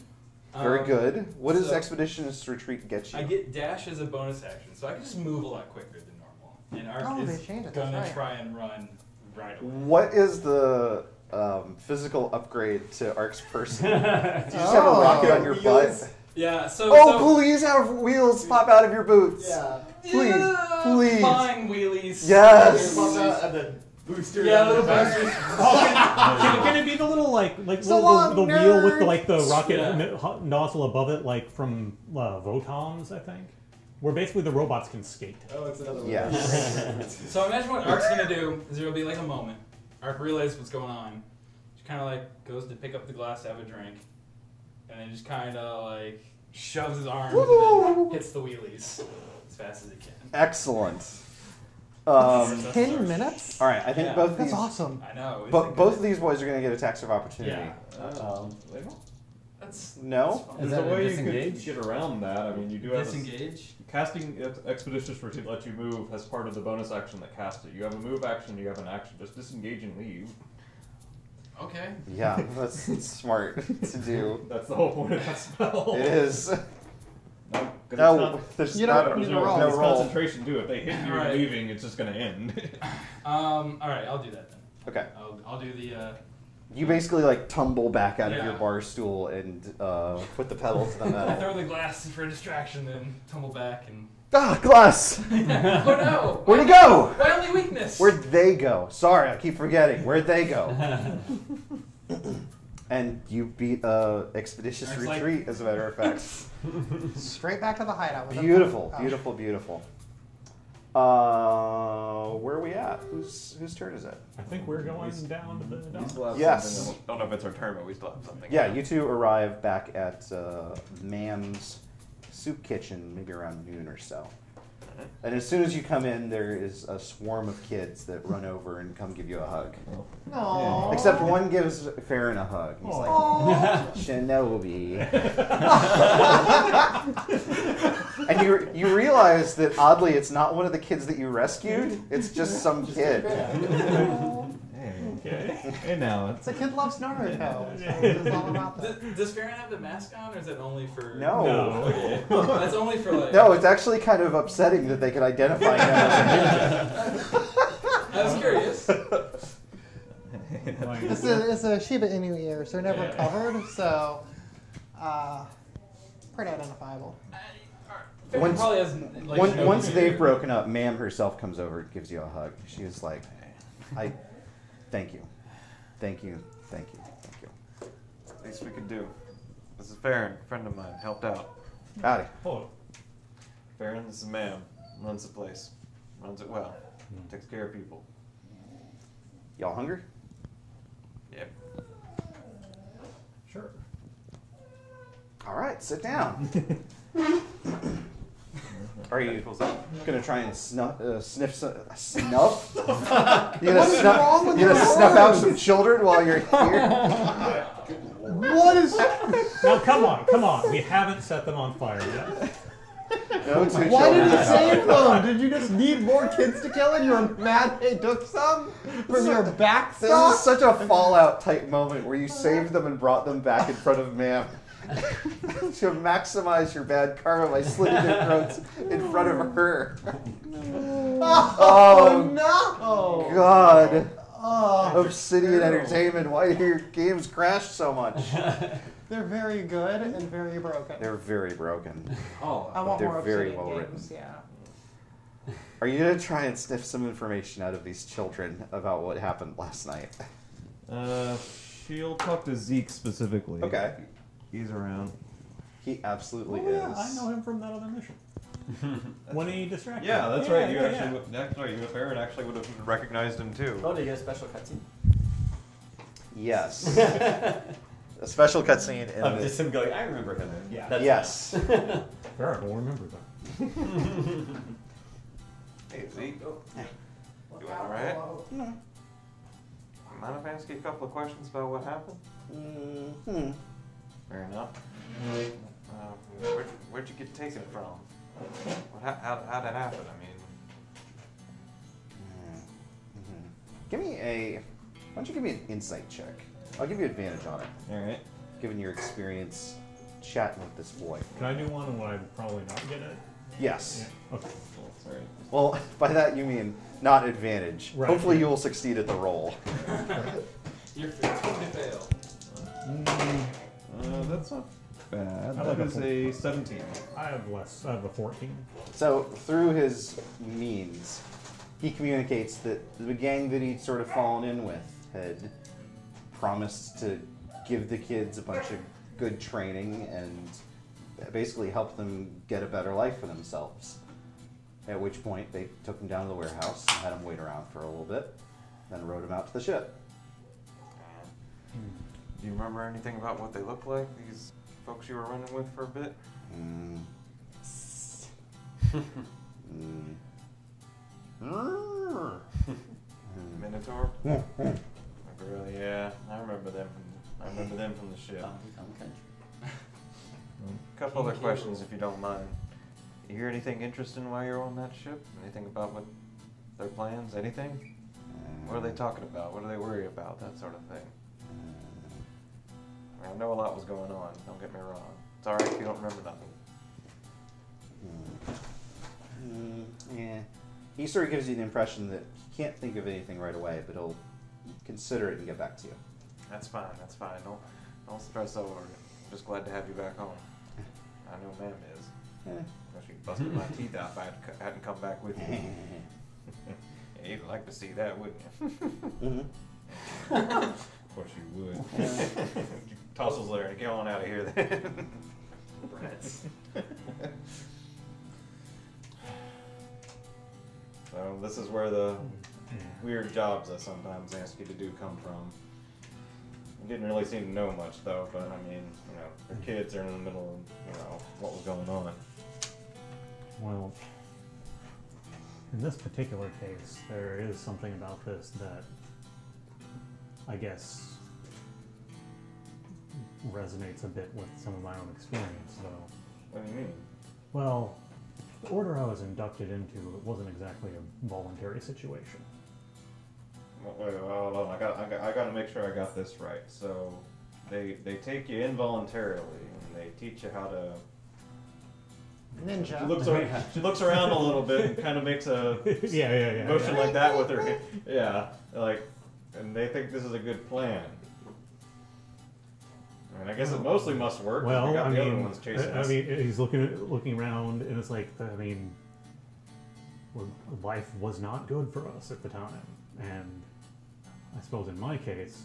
[SPEAKER 2] Very good. What does
[SPEAKER 3] so-
[SPEAKER 2] Expeditionist Retreat get you?
[SPEAKER 3] I get dash as a bonus action, so I can just move a lot quicker than normal. And Ark
[SPEAKER 4] Oh,
[SPEAKER 3] is
[SPEAKER 4] they changed it, that's
[SPEAKER 3] gonna
[SPEAKER 4] right.
[SPEAKER 3] try and run right away.
[SPEAKER 2] What is the physical upgrade to Ark's person? Do you just have a rocket on your
[SPEAKER 5] Wheels.
[SPEAKER 2] butt?
[SPEAKER 3] Yeah, so
[SPEAKER 2] Oh, please have wheels pop out of your boots.
[SPEAKER 5] Yeah.
[SPEAKER 2] Please,
[SPEAKER 3] yeah,
[SPEAKER 2] please.
[SPEAKER 3] flying wheelies.
[SPEAKER 2] Yes.
[SPEAKER 5] Pop out and then booster.
[SPEAKER 3] Yeah,
[SPEAKER 5] on
[SPEAKER 3] little
[SPEAKER 5] the back.
[SPEAKER 3] boosters.
[SPEAKER 1] Can it be the little
[SPEAKER 4] So
[SPEAKER 1] the
[SPEAKER 4] long,
[SPEAKER 1] wheel with
[SPEAKER 4] nerd.
[SPEAKER 1] the rocket
[SPEAKER 3] Yeah.
[SPEAKER 1] nozzle above it, like from Votoms, I think, where basically the robots can skate.
[SPEAKER 5] Oh, it's another one.
[SPEAKER 2] Yes.
[SPEAKER 3] So imagine what Ark's gonna do is there'll be like a moment. Ark realizes what's going on. She kind of like goes to pick up the glass to have a drink, and then just kind of like shoves his arms and then hits the wheelies as fast as he can.
[SPEAKER 2] Excellent.
[SPEAKER 4] 10 minutes?
[SPEAKER 2] All right, I think
[SPEAKER 3] Yeah.
[SPEAKER 2] both of
[SPEAKER 4] That's
[SPEAKER 2] these,
[SPEAKER 4] awesome.
[SPEAKER 3] I know. It's
[SPEAKER 2] but
[SPEAKER 3] a
[SPEAKER 2] both
[SPEAKER 3] good-
[SPEAKER 2] of these boys are going to get attacks of opportunity.
[SPEAKER 3] Yeah. That's
[SPEAKER 2] No?
[SPEAKER 9] Is
[SPEAKER 7] There's
[SPEAKER 9] that
[SPEAKER 7] a
[SPEAKER 9] a
[SPEAKER 7] way you
[SPEAKER 9] disengage?
[SPEAKER 7] could get around that. I mean, you do have a,
[SPEAKER 3] disengage.
[SPEAKER 7] casting Expeditious Retreat lets you move as part of the bonus action that cast it. You have a move action, you have an action. Just disengage and leave.
[SPEAKER 3] Okay.
[SPEAKER 2] Yeah, that's smart to do.
[SPEAKER 7] That's the whole point of that spell.
[SPEAKER 2] It is.
[SPEAKER 7] No, 'cause
[SPEAKER 2] No, there's
[SPEAKER 4] You
[SPEAKER 2] not
[SPEAKER 4] don't
[SPEAKER 2] a,
[SPEAKER 4] need to
[SPEAKER 2] no
[SPEAKER 4] roll.
[SPEAKER 7] It's
[SPEAKER 2] roll.
[SPEAKER 7] concentration too. If they hit you
[SPEAKER 3] Alright.
[SPEAKER 7] leaving, it's just gonna end.
[SPEAKER 3] All right, I'll do that then.
[SPEAKER 2] Okay.
[SPEAKER 3] I'll do the
[SPEAKER 2] You basically like tumble back out of your
[SPEAKER 3] Yeah.
[SPEAKER 2] bar stool and put the pedal to the
[SPEAKER 3] I
[SPEAKER 2] metal.
[SPEAKER 3] throw the glass for a distraction, then tumble back and.
[SPEAKER 2] Ah, glass!
[SPEAKER 3] Oh no!
[SPEAKER 2] Where'd he go?
[SPEAKER 3] My only weakness.
[SPEAKER 2] Where'd they go? Sorry, I keep forgetting. Where'd they go? And you beat Expeditious
[SPEAKER 3] It's like-
[SPEAKER 2] Retreat, as a matter of fact.
[SPEAKER 4] Straight back to the hideout. with a-
[SPEAKER 2] Beautiful,
[SPEAKER 4] oh.
[SPEAKER 2] beautiful, beautiful. Where are we at? Whose turn is it?
[SPEAKER 1] I think we're going down to the
[SPEAKER 7] We
[SPEAKER 1] dock.
[SPEAKER 7] still have
[SPEAKER 2] Yes.
[SPEAKER 7] something.
[SPEAKER 6] Don't know if it's our turn, but we still have something.
[SPEAKER 2] Yeah, you two arrive back at Mam's soup kitchen, maybe around noon or so. And as soon as you come in, there is a swarm of kids that run over and come give you a hug.
[SPEAKER 4] Aww.
[SPEAKER 2] Except one gives Farron a hug. He's like,
[SPEAKER 4] Aww.
[SPEAKER 2] Shinobi. And you realize that oddly, it's not one of the kids that you rescued. It's just some kid.
[SPEAKER 1] Okay.
[SPEAKER 7] Hey now,
[SPEAKER 4] The kid loves Naruto. So it's all about that.
[SPEAKER 3] Does Farron have the mask on, or is that only for?
[SPEAKER 2] No.
[SPEAKER 3] Okay. That's only for like.
[SPEAKER 2] No, it's actually kind of upsetting that they could identify him as a ninja.
[SPEAKER 3] I was curious.
[SPEAKER 1] Like,
[SPEAKER 4] It's a Shiba Inu ears. They're never
[SPEAKER 1] Yeah.
[SPEAKER 4] covered, so pretty identifiable.
[SPEAKER 3] Farron
[SPEAKER 2] Once-
[SPEAKER 3] probably has like. no
[SPEAKER 2] Once
[SPEAKER 3] fear.
[SPEAKER 2] they've broken up, Mam herself comes over and gives you a hug. She was like, thank you. Thank you. Thank you. Thank you.
[SPEAKER 6] Least we could do. This is Farron, friend of mine, helped out.
[SPEAKER 2] Howdy.
[SPEAKER 1] hello.
[SPEAKER 6] Farron, this is Ma'am, runs the place, runs it well, takes care of people.
[SPEAKER 2] Y'all hungry?
[SPEAKER 6] Yep.
[SPEAKER 1] Sure.
[SPEAKER 2] All right, sit down. Are you gonna try and sniff some snuff? You gonna
[SPEAKER 4] What is wrong with
[SPEAKER 2] you gonna
[SPEAKER 4] your
[SPEAKER 2] snuff out
[SPEAKER 4] words?
[SPEAKER 2] some children while you're here?
[SPEAKER 4] What is?
[SPEAKER 1] Now come on. We haven't set them on fire yet.
[SPEAKER 2] No two
[SPEAKER 4] Why did
[SPEAKER 2] children.
[SPEAKER 4] you save them? Did you just need more kids to kill and you were mad they took some from your back
[SPEAKER 2] This
[SPEAKER 4] stock?
[SPEAKER 2] is such a Fallout type moment where you saved them and brought them back in front of Mam. To maximize your bad karma by slitting their throats in front of her.
[SPEAKER 4] Oh, no!
[SPEAKER 2] God.
[SPEAKER 4] Oh,
[SPEAKER 2] Obsidian Entertainment, why do your games crash so much?
[SPEAKER 4] they're very good and very broken.
[SPEAKER 2] They're very broken.
[SPEAKER 9] Oh,
[SPEAKER 4] I want
[SPEAKER 2] they're
[SPEAKER 4] more
[SPEAKER 2] very
[SPEAKER 4] Obsidian
[SPEAKER 2] well
[SPEAKER 4] games. Yeah.
[SPEAKER 2] Are you gonna try and sniff some information out of these children about what happened last night?
[SPEAKER 7] she'll talk to Zeke specifically.
[SPEAKER 2] Okay.
[SPEAKER 7] He's around.
[SPEAKER 2] He absolutely
[SPEAKER 1] Oh, yeah,
[SPEAKER 2] is.
[SPEAKER 1] I know him from that other mission. When he distracted.
[SPEAKER 7] Yeah, that's
[SPEAKER 1] me.
[SPEAKER 7] right. You
[SPEAKER 1] Yeah,
[SPEAKER 7] actually,
[SPEAKER 1] yeah.
[SPEAKER 7] would, that's right. You, Farron actually would have recognized him too.
[SPEAKER 9] Oh, did you get a special cutscene?
[SPEAKER 2] Yes. A special cutscene in
[SPEAKER 9] Of
[SPEAKER 2] the...
[SPEAKER 9] just him going, I remember him.
[SPEAKER 1] Yeah.
[SPEAKER 9] That's
[SPEAKER 2] Yes.
[SPEAKER 1] Fair, I will remember that.
[SPEAKER 6] Hey, Zeke. Doing alright? Mind if I ask you a couple of questions about what happened?
[SPEAKER 2] Mhm.
[SPEAKER 6] Fair enough. Where'd you get taken from? How'd that happen? I mean,
[SPEAKER 2] Give me a... Why don't you give me an insight check? I'll give you advantage on it,
[SPEAKER 7] All right.
[SPEAKER 2] given your experience chatting with this boy.
[SPEAKER 1] Can I do one and what I'd probably not get it?
[SPEAKER 2] Yes.
[SPEAKER 1] Yeah. Okay.
[SPEAKER 7] Sorry.
[SPEAKER 2] Well, by that you mean not advantage.
[SPEAKER 1] Right.
[SPEAKER 2] Hopefully you will succeed at the roll.
[SPEAKER 3] You're going to fail.
[SPEAKER 7] That's not bad.
[SPEAKER 1] I
[SPEAKER 7] That
[SPEAKER 1] like
[SPEAKER 7] is
[SPEAKER 1] a
[SPEAKER 7] a 17.
[SPEAKER 1] I have less. I have a 14.
[SPEAKER 2] So through his means, he communicates that the gang that he'd sort of fallen in with had promised to give the kids a bunch of good training and basically help them get a better life for themselves. At which point they took him down to the warehouse and had him wait around for a little bit, then rode him out to the ship.
[SPEAKER 6] do you remember anything about what they look like? These folks you were running with for a bit?
[SPEAKER 2] Mm. Mm.
[SPEAKER 6] Minotaur? Really? Yeah, I remember them from the ship.
[SPEAKER 9] Donkey Kong Country.
[SPEAKER 6] A couple other questions, if you don't mind. You hear anything interesting while you're on that ship? Anything about what their plans? Anything? What are they talking about? What are they worried about? That sort of thing. I mean, I know a lot was going on. Don't get me wrong. It's alright if you don't remember nothing.
[SPEAKER 2] Yeah. He sort of gives you the impression that he can't think of anything right away, but he'll consider it and get back to you.
[SPEAKER 6] That's fine. That's fine. Don't stress over it. I'm just glad to have you back home. I know Ma'am is. Well, she busted my teeth out if I hadn't come back with you. Yeah, you'd like to see that, wouldn't you? Of course you would. Toss those there and get on out of here then.
[SPEAKER 5] Brats.
[SPEAKER 6] So this is where the weird jobs I sometimes ask you to do come from. I didn't really seem to know much though, but I mean, the kids are in the middle of, what was going on.
[SPEAKER 1] Well, in this particular case, there is something about this that I guess resonates a bit with some of my own experience, though.
[SPEAKER 6] What do you mean?
[SPEAKER 1] Well, the order I was inducted into, it wasn't exactly a voluntary situation.
[SPEAKER 6] Wait, hold on. I got to make sure I got this right. So, they take you involuntarily, and they teach you how to.
[SPEAKER 4] Ninja.
[SPEAKER 6] She looks around a little bit and kind of makes a motion like that with her hand. Yeah, and they think this is a good plan. I mean, I guess it mostly must work.
[SPEAKER 1] Well,
[SPEAKER 6] We got
[SPEAKER 1] I
[SPEAKER 6] the other
[SPEAKER 1] mean,
[SPEAKER 6] ones chasing
[SPEAKER 1] I
[SPEAKER 6] us.
[SPEAKER 1] mean, he's looking around, and it's like, I mean, life was not good for us at the time, and I suppose in my case,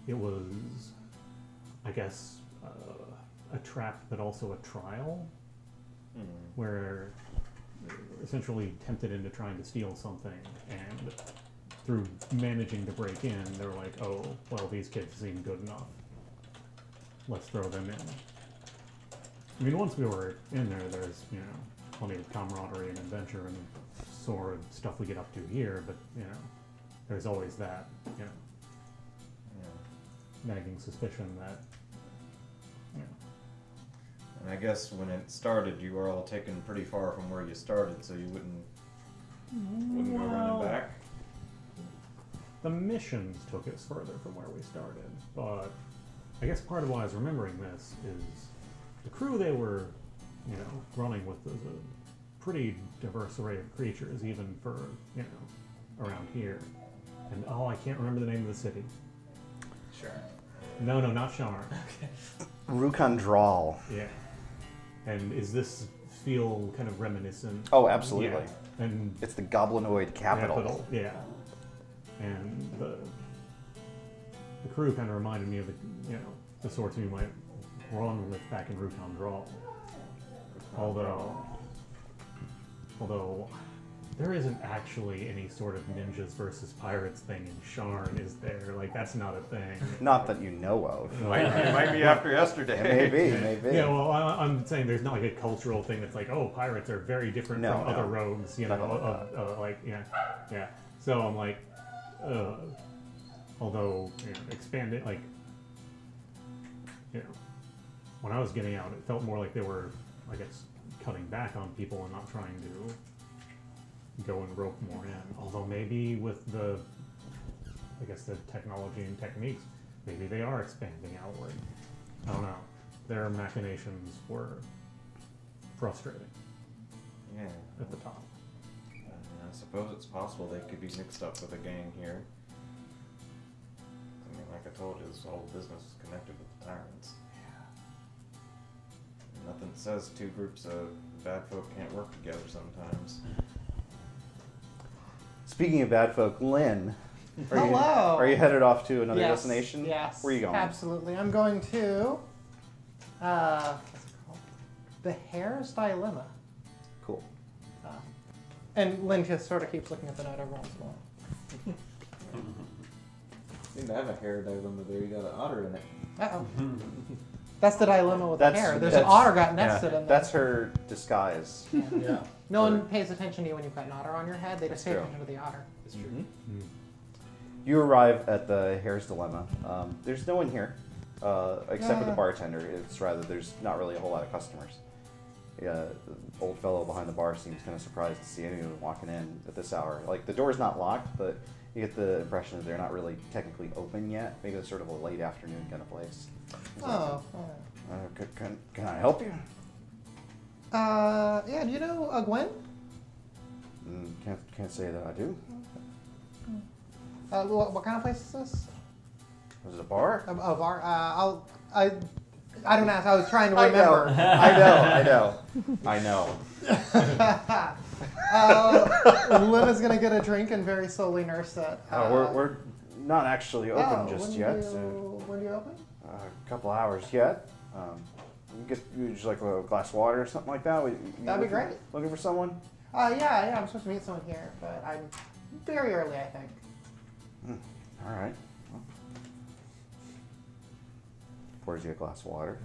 [SPEAKER 1] it was, I guess, a trap, but also a trial, where essentially tempted into trying to steal something, and through managing to break in, they were like, oh, well, these kids seem good enough. Let's throw them in. I mean, once we were in there, there's, plenty of camaraderie and adventure and sort of stuff we get up to here, but, there's always that, nagging suspicion that,
[SPEAKER 6] And I guess when it started, you were all taken pretty far from where you started, so you wouldn't go running back.
[SPEAKER 1] The missions took us further from where we started, but I guess part of why I was remembering this is the crew they were, running with was a pretty diverse array of creatures, even for, around here. And I can't remember the name of the city.
[SPEAKER 3] Sure.
[SPEAKER 1] No, not Sharn.
[SPEAKER 2] Rukandral.
[SPEAKER 1] Yeah. And is this feel kind of reminiscent?
[SPEAKER 2] Oh, absolutely.
[SPEAKER 1] Yeah. And
[SPEAKER 2] It's the goblinoid capital.
[SPEAKER 1] yeah. And the crew kind of reminded me of the sorts we might run with back in Rukandral. Although there isn't actually any sort of ninjas versus pirates thing in Sharn, is there? Like, that's not a thing.
[SPEAKER 2] Not that you know of.
[SPEAKER 6] It might be after yesterday.
[SPEAKER 2] Maybe.
[SPEAKER 1] Yeah, well, I'm saying there's not like a cultural thing that's like, oh, pirates are very different
[SPEAKER 2] No,
[SPEAKER 1] from
[SPEAKER 2] no.
[SPEAKER 1] other rogues, yeah. So I'm like, although expand it, like, when I was getting out, it felt more like they were, I guess, cutting back on people and not trying to go and rope more in. Although maybe with the technology and techniques, maybe they are expanding outward. I don't know. Their machinations were frustrating
[SPEAKER 6] Yeah.
[SPEAKER 1] at the top.
[SPEAKER 6] I suppose it's possible they could be mixed up with a gang here. I mean, like I told you, this whole business is connected with the Tyrants. Nothing says two groups of bad folk can't work together sometimes.
[SPEAKER 2] Speaking of bad folk, Lynn,
[SPEAKER 4] Hello.
[SPEAKER 2] Are you headed off to another
[SPEAKER 4] Yes,
[SPEAKER 2] destination?
[SPEAKER 4] Yes.
[SPEAKER 2] Where are you going?
[SPEAKER 4] Absolutely. I'm going to what's it called? The Hare's Dilemma.
[SPEAKER 2] Cool.
[SPEAKER 4] And Lynn just sort of keeps looking at the note every once in a while.
[SPEAKER 7] Seem to have a hair dilemma there. You got an otter in it.
[SPEAKER 4] Uh-oh. That's the dilemma with the hare. There's an otter got nested in there.
[SPEAKER 2] That's her disguise.
[SPEAKER 5] Yeah.
[SPEAKER 4] No one pays attention to you when you've got an otter on your head. They just pay
[SPEAKER 2] true.
[SPEAKER 4] attention to the otter.
[SPEAKER 5] It's true.
[SPEAKER 2] You arrive at the Hare's Dilemma. There's no one here, except for the bartender. It's rather, there's not really a whole lot of customers. The old fellow behind the bar seems kind of surprised to see anyone walking in at this hour. Like, the door's not locked, but you get the impression that they're not really technically open yet. Maybe it's sort of a late afternoon kind of place.
[SPEAKER 4] Oh.
[SPEAKER 2] Can I help you?
[SPEAKER 4] Yeah, do you know Gwen?
[SPEAKER 2] Can't say that I do.
[SPEAKER 4] What kind of place is this?
[SPEAKER 2] Was it a bar?
[SPEAKER 4] A bar. I don't ask. I was trying to
[SPEAKER 2] I know.
[SPEAKER 4] remember.
[SPEAKER 2] I know.
[SPEAKER 4] Lena's gonna get a drink and very slowly nurse it.
[SPEAKER 2] We're not actually open just
[SPEAKER 4] when
[SPEAKER 2] yet.
[SPEAKER 4] When do you open?
[SPEAKER 2] A couple hours yet. You just like a glass of water or something like that.
[SPEAKER 4] That'd be great.
[SPEAKER 2] Looking for someone?
[SPEAKER 4] Yeah. I'm supposed to meet someone here, but I'm very early, I think.
[SPEAKER 2] All right. Pours you a glass of water.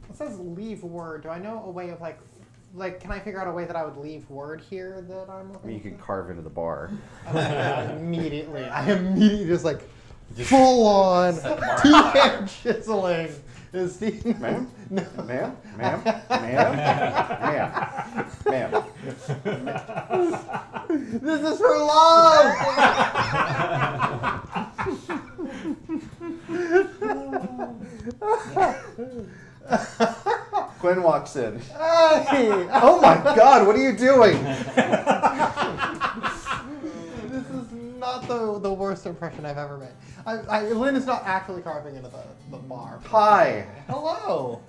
[SPEAKER 4] It says leave word. Do I know a way of like, can I figure out a way that I would leave word here that I'm looking
[SPEAKER 2] I mean, you
[SPEAKER 4] for?
[SPEAKER 2] can carve into the bar.
[SPEAKER 4] I immediately just like full on two-hand chiseling. Is Steve?
[SPEAKER 2] Ma'am?
[SPEAKER 4] No.
[SPEAKER 2] Ma'am? Ma'am?
[SPEAKER 4] This is for love!
[SPEAKER 2] Gwen walks in.
[SPEAKER 4] Hey!
[SPEAKER 2] Oh my God! What are you doing?
[SPEAKER 4] This is not the worst impression I've ever made. Lynn is not actually carving into the bar.
[SPEAKER 2] Hi.
[SPEAKER 4] Hello.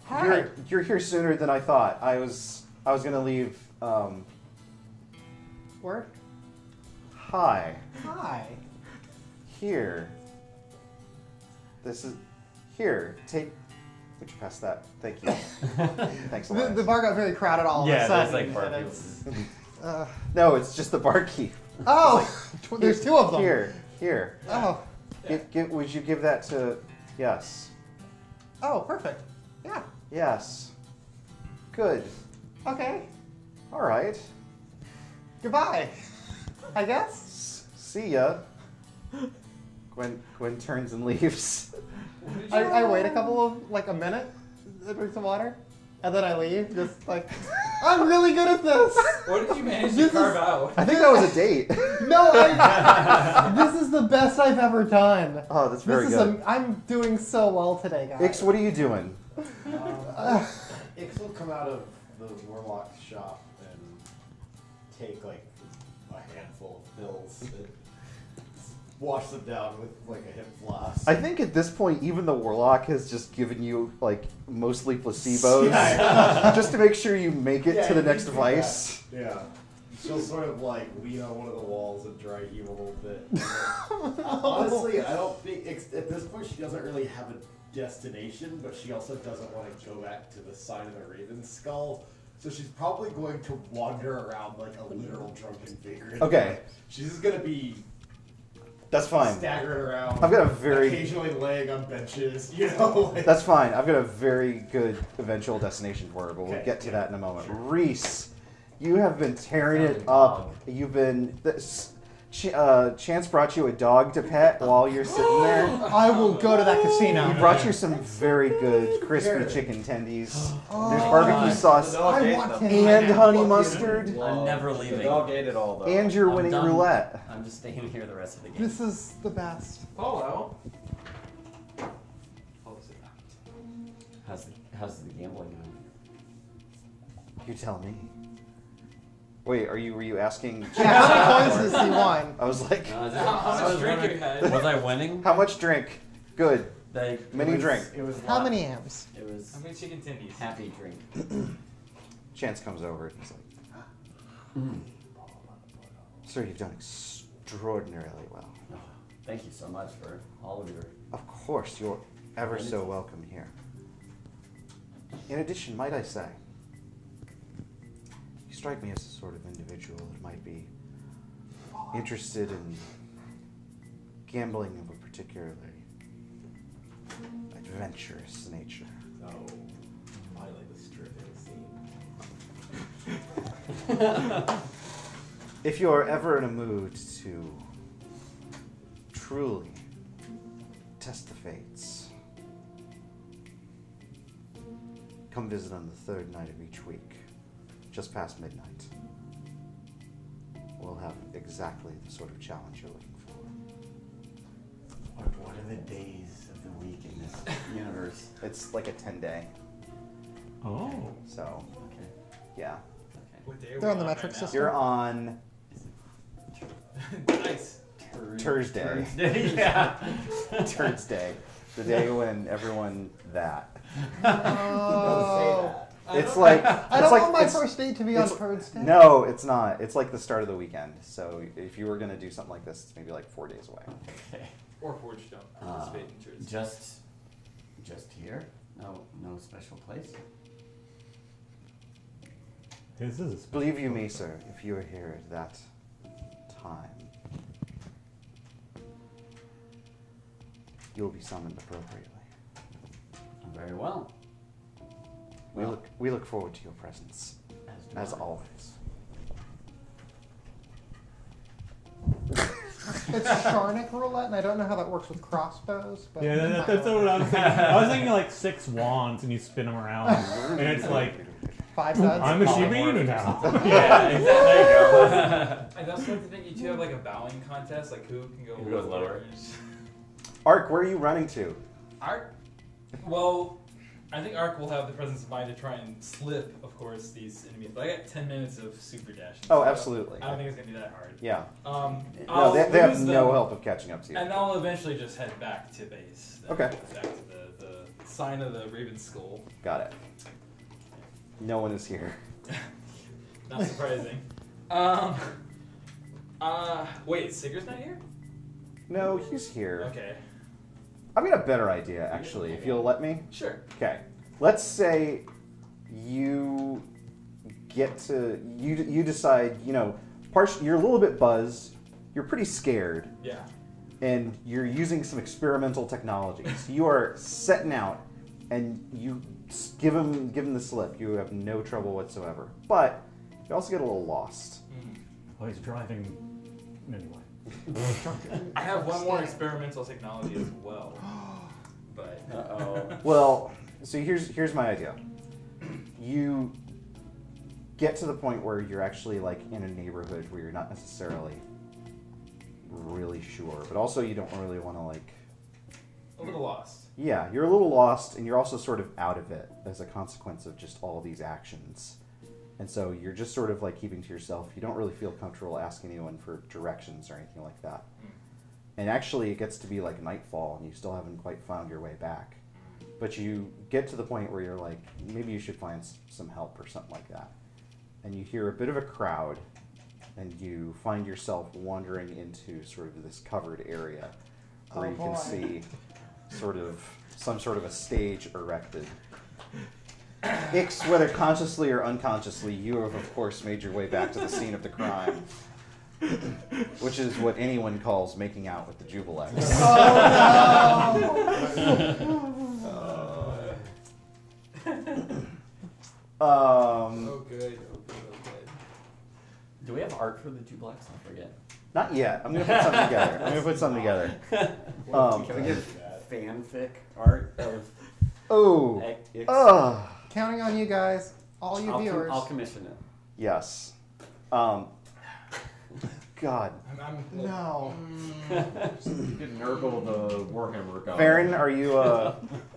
[SPEAKER 4] Hi.
[SPEAKER 2] You're here sooner than I thought. I was gonna leave.
[SPEAKER 4] Word?
[SPEAKER 2] Hi.
[SPEAKER 4] Hi.
[SPEAKER 2] Here. This is here. Take. Would you pass that? Thank you. Thanks a lot.
[SPEAKER 4] The bar got very crowded all of a
[SPEAKER 9] Yeah,
[SPEAKER 4] sudden.
[SPEAKER 9] there's like bar
[SPEAKER 4] and
[SPEAKER 9] people.
[SPEAKER 4] it's,
[SPEAKER 2] No, it's just the barkeep.
[SPEAKER 4] oh, there's two of them.
[SPEAKER 2] Here.
[SPEAKER 4] Oh.
[SPEAKER 2] Would you give that to? Yes.
[SPEAKER 4] Oh, perfect. Yeah.
[SPEAKER 2] Yes. Good.
[SPEAKER 4] Okay.
[SPEAKER 2] All right.
[SPEAKER 4] Goodbye. I guess.
[SPEAKER 2] See ya. Gwen turns and leaves.
[SPEAKER 4] I wait a minute, I drink some water, and then I leave. Just like, I'm really good at this.
[SPEAKER 3] What did you manage to
[SPEAKER 4] This
[SPEAKER 3] carve
[SPEAKER 4] is-
[SPEAKER 3] out?
[SPEAKER 2] I think that was a date.
[SPEAKER 4] No, this is the best I've ever done.
[SPEAKER 2] Oh, that's very good.
[SPEAKER 4] I'm doing so well today, guys.
[SPEAKER 2] Ix, what are you doing?
[SPEAKER 5] Ix will come out of the Warlock shop and take like a handful of pills and wash them down with like a hip flask.
[SPEAKER 2] I think at this point, even the Warlock has just given you like mostly placebos, just to make sure you make it to the next device.
[SPEAKER 5] Yeah. She'll sort of like lean on one of the walls and dry heave a little bit. Honestly, I don't think at this point she doesn't really have a destination, but she also doesn't want to go back to the side of the Raven's skull. So she's probably going to wander around like a literal drunken figure.
[SPEAKER 2] Okay.
[SPEAKER 5] She's just gonna be
[SPEAKER 2] That's fine.
[SPEAKER 5] staggering around.
[SPEAKER 2] I've got a very
[SPEAKER 5] occasionally laying on benches, you know. Like,
[SPEAKER 2] That's fine. I've got a very good eventual destination for her, but we'll
[SPEAKER 5] Okay,
[SPEAKER 2] get to
[SPEAKER 5] yeah,
[SPEAKER 2] that in a moment.
[SPEAKER 5] sure.
[SPEAKER 2] Reese, you have been tearing it up. You've been. Chance brought you a dog to pet while you're sitting there.
[SPEAKER 4] I will go to that casino.
[SPEAKER 2] He brought you some very good crispy chicken tendies. There's barbecue sauce
[SPEAKER 4] I want to
[SPEAKER 2] and honey mustard,
[SPEAKER 9] I'm never
[SPEAKER 7] The
[SPEAKER 9] leaving.
[SPEAKER 7] dog ate it all though.
[SPEAKER 2] and you're
[SPEAKER 9] I'm
[SPEAKER 2] winning
[SPEAKER 9] done.
[SPEAKER 2] roulette.
[SPEAKER 9] I'm just staying here the rest of the game.
[SPEAKER 4] This is the best.
[SPEAKER 3] Paulo.
[SPEAKER 9] How's the gambling going?
[SPEAKER 2] You tell me. Wait, were you asking?
[SPEAKER 4] Yeah, how many coins does he won?
[SPEAKER 2] I was like,
[SPEAKER 9] Is it-
[SPEAKER 3] How much drink have you had?
[SPEAKER 9] was I winning?
[SPEAKER 2] how much drink? Good.
[SPEAKER 9] Like,
[SPEAKER 2] Mini drink.
[SPEAKER 9] It was
[SPEAKER 4] How
[SPEAKER 9] lot-
[SPEAKER 4] many amps?
[SPEAKER 9] It was
[SPEAKER 3] How many chicken tendies?
[SPEAKER 9] happy drink.
[SPEAKER 2] Chance comes over and he's like, "Sir, you've done extraordinarily well.
[SPEAKER 9] Thank you so much for all of your.
[SPEAKER 2] Of course, you're ever so welcome here. In addition, might I say, you strike me as the sort of individual that might be interested in gambling of a particularly adventurous nature.
[SPEAKER 5] oh, finally the stripping scene.
[SPEAKER 2] If you're ever in a mood to truly test the fates, come visit on the third night of each week, just past midnight. We'll have exactly the sort of challenge you're looking for.
[SPEAKER 9] What are the days of the week in this universe?
[SPEAKER 2] It's like a 10-day,
[SPEAKER 1] Oh.
[SPEAKER 2] so
[SPEAKER 9] Okay.
[SPEAKER 2] yeah.
[SPEAKER 3] What day are
[SPEAKER 4] They're
[SPEAKER 3] we
[SPEAKER 4] on the
[SPEAKER 3] right
[SPEAKER 4] metric
[SPEAKER 3] now?
[SPEAKER 4] system.
[SPEAKER 2] You're on
[SPEAKER 3] Nice.
[SPEAKER 2] Thursday.
[SPEAKER 9] Yeah.
[SPEAKER 2] Thursday. The day when everyone that.
[SPEAKER 4] Oh.
[SPEAKER 2] It's like
[SPEAKER 4] I don't want my first date to be on Thursday.
[SPEAKER 2] No, it's not. It's like the start of the weekend. So if you were gonna do something like this, it's maybe like 4 days away.
[SPEAKER 9] Okay.
[SPEAKER 3] Or Forge don't participate in church.
[SPEAKER 9] Just here? No special place?
[SPEAKER 1] This is
[SPEAKER 2] Believe you me, sir, if you were here at that time, you will be summoned appropriately.
[SPEAKER 9] Very well.
[SPEAKER 2] We look forward to your presence, as always.
[SPEAKER 4] It's Sharnik roulette, and I don't know how that works with crossbows. But
[SPEAKER 1] yeah, that's what I was thinking. I was thinking like 6 wands and you spin them around, and it's like
[SPEAKER 4] 5 duds.
[SPEAKER 1] I'm a Shiba Inu now.
[SPEAKER 9] Yeah, exactly. There you go.
[SPEAKER 3] I'd also like to think you two have like a bowing contest, like who can go
[SPEAKER 9] Who goes lower?
[SPEAKER 2] Ark, where are you running to?
[SPEAKER 3] Ark? Well, I think Ark will have the presence of mind to try and slip, of course, these enemies. But I got 10 minutes of super dashing.
[SPEAKER 2] Oh,
[SPEAKER 3] so
[SPEAKER 2] absolutely.
[SPEAKER 3] I don't think it's going to be that hard.
[SPEAKER 2] Yeah.
[SPEAKER 3] No,
[SPEAKER 2] No, they have no help of catching up to you.
[SPEAKER 3] And I'll eventually just head back to base. Then
[SPEAKER 2] Okay.
[SPEAKER 3] Back to the sign of the Raven Skull.
[SPEAKER 2] Got it. No one is here.
[SPEAKER 3] Not surprising. Wait, Sigur's not here?
[SPEAKER 2] No, he's here.
[SPEAKER 3] Okay.
[SPEAKER 2] I've got a better idea, actually, if you'll let me.
[SPEAKER 3] Sure.
[SPEAKER 2] Okay. Let's say you get to, you decide, you know, you're a little bit buzzed, you're pretty scared,
[SPEAKER 3] Yeah.
[SPEAKER 2] and you're using some experimental technologies. You are setting out, and you give him the slip. You have no trouble whatsoever. But you also get a little lost.
[SPEAKER 1] Oh, he's driving anyway.
[SPEAKER 3] I have one more experimental technology as well. But
[SPEAKER 2] Well, so here's my idea. You get to the point where you're actually like in a neighborhood where you're not necessarily really sure, but also you don't really want to like.
[SPEAKER 3] a little lost.
[SPEAKER 2] Yeah, you're a little lost, and you're also sort of out of it as a consequence of just all these actions. And so you're just sort of like keeping to yourself. You don't really feel comfortable asking anyone for directions or anything like that. And actually, it gets to be like nightfall, and you still haven't quite found your way back. But you get to the point where you're like, maybe you should find some help or something like that. And you hear a bit of a crowd, and you find yourself wandering into sort of this covered area where you can see some sort of a stage erected. Ix, whether consciously or unconsciously, you have of course made your way back to the scene of the crime, which is what anyone calls making out with the Jubilex.
[SPEAKER 3] Oh, good.
[SPEAKER 9] Do we have art for the Jublex? I forget.
[SPEAKER 2] Not yet. I'm gonna put something together.
[SPEAKER 9] Can we get fanfic art of
[SPEAKER 2] Oh.
[SPEAKER 9] Ix?
[SPEAKER 4] Counting on you guys, all you viewers.
[SPEAKER 9] I'll commission it.
[SPEAKER 2] Yes. God.
[SPEAKER 4] No.
[SPEAKER 7] Get Nurgle the Warhammer guy.
[SPEAKER 2] Farron, are you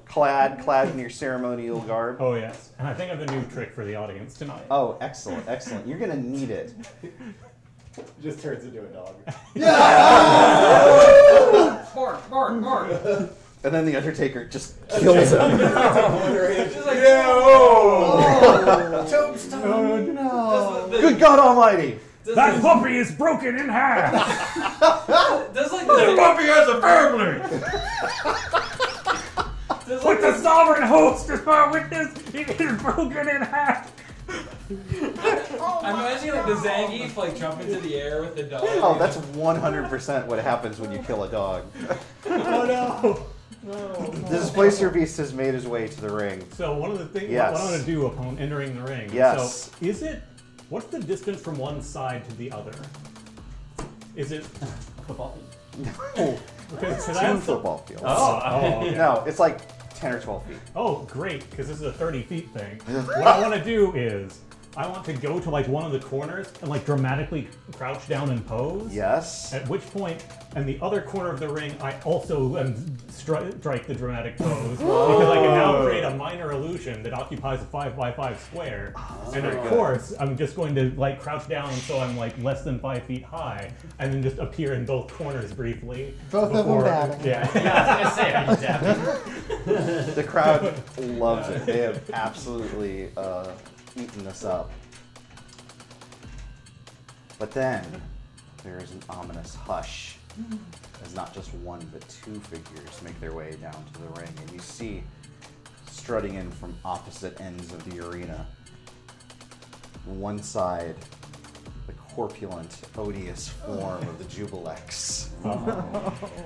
[SPEAKER 2] clad in your ceremonial garb?
[SPEAKER 1] Oh yes, and I think I have a new trick for the audience tonight.
[SPEAKER 2] Oh, excellent, excellent. You're gonna need it.
[SPEAKER 5] Just turns into a dog.
[SPEAKER 3] Bark, bark, bark.
[SPEAKER 2] And then the Undertaker just kills him.
[SPEAKER 3] Just like,
[SPEAKER 4] Tombstone. No.
[SPEAKER 2] Good God Almighty!
[SPEAKER 1] That puppy is broken in half.
[SPEAKER 3] Does like
[SPEAKER 1] The puppy has a family. With the sovereign host as my witness, it is broken in half.
[SPEAKER 3] I'm imagining like the Zangief like jump into the air with the dog.
[SPEAKER 2] Oh, that's 100% what happens when you kill a dog.
[SPEAKER 1] Oh no.
[SPEAKER 2] The Displacer Beast has made his way to the ring.
[SPEAKER 1] So one of the things
[SPEAKER 2] Yes.
[SPEAKER 1] what I want to do upon entering the ring.
[SPEAKER 2] Yes.
[SPEAKER 1] So what's the distance from one side to the other? Is it
[SPEAKER 9] Football.
[SPEAKER 2] No.
[SPEAKER 1] Okay, so
[SPEAKER 2] Two
[SPEAKER 1] that's
[SPEAKER 2] football fields.
[SPEAKER 1] okay.
[SPEAKER 2] No, it's like 10 or 12 feet.
[SPEAKER 1] Oh, great, because this is a 30 feet thing. What I want to do is I want to go to like one of the corners and like dramatically crouch down and pose.
[SPEAKER 2] Yes.
[SPEAKER 1] At which point, in the other corner of the ring, I also strike the dramatic pose because I can now create a minor illusion that occupies a 5x5 square. And of course, I'm just going to like crouch down until I'm like less than 5 feet high, and then just appear in both corners briefly.
[SPEAKER 4] Both of them dabbing.
[SPEAKER 1] Yeah.
[SPEAKER 9] I was gonna say, are you dabbing?
[SPEAKER 2] The crowd loves it. They have absolutely eaten this up. But then there is an ominous hush as not just one but two figures make their way down to the ring, and you see strutting in from opposite ends of the arena. On one side, the corpulent, odious form of the Jubilex,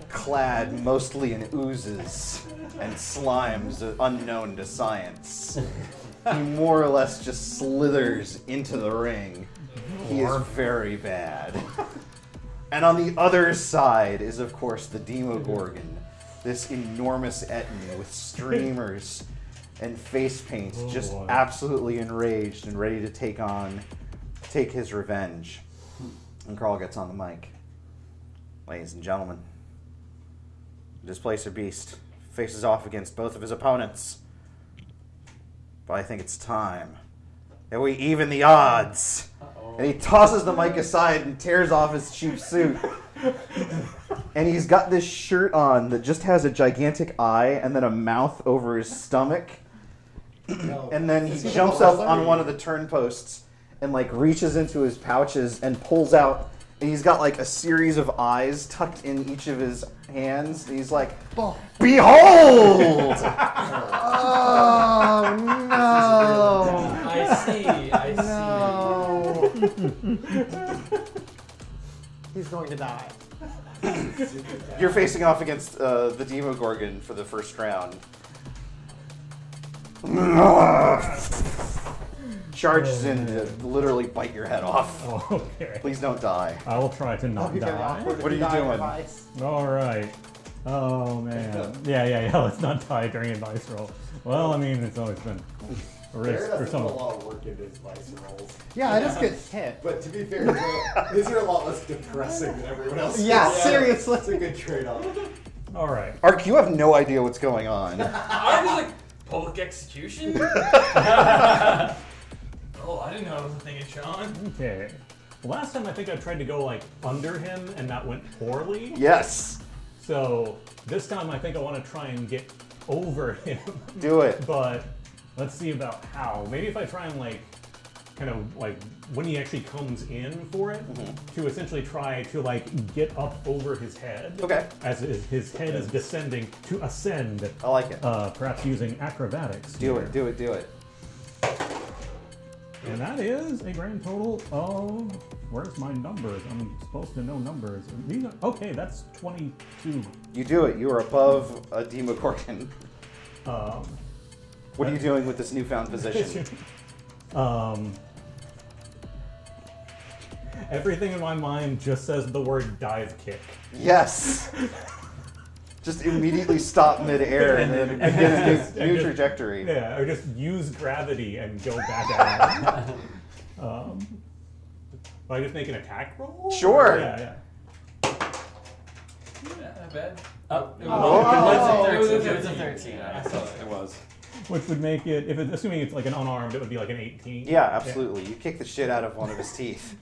[SPEAKER 2] clad mostly in oozes and slimes unknown to science. He more or less just slithers into the ring. He is very bad. And on the other side is, of course, the Demogorgon, this enormous Ettin with streamers and face paint, just absolutely enraged and ready to take his revenge. And Carl gets on the mic. Ladies and gentlemen, the Displacer Beast faces off against both of his opponents. But I think it's time that we even the odds. And he tosses the mic aside and tears off his cheap suit. And he's got this shirt on that just has a gigantic eye and then a mouth over his stomach. And then he jumps up on one of the turnposts and like reaches into his pouches and pulls out. And he's got like a series of eyes tucked in each of his hands. And he's like, behold!
[SPEAKER 4] Oh no!
[SPEAKER 3] I see.
[SPEAKER 4] No. He's going to die.
[SPEAKER 2] You're facing off against the Demogorgon for the first round. Charges in to literally bite your head off.
[SPEAKER 1] Oh, okay.
[SPEAKER 2] Please don't die.
[SPEAKER 1] I will try to not die.
[SPEAKER 2] What are you doing?
[SPEAKER 1] All right. Oh man. Yeah. Let's not die during advice roll. Well, I mean, it's always been a risk for
[SPEAKER 5] Put a
[SPEAKER 1] someone.
[SPEAKER 5] lot of work into his vice rolls.
[SPEAKER 4] Yeah, I just get hit.
[SPEAKER 5] But to be fair, these are a lot less depressing than everyone else.
[SPEAKER 4] Yeah, seriously.
[SPEAKER 5] It's a good trade-off.
[SPEAKER 1] All right.
[SPEAKER 2] Ark, you have no idea what's going on.
[SPEAKER 3] I was like, public execution? Oh, I didn't know it was a thing in Sean.
[SPEAKER 1] Okay. Last time I think I tried to go like under him and that went poorly.
[SPEAKER 2] Yes.
[SPEAKER 1] So this time I think I want to try and get over him.
[SPEAKER 2] Do it.
[SPEAKER 1] But let's see about how. Maybe if I try and like kind of like when he actually comes in for it, to essentially try to like get up over his head.
[SPEAKER 2] Okay.
[SPEAKER 1] As his head is descending to ascend.
[SPEAKER 2] I like it.
[SPEAKER 1] Perhaps using acrobatics.
[SPEAKER 2] Do it. Do it. Do it.
[SPEAKER 1] And that is a grand total of, where's my numbers? I'm supposed to know numbers. These are, okay, that's 22.
[SPEAKER 2] You do it. You are above a Demogorgon. What are you doing with this newfound position?
[SPEAKER 1] Everything in my mind just says the word dive kick.
[SPEAKER 2] Yes. Just immediatly stop midair and then begin a new trajectory.
[SPEAKER 1] Yeah, or just use gravity and go back out. Do I just make an attack roll?
[SPEAKER 2] Sure.
[SPEAKER 1] Yeah.
[SPEAKER 3] Not bad.
[SPEAKER 9] It was a 13.
[SPEAKER 6] I saw it. It was.
[SPEAKER 1] Which would make it, if assuming it's like an unarmed, it would be like an 18.
[SPEAKER 2] Yeah, absolutely. You kick the shit out of one of his teeth.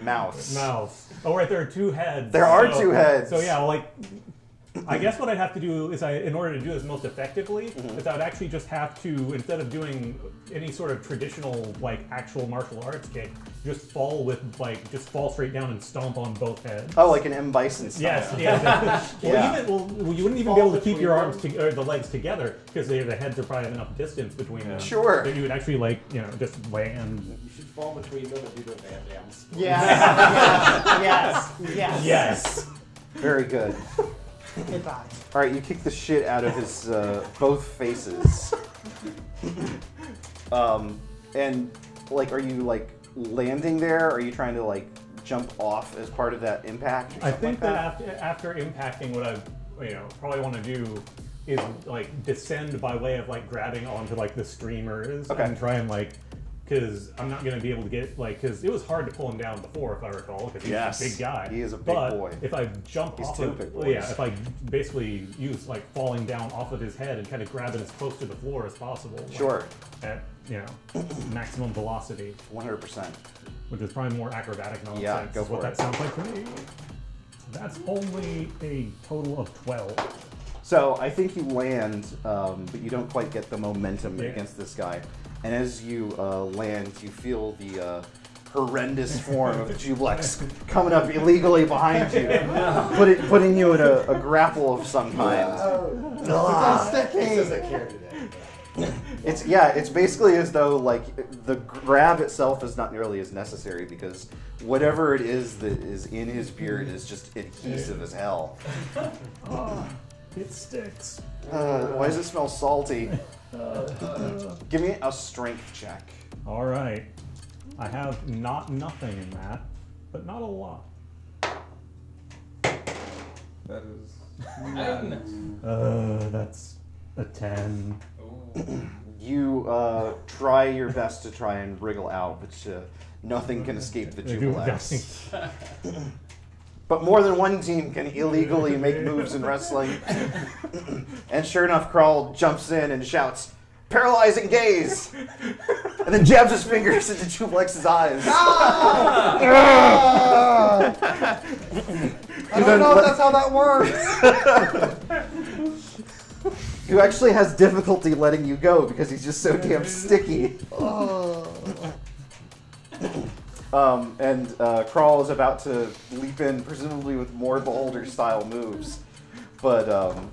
[SPEAKER 2] Mouse.
[SPEAKER 1] Mouse. Oh, right, there are two heads.
[SPEAKER 2] There are two heads.
[SPEAKER 1] So yeah, like, I guess what I'd have to do is, in order to do this most effectively, is I'd actually just have to, instead of doing any sort of traditional, like, actual martial arts kick, just fall straight down and stomp on both heads.
[SPEAKER 2] Oh, like an M. Bison style.
[SPEAKER 1] Yes, yeah.
[SPEAKER 2] Yeah.
[SPEAKER 1] You wouldn't even be able to keep your arms or the legs together because the heads are probably enough distance between them.
[SPEAKER 2] Sure.
[SPEAKER 1] That you would actually just land.
[SPEAKER 5] You should fall between them and do the Van Damme split.
[SPEAKER 4] Yes.
[SPEAKER 1] Yes.
[SPEAKER 2] Very good.
[SPEAKER 4] It dies.
[SPEAKER 2] All right, you kick the shit out of his both faces. And like, are you like landing there? Or are you trying to like jump off as part of that impact? Or
[SPEAKER 1] I
[SPEAKER 2] something
[SPEAKER 1] think
[SPEAKER 2] like
[SPEAKER 1] that after impacting, what I probably want to do is like descend by way of like grabbing onto like the streamers
[SPEAKER 2] Okay.
[SPEAKER 1] and try and like because I'm not going to be able to get, like, because it was hard to pull him down before, if I recall, because he's
[SPEAKER 2] Yes,
[SPEAKER 1] a big guy.
[SPEAKER 2] he is a big boy.
[SPEAKER 1] If I jump
[SPEAKER 2] He's
[SPEAKER 1] off
[SPEAKER 2] two
[SPEAKER 1] of,
[SPEAKER 2] big boys.
[SPEAKER 1] yeah, if I basically use, like, falling down off of his head and kind of grab it as close to the floor as possible. like,
[SPEAKER 2] Sure.
[SPEAKER 1] at, you know, maximum velocity,
[SPEAKER 2] 100%.
[SPEAKER 1] which is probably more acrobatic in all
[SPEAKER 2] Yeah,
[SPEAKER 1] sense.
[SPEAKER 2] go
[SPEAKER 1] What
[SPEAKER 2] for
[SPEAKER 1] that
[SPEAKER 2] it.
[SPEAKER 1] sounds like to me. That's only a total of 12.
[SPEAKER 2] So I think you land, but you don't quite get the momentum
[SPEAKER 1] Yeah.
[SPEAKER 2] against this guy. And as you land, you feel the horrendous form of Jublex coming up illegally behind you, putting you in a grapple of some kind.
[SPEAKER 4] It's
[SPEAKER 5] This
[SPEAKER 4] sticky.
[SPEAKER 5] isn't care today.
[SPEAKER 2] It's basically as though like the grab itself is not nearly as necessary because whatever it is that is in his beard is just adhesive as hell.
[SPEAKER 1] Oh, it sticks.
[SPEAKER 2] Why does it smell salty? Give me a strength check.
[SPEAKER 1] All right. I have nothing in that, but not a lot.
[SPEAKER 7] That is.
[SPEAKER 1] That's a 10.
[SPEAKER 2] You try your best to try and wriggle out, but nothing can escape the Jublex. But more than one team can illegally make moves in wrestling. And sure enough, Krull jumps in and shouts, "Paralyzing gaze!" And then jabs his fingers into Jublex's eyes.
[SPEAKER 4] I don't know if that's how that works.
[SPEAKER 2] Who actually has difficulty letting you go because he's just so damn sticky. And Krull is about to leap in, presumably with more Beholder-style moves. But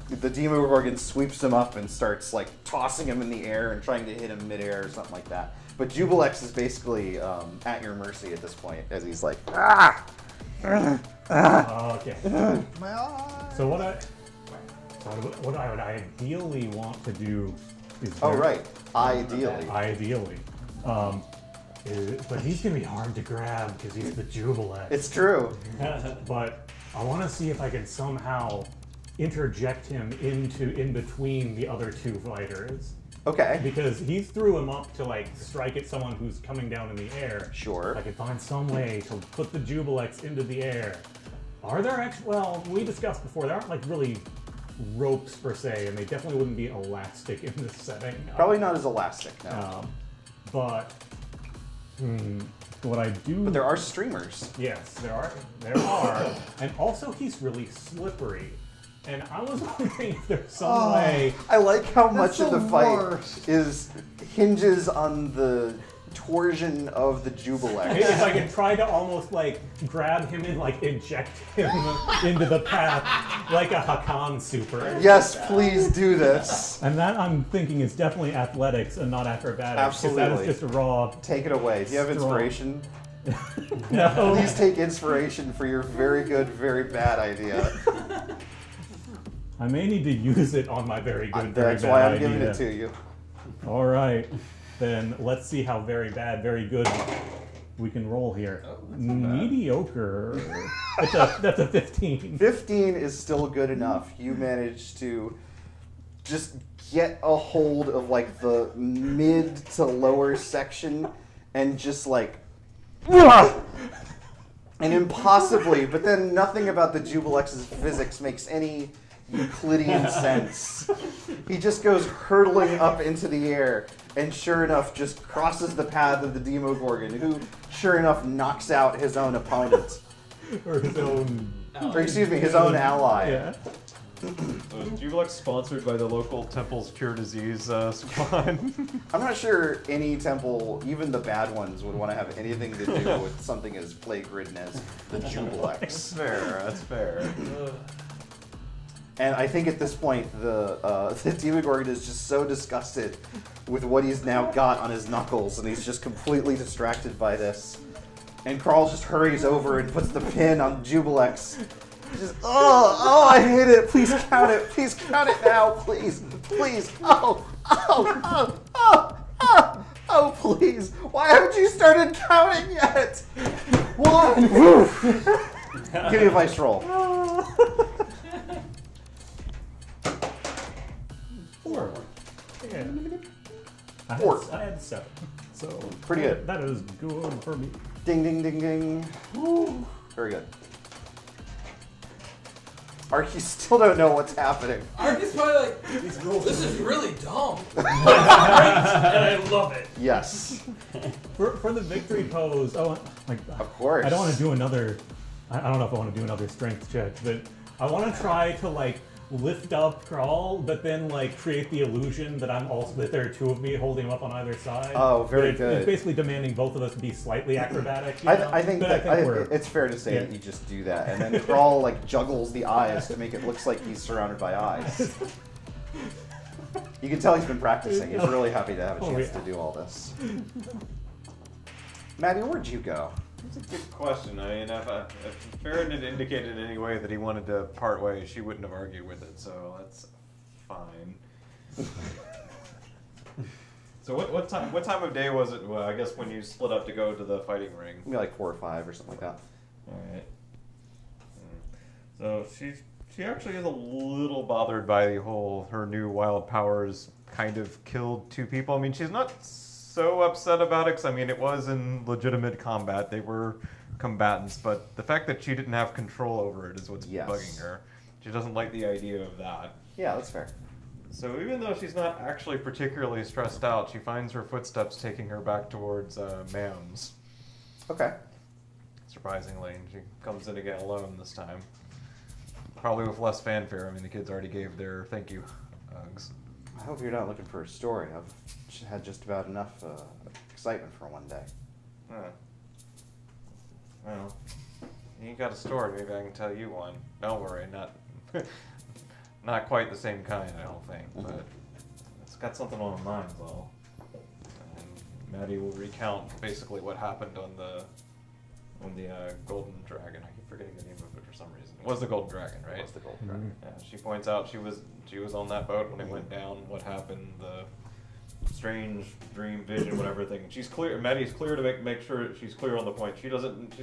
[SPEAKER 2] the Demogorgon sweeps him up and starts like tossing him in the air and trying to hit him midair or something like that. But Jublex is basically at your mercy at this point, as he's like, ah!
[SPEAKER 1] Okay.
[SPEAKER 4] My eye.
[SPEAKER 1] So what I would ideally want to do is...
[SPEAKER 2] Oh, right. Ideally.
[SPEAKER 1] Ideally. But he's going to be hard to grab because he's the Jublex.
[SPEAKER 2] It's true.
[SPEAKER 1] But I want to see if I can somehow interject him in between the other two fighters.
[SPEAKER 2] Okay.
[SPEAKER 1] Because he threw him up to like strike at someone who's coming down in the air.
[SPEAKER 2] Sure.
[SPEAKER 1] I could find some way to put the Jublex into the air. Are there well, we discussed before, there aren't like really ropes per se, and they definitely wouldn't be elastic in this setting.
[SPEAKER 2] Probably not as elastic, no.
[SPEAKER 1] But what I do...
[SPEAKER 2] But there are streamers.
[SPEAKER 1] Yes, there are. And also he's really slippery. And I was wondering if there's some way...
[SPEAKER 2] I like how much
[SPEAKER 4] That's
[SPEAKER 2] of the
[SPEAKER 4] the
[SPEAKER 2] fight
[SPEAKER 4] worst.
[SPEAKER 2] hinges on the torsion of the Jublex.
[SPEAKER 1] If I can try to almost like grab him and like eject him into the path like a Hakan super.
[SPEAKER 2] Yes, please do this.
[SPEAKER 1] And that I'm thinking is definitely athletics and not acrobatics. 'Cause
[SPEAKER 2] Absolutely.
[SPEAKER 1] that is just a raw...
[SPEAKER 2] Take it away. Do you have
[SPEAKER 1] Strong.
[SPEAKER 2] inspiration?
[SPEAKER 1] No.
[SPEAKER 2] Please take inspiration for your very good, very bad idea.
[SPEAKER 1] I may need to use it on my very good, very
[SPEAKER 2] That's
[SPEAKER 1] bad
[SPEAKER 2] why I'm
[SPEAKER 1] idea.
[SPEAKER 2] giving it to you.
[SPEAKER 1] All right, then let's see how very bad, very good we can roll here.
[SPEAKER 7] Oh, that's not bad.
[SPEAKER 1] Mediocre. That's a 15.
[SPEAKER 2] 15 is still good enough. You managed to just get a hold of like the mid to lower section and just like and impossibly, but then nothing about the Jublex's physics makes any Euclidean sense. He just goes hurtling up into the air and sure enough just crosses the path of the Demogorgon, who sure enough knocks out his own opponent.
[SPEAKER 1] Or his own...
[SPEAKER 2] Or excuse me, his own ally.
[SPEAKER 1] Yeah.
[SPEAKER 10] So is Jublex sponsored by the local Temple's Cure Disease squad?
[SPEAKER 2] I'm not sure any temple, even the bad ones, would want to have anything to do with something as plague-ridden as the Jublex.
[SPEAKER 10] That's fair, that's fair.
[SPEAKER 2] And I think at this point, the Demogorgon is just so disgusted with what he's now got on his knuckles, and he's just completely distracted by this. And Krull just hurries over and puts the pin on Jublex. Just, oh, I hate it. Please count it. Please count it now. Please, please. Oh, please. Why haven't you started counting yet? One. Give me a vice roll.
[SPEAKER 1] 4. Yeah.
[SPEAKER 2] Four.
[SPEAKER 1] I had 7. So
[SPEAKER 2] Pretty good.
[SPEAKER 1] That is good for me.
[SPEAKER 2] Ding, ding, ding, ding. Woo. Very good. Ark, you still don't know what's happening.
[SPEAKER 3] Ark is probably like, this is really dumb. Great, and I love it.
[SPEAKER 2] Yes.
[SPEAKER 1] For the victory pose,
[SPEAKER 2] Of course.
[SPEAKER 1] I don't want to do another. I don't know if I want to do another strength check, but I want to try to like lift up Crawl, but then like create the illusion that that there are two of me holding him up on either side.
[SPEAKER 2] Oh, very
[SPEAKER 1] But
[SPEAKER 2] good.
[SPEAKER 1] It's basically demanding both of us be slightly acrobatic. You know?
[SPEAKER 2] I think
[SPEAKER 1] But
[SPEAKER 2] it's fair to say that you just do that, and then Crawl like juggles the eyes to make it look like he's surrounded by eyes. You can tell he's been practicing. He's really happy to have a chance to do all this. Maddie, where'd you go?
[SPEAKER 6] That's a good question. I mean, if Farron had indicated in any way that he wanted to part ways, she wouldn't have argued with it, so that's fine. So what time of day was it? Well, I guess when you split up to go to the fighting ring.
[SPEAKER 2] Maybe like 4 or 5 or something like that.
[SPEAKER 6] All right. So she actually is a little bothered by the whole her new wild powers kind of killed 2 people. I mean, she's not so upset about it, because I mean, it was in legitimate combat. They were combatants, but the fact that she didn't have control over it is what's bugging her. She doesn't like the idea of that.
[SPEAKER 2] Yeah, that's fair.
[SPEAKER 6] So even though she's not actually particularly stressed out, she finds her footsteps taking her back towards Mams.
[SPEAKER 2] Okay.
[SPEAKER 6] Surprisingly, and she comes in again alone this time. Probably with less fanfare. I mean, the kids already gave their thank you hugs.
[SPEAKER 2] I hope you're not looking for a story. I've had just about enough excitement for one day.
[SPEAKER 6] Well, you got a story. Maybe I can tell you one. Don't worry, not quite the same kind, I don't think, but it's got something on my mind, though. And Maddie will recount basically what happened on the Golden Dragon. I keep forgetting the name of it for some reason. It was the Golden Dragon, right?
[SPEAKER 2] It was the Golden Dragon.
[SPEAKER 6] Yeah, she points out she was on that boat when it went down. What happened? The strange dream vision, whatever thing. She's clear. Maddie's clear to make sure she's clear on the point. She's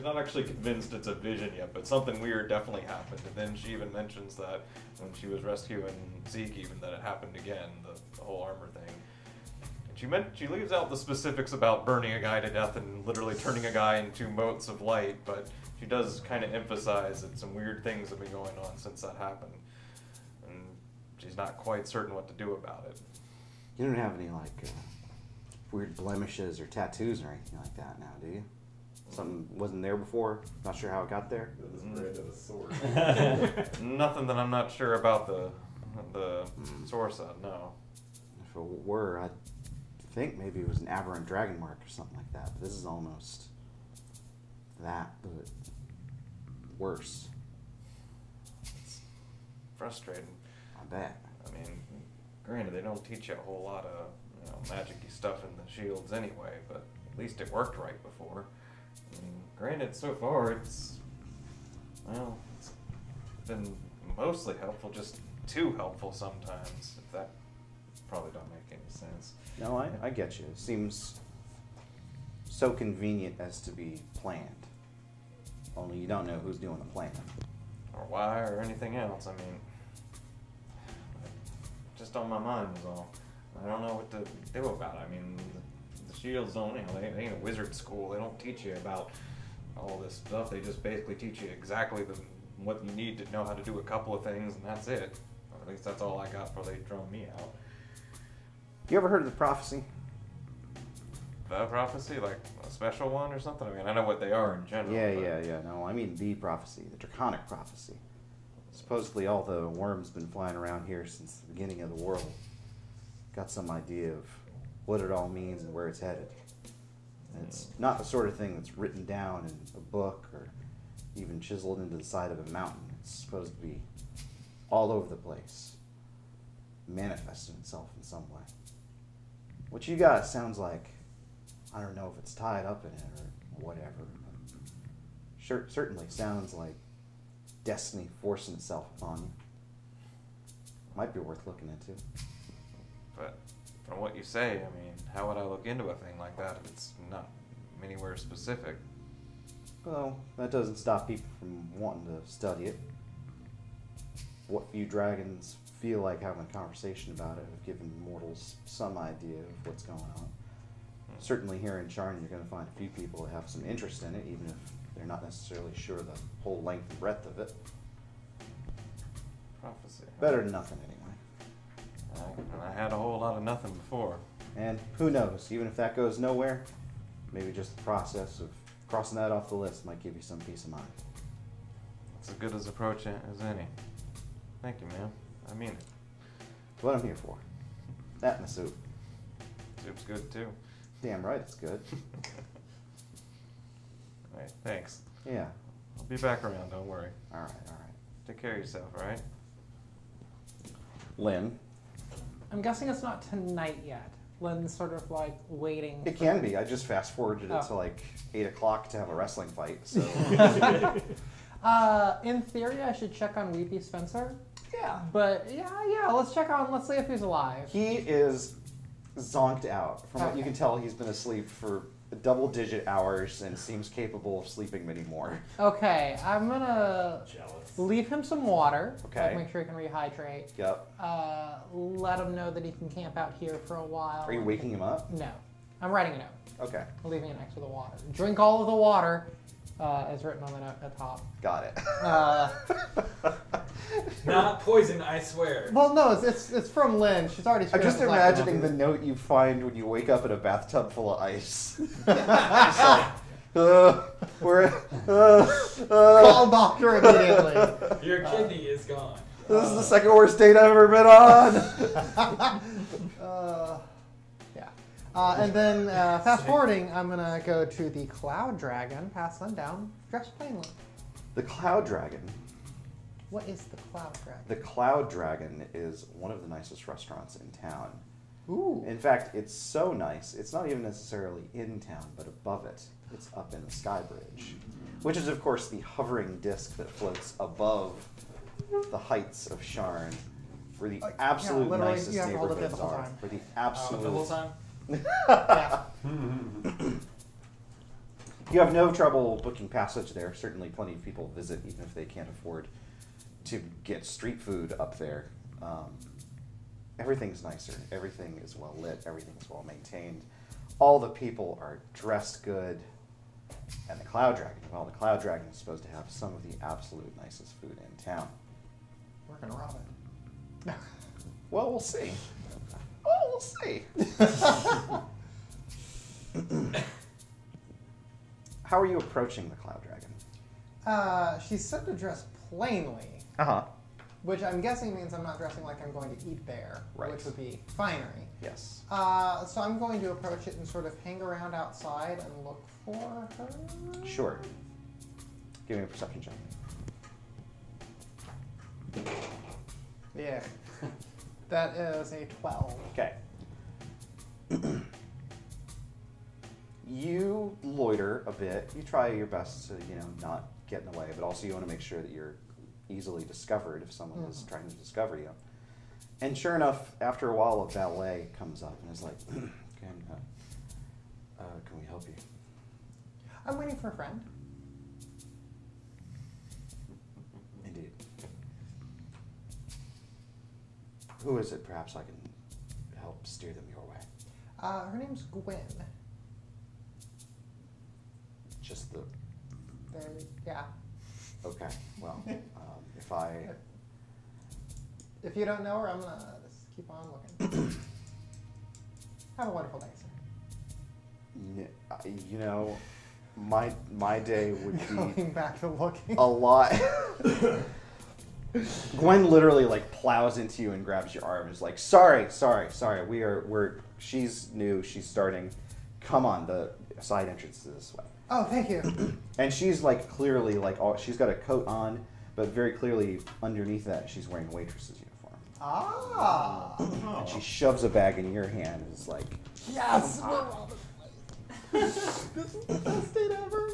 [SPEAKER 6] not actually convinced it's a vision yet, but something weird definitely happened. And then she even mentions that when she was rescuing Zeke, even that it happened again, the whole armor thing. And she leaves out the specifics about burning a guy to death and literally turning a guy into motes of light, but she does kind of emphasize that some weird things have been going on since that happened, and she's not quite certain what to do about it.
[SPEAKER 2] You don't have any like weird blemishes or tattoos or anything like that now, do you? Something wasn't there before? Not sure how it got there?
[SPEAKER 5] This brand of a sword.
[SPEAKER 6] Nothing that I'm not sure about the source of, no.
[SPEAKER 2] If it were, I'd think maybe it was an aberrant dragon mark or something like that. But this is almost that, but worse.
[SPEAKER 6] It's frustrating.
[SPEAKER 2] I bet.
[SPEAKER 6] I mean, granted, they don't teach you a whole lot of magic-y stuff in the shields anyway, but at least it worked right before. I mean, granted, so far it's been mostly helpful, just too helpful sometimes, if that probably don't make any sense.
[SPEAKER 2] No, I get you. It seems so convenient as to be planned. Only you don't know who's doing the planning.
[SPEAKER 6] Or why, or anything else. I mean, just on my mind is all. I don't know what to do about it. I mean, the shields don't, they ain't a wizard school. They don't teach you about all this stuff. They just basically teach you exactly what you need to know how to do a couple of things, and that's it. Or at least that's all I got before they drum me out.
[SPEAKER 2] You ever heard of the prophecy?
[SPEAKER 6] The prophecy? Like a special one or something? I mean, I know what they are in general.
[SPEAKER 2] Yeah. No, I mean the prophecy, the draconic prophecy. Supposedly all the worms been flying around here since the beginning of the world. Got some idea of what it all means and where it's headed. And it's not the sort of thing that's written down in a book or even chiseled into the side of a mountain. It's supposed to be all over the place, manifesting itself in some way. What you got sounds like, I don't know if it's tied up in it or whatever, but certainly sounds like destiny forcing itself upon you. Might be worth looking into.
[SPEAKER 6] But from what you say, I mean, how would I look into a thing like that if it's not anywhere specific?
[SPEAKER 2] Well, that doesn't stop people from wanting to study it. What few dragons feel like having a conversation about it have given mortals some idea of what's going on. certainly here in Charn, you're going to find a few people who have some interest in it, even if they're not necessarily sure the whole length and breadth of it.
[SPEAKER 6] Prophecy.
[SPEAKER 2] Better than nothing, anyway.
[SPEAKER 6] I had a whole lot of nothing before.
[SPEAKER 2] And who knows, even if that goes nowhere, maybe just the process of crossing that off the list might give you some peace of mind.
[SPEAKER 6] It's as good as approach as any. Thank you, ma'am. I mean it.
[SPEAKER 2] It's what I'm here for. That and the soup.
[SPEAKER 6] Soup's good too.
[SPEAKER 2] Damn right it's good.
[SPEAKER 6] Alright, thanks.
[SPEAKER 2] Yeah.
[SPEAKER 6] I'll be back around, don't worry.
[SPEAKER 2] Alright.
[SPEAKER 6] Take care of yourself, alright?
[SPEAKER 2] Lynn.
[SPEAKER 4] I'm guessing it's not tonight yet. Lynn's sort of like waiting.
[SPEAKER 2] It can be. I just fast forwarded it
[SPEAKER 4] Oh.
[SPEAKER 2] to like 8 o'clock to have a wrestling fight, so.
[SPEAKER 4] In theory, I should check on Weepy Spencer.
[SPEAKER 2] Yeah.
[SPEAKER 4] But yeah, let's see if he's alive.
[SPEAKER 2] He is zonked out. From what you
[SPEAKER 4] Okay.
[SPEAKER 2] can tell, he's been asleep for double-digit hours and seems capable of sleeping many more.
[SPEAKER 4] Okay, I'm gonna
[SPEAKER 5] Jealous.
[SPEAKER 4] leave him some water.
[SPEAKER 2] Okay.
[SPEAKER 4] Like, make sure he can rehydrate.
[SPEAKER 2] Yep.
[SPEAKER 4] Let him know that he can camp out here for a while.
[SPEAKER 2] Are you waking him up?
[SPEAKER 4] No. I'm writing a note.
[SPEAKER 2] Okay.
[SPEAKER 4] I'm leaving it next to the water. Drink all of the water, as written on the note at the top.
[SPEAKER 2] Got it.
[SPEAKER 3] Not poison, I swear.
[SPEAKER 4] Well, no, it's from Lynn. She's already.
[SPEAKER 2] I'm just
[SPEAKER 4] screwed up
[SPEAKER 2] imagining
[SPEAKER 4] the
[SPEAKER 2] the note you find when you wake up in a bathtub full of ice. Just like,
[SPEAKER 4] Call doctor immediately.
[SPEAKER 3] Your kidney is gone.
[SPEAKER 2] This is the second worst date I've ever been on.
[SPEAKER 4] And then fast forwarding, I'm gonna go to the Cloud Dragon, pass sundown, dress plainly.
[SPEAKER 2] The Cloud Dragon.
[SPEAKER 4] What is the Cloud Dragon?
[SPEAKER 2] The Cloud Dragon is one of the nicest restaurants in town.
[SPEAKER 4] Ooh.
[SPEAKER 2] In fact, it's so nice, it's not even necessarily in town, but above it. It's up in the Sky Bridge, which is, of course, the hovering disc that floats above the heights of Sharn, where the absolute
[SPEAKER 4] literally,
[SPEAKER 2] nicest
[SPEAKER 4] you have to hold it there
[SPEAKER 2] neighborhoods
[SPEAKER 4] the whole
[SPEAKER 2] are.
[SPEAKER 4] time.
[SPEAKER 2] Where the
[SPEAKER 3] The whole
[SPEAKER 2] absolute...
[SPEAKER 3] time?
[SPEAKER 2] You have no trouble booking passage there. Certainly plenty of people visit, even if they can't afford to get street food up there. Everything's nicer. Everything is well lit. Everything is well maintained. All the people are dressed good. And the Cloud Dragon, well, the Cloud Dragon is supposed to have some of the absolute nicest food in town.
[SPEAKER 4] We're gonna rob it.
[SPEAKER 2] Well, we'll see. Oh, we'll see. How are you approaching the Cloud Dragon?
[SPEAKER 4] She said to dress plainly,
[SPEAKER 2] Uh-huh.
[SPEAKER 4] which I'm guessing means I'm not dressing like I'm going to eat there,
[SPEAKER 2] Right.
[SPEAKER 4] which would be finery.
[SPEAKER 2] Yes.
[SPEAKER 4] So I'm going to approach it and sort of hang around outside and look for her.
[SPEAKER 2] Sure. Give me a perception check.
[SPEAKER 4] Yeah. That is a 12.
[SPEAKER 2] Okay. You loiter a bit. You try your best to, not get in the way, but also you want to make sure that you're easily discovered if someone is trying to discover you. And sure enough, after a while, a valet comes up and is like, can we help you?
[SPEAKER 4] I'm waiting for a friend.
[SPEAKER 2] Indeed. Who is it? Perhaps I can help steer them your way.
[SPEAKER 4] Her name's Gwen.
[SPEAKER 2] Just the...
[SPEAKER 4] Yeah.
[SPEAKER 2] Okay, well,
[SPEAKER 4] If you don't know her, I'm gonna just keep on looking. Have a wonderful day, sir.
[SPEAKER 2] My day would be
[SPEAKER 4] Going back to looking.
[SPEAKER 2] a lot. Gwen literally plows into you and grabs your arm and is like, sorry. She's new, she's starting. Come on, the side entrance is this way.
[SPEAKER 4] Oh, thank you.
[SPEAKER 2] And she's clearly she's got a coat on, but very clearly underneath that she's wearing a waitress's uniform.
[SPEAKER 4] Ah.
[SPEAKER 2] And she shoves a bag in your hand and is like,
[SPEAKER 4] Yes, we're robbing the place. This is the best date ever.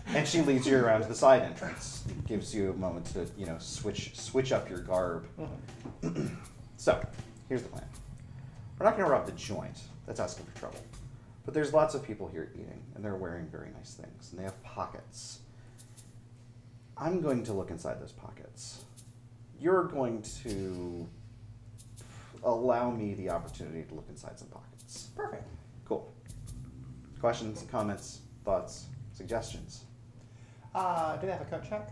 [SPEAKER 2] and she leads you around to the side entrance. Gives you a moment to, switch up your garb. So, here's the plan. We're not going to rob the joint. That's asking for trouble. But there's lots of people here eating, and they're wearing very nice things, and they have pockets. I'm going to look inside those pockets. You're going to allow me the opportunity to look inside some pockets.
[SPEAKER 4] Perfect.
[SPEAKER 2] Cool. questions, comments, thoughts, suggestions?
[SPEAKER 4] Do they have a coat check?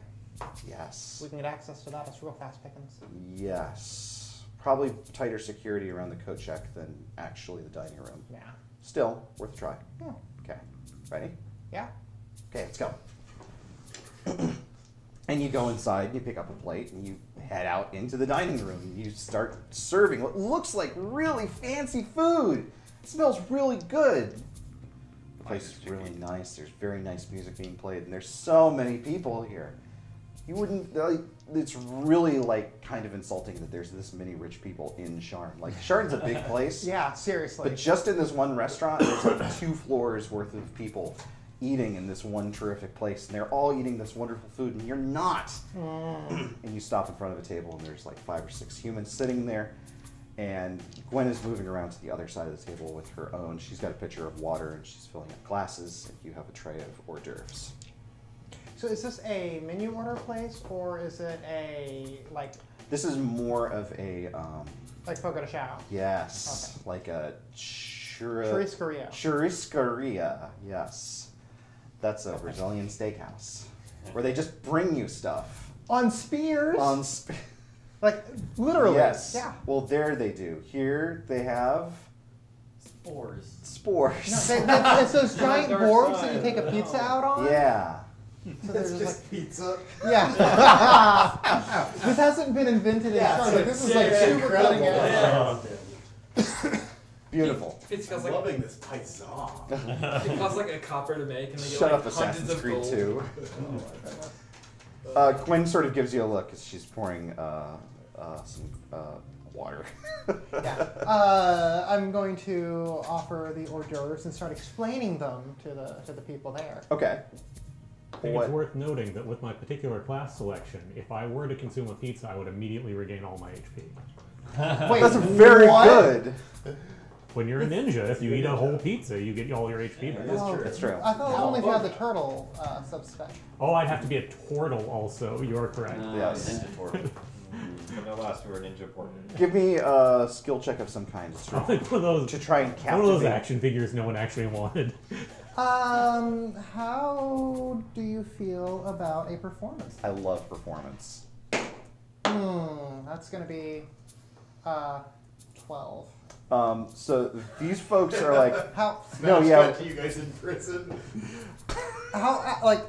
[SPEAKER 2] Yes.
[SPEAKER 4] We can get access to that. It's real fast pickings.
[SPEAKER 2] Yes. Probably tighter security around the coat check than actually the dining room.
[SPEAKER 4] Yeah.
[SPEAKER 2] Still, worth a try.
[SPEAKER 4] Yeah.
[SPEAKER 2] Okay. Ready?
[SPEAKER 4] Yeah.
[SPEAKER 2] Okay, let's go. And you go inside, you pick up a plate, and you head out into the dining room. You start serving what looks like really fancy food. It smells really good. The place is really nice. There's very nice music being played, and there's so many people here. You wouldn't, it's really like kind of insulting that there's this many rich people in Sharn. Like, Sharn's a big place.
[SPEAKER 4] Yeah, seriously.
[SPEAKER 2] But just in this one restaurant, there's like 2 floors worth of people eating in this one terrific place, and they're all eating this wonderful food, and you're not. And you stop in front of a table, and there's like 5 or 6 humans sitting there, and Gwen is moving around to the other side of the table with her own. She's got a pitcher of water, and she's filling up glasses, and you have a tray of hors d'oeuvres.
[SPEAKER 4] So is this a menu order place, or is it a, like...
[SPEAKER 2] This is more of a...
[SPEAKER 4] like Fogo de Chao?
[SPEAKER 2] Yes.
[SPEAKER 4] Okay.
[SPEAKER 2] Like a
[SPEAKER 4] Churrascaria.
[SPEAKER 2] Churrascaria, yes. That's a Brazilian steakhouse where they just bring you stuff.
[SPEAKER 4] On spears? Like, literally.
[SPEAKER 2] Yes.
[SPEAKER 4] Yeah.
[SPEAKER 2] Well, there they do. Here they have...
[SPEAKER 9] Spores.
[SPEAKER 2] Spores.
[SPEAKER 4] No, it's those giant boards that you take a pizza out on?
[SPEAKER 2] Yeah.
[SPEAKER 4] So
[SPEAKER 5] It's
[SPEAKER 4] there's
[SPEAKER 5] just
[SPEAKER 4] like,
[SPEAKER 5] pizza.
[SPEAKER 4] yeah. This hasn't been invented in Sharn. Like, this is like super cutting edge.
[SPEAKER 2] Beautiful.
[SPEAKER 3] It's
[SPEAKER 5] I'm
[SPEAKER 3] got like
[SPEAKER 5] loving this paisan.
[SPEAKER 3] it costs like a copper to make, and they get
[SPEAKER 2] Shut
[SPEAKER 3] like
[SPEAKER 2] up,
[SPEAKER 3] hundreds
[SPEAKER 2] Assassin's
[SPEAKER 3] of
[SPEAKER 2] Creed
[SPEAKER 3] gold.
[SPEAKER 2] 2. Gwen sort of gives you a look as she's pouring some water.
[SPEAKER 4] Yeah. I'm going to offer the hors d'oeuvres and start explaining them to the people there.
[SPEAKER 2] Okay.
[SPEAKER 1] I think it's worth noting that with my particular class selection, if I were to consume a pizza, I would immediately regain all my HP.
[SPEAKER 4] Wait,
[SPEAKER 2] that's very good.
[SPEAKER 1] When you're a ninja, if you eat a whole pizza, you get all your HP back.
[SPEAKER 2] That's true.
[SPEAKER 4] I thought only if you had the turtle subspec.
[SPEAKER 1] Oh, I'd have to be a turtle also. You're correct.
[SPEAKER 2] Yes.
[SPEAKER 9] Ninja turtle.
[SPEAKER 7] But no last two are ninja porter.
[SPEAKER 2] Give me a skill check of some kind
[SPEAKER 1] One of those,
[SPEAKER 2] to try and
[SPEAKER 1] one of
[SPEAKER 2] captivate.
[SPEAKER 1] those action figures no one actually wanted.
[SPEAKER 4] How do you feel about a performance?
[SPEAKER 2] I love performance.
[SPEAKER 4] That's gonna be 12.
[SPEAKER 2] So these folks are like,
[SPEAKER 4] How?
[SPEAKER 2] no, yeah.
[SPEAKER 5] To you guys in prison.
[SPEAKER 4] How? Like,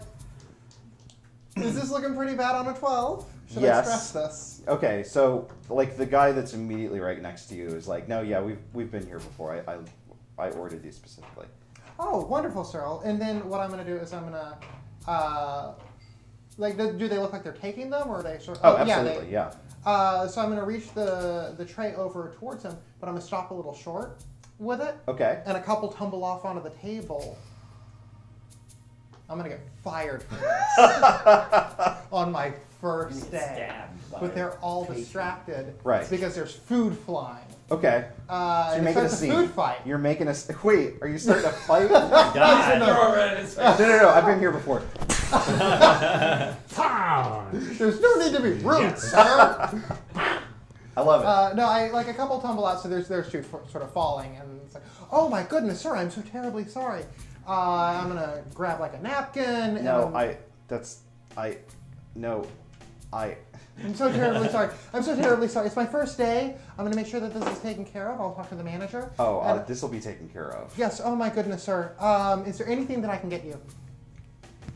[SPEAKER 4] is this looking pretty bad on a 12? Should I
[SPEAKER 2] Yes.
[SPEAKER 4] stress this?
[SPEAKER 2] Okay, so like the guy that's immediately right next to you is like, no, yeah, we've been here before. I ordered these specifically.
[SPEAKER 4] Oh, wonderful, Cyril. And then what I'm gonna do is I'm gonna like, do they look like they're taking them, or are they sort of?
[SPEAKER 2] Oh, absolutely, yeah.
[SPEAKER 4] So I'm gonna reach the tray over towards him, but I'm gonna stop a little short with it.
[SPEAKER 2] Okay.
[SPEAKER 4] And a couple tumble off onto the table. I'm gonna get fired for this on my first day. But they're all distracted,
[SPEAKER 2] Right.
[SPEAKER 4] Because there's food flying.
[SPEAKER 2] Okay. So you're
[SPEAKER 4] And
[SPEAKER 2] making a
[SPEAKER 4] it's a
[SPEAKER 2] scene.
[SPEAKER 4] food fight.
[SPEAKER 2] You're making a. Wait, are you starting a fight?
[SPEAKER 9] God.
[SPEAKER 2] No. I've been here before.
[SPEAKER 4] There's no need to be rude, sir.
[SPEAKER 2] I love it.
[SPEAKER 4] No, I like a couple tumble out, so there's two sort of falling, and it's like, oh my goodness, sir, I'm so terribly sorry. I'm gonna grab like a napkin. I'm so terribly sorry. I'm so terribly sorry. It's my first day. I'm gonna make sure that this is taken care of. I'll talk to the manager.
[SPEAKER 2] This will be taken care of.
[SPEAKER 4] Yes. Oh my goodness, sir. Is there anything that I can get you?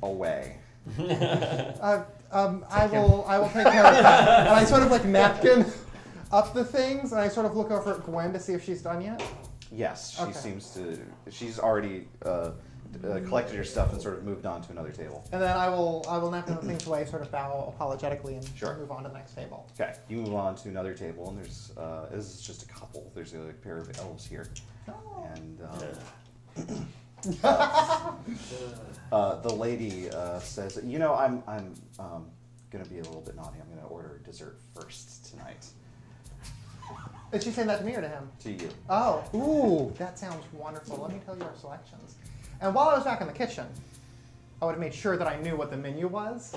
[SPEAKER 2] Away.
[SPEAKER 4] I will take care of that. And I sort of like napkin up the things, and I sort of look over at Gwen to see if she's done yet.
[SPEAKER 2] Yes, she
[SPEAKER 4] Okay.
[SPEAKER 2] seems to. She's already collected her stuff and sort of moved on to another table.
[SPEAKER 4] And then I will napkin the things away, sort of bow apologetically, and
[SPEAKER 2] Sure.
[SPEAKER 4] move on to the next table.
[SPEAKER 2] Okay, you move on to another table, and there's this is just a couple. There's a pair of elves here, and the lady says, "You know, I'm gonna be a little bit naughty. I'm gonna order dessert first tonight."
[SPEAKER 4] Is she saying that to me or to him?
[SPEAKER 2] To you.
[SPEAKER 4] Oh, ooh, that sounds wonderful. Let me tell you our selections. And while I was back in the kitchen, I would have made sure that I knew what the menu was.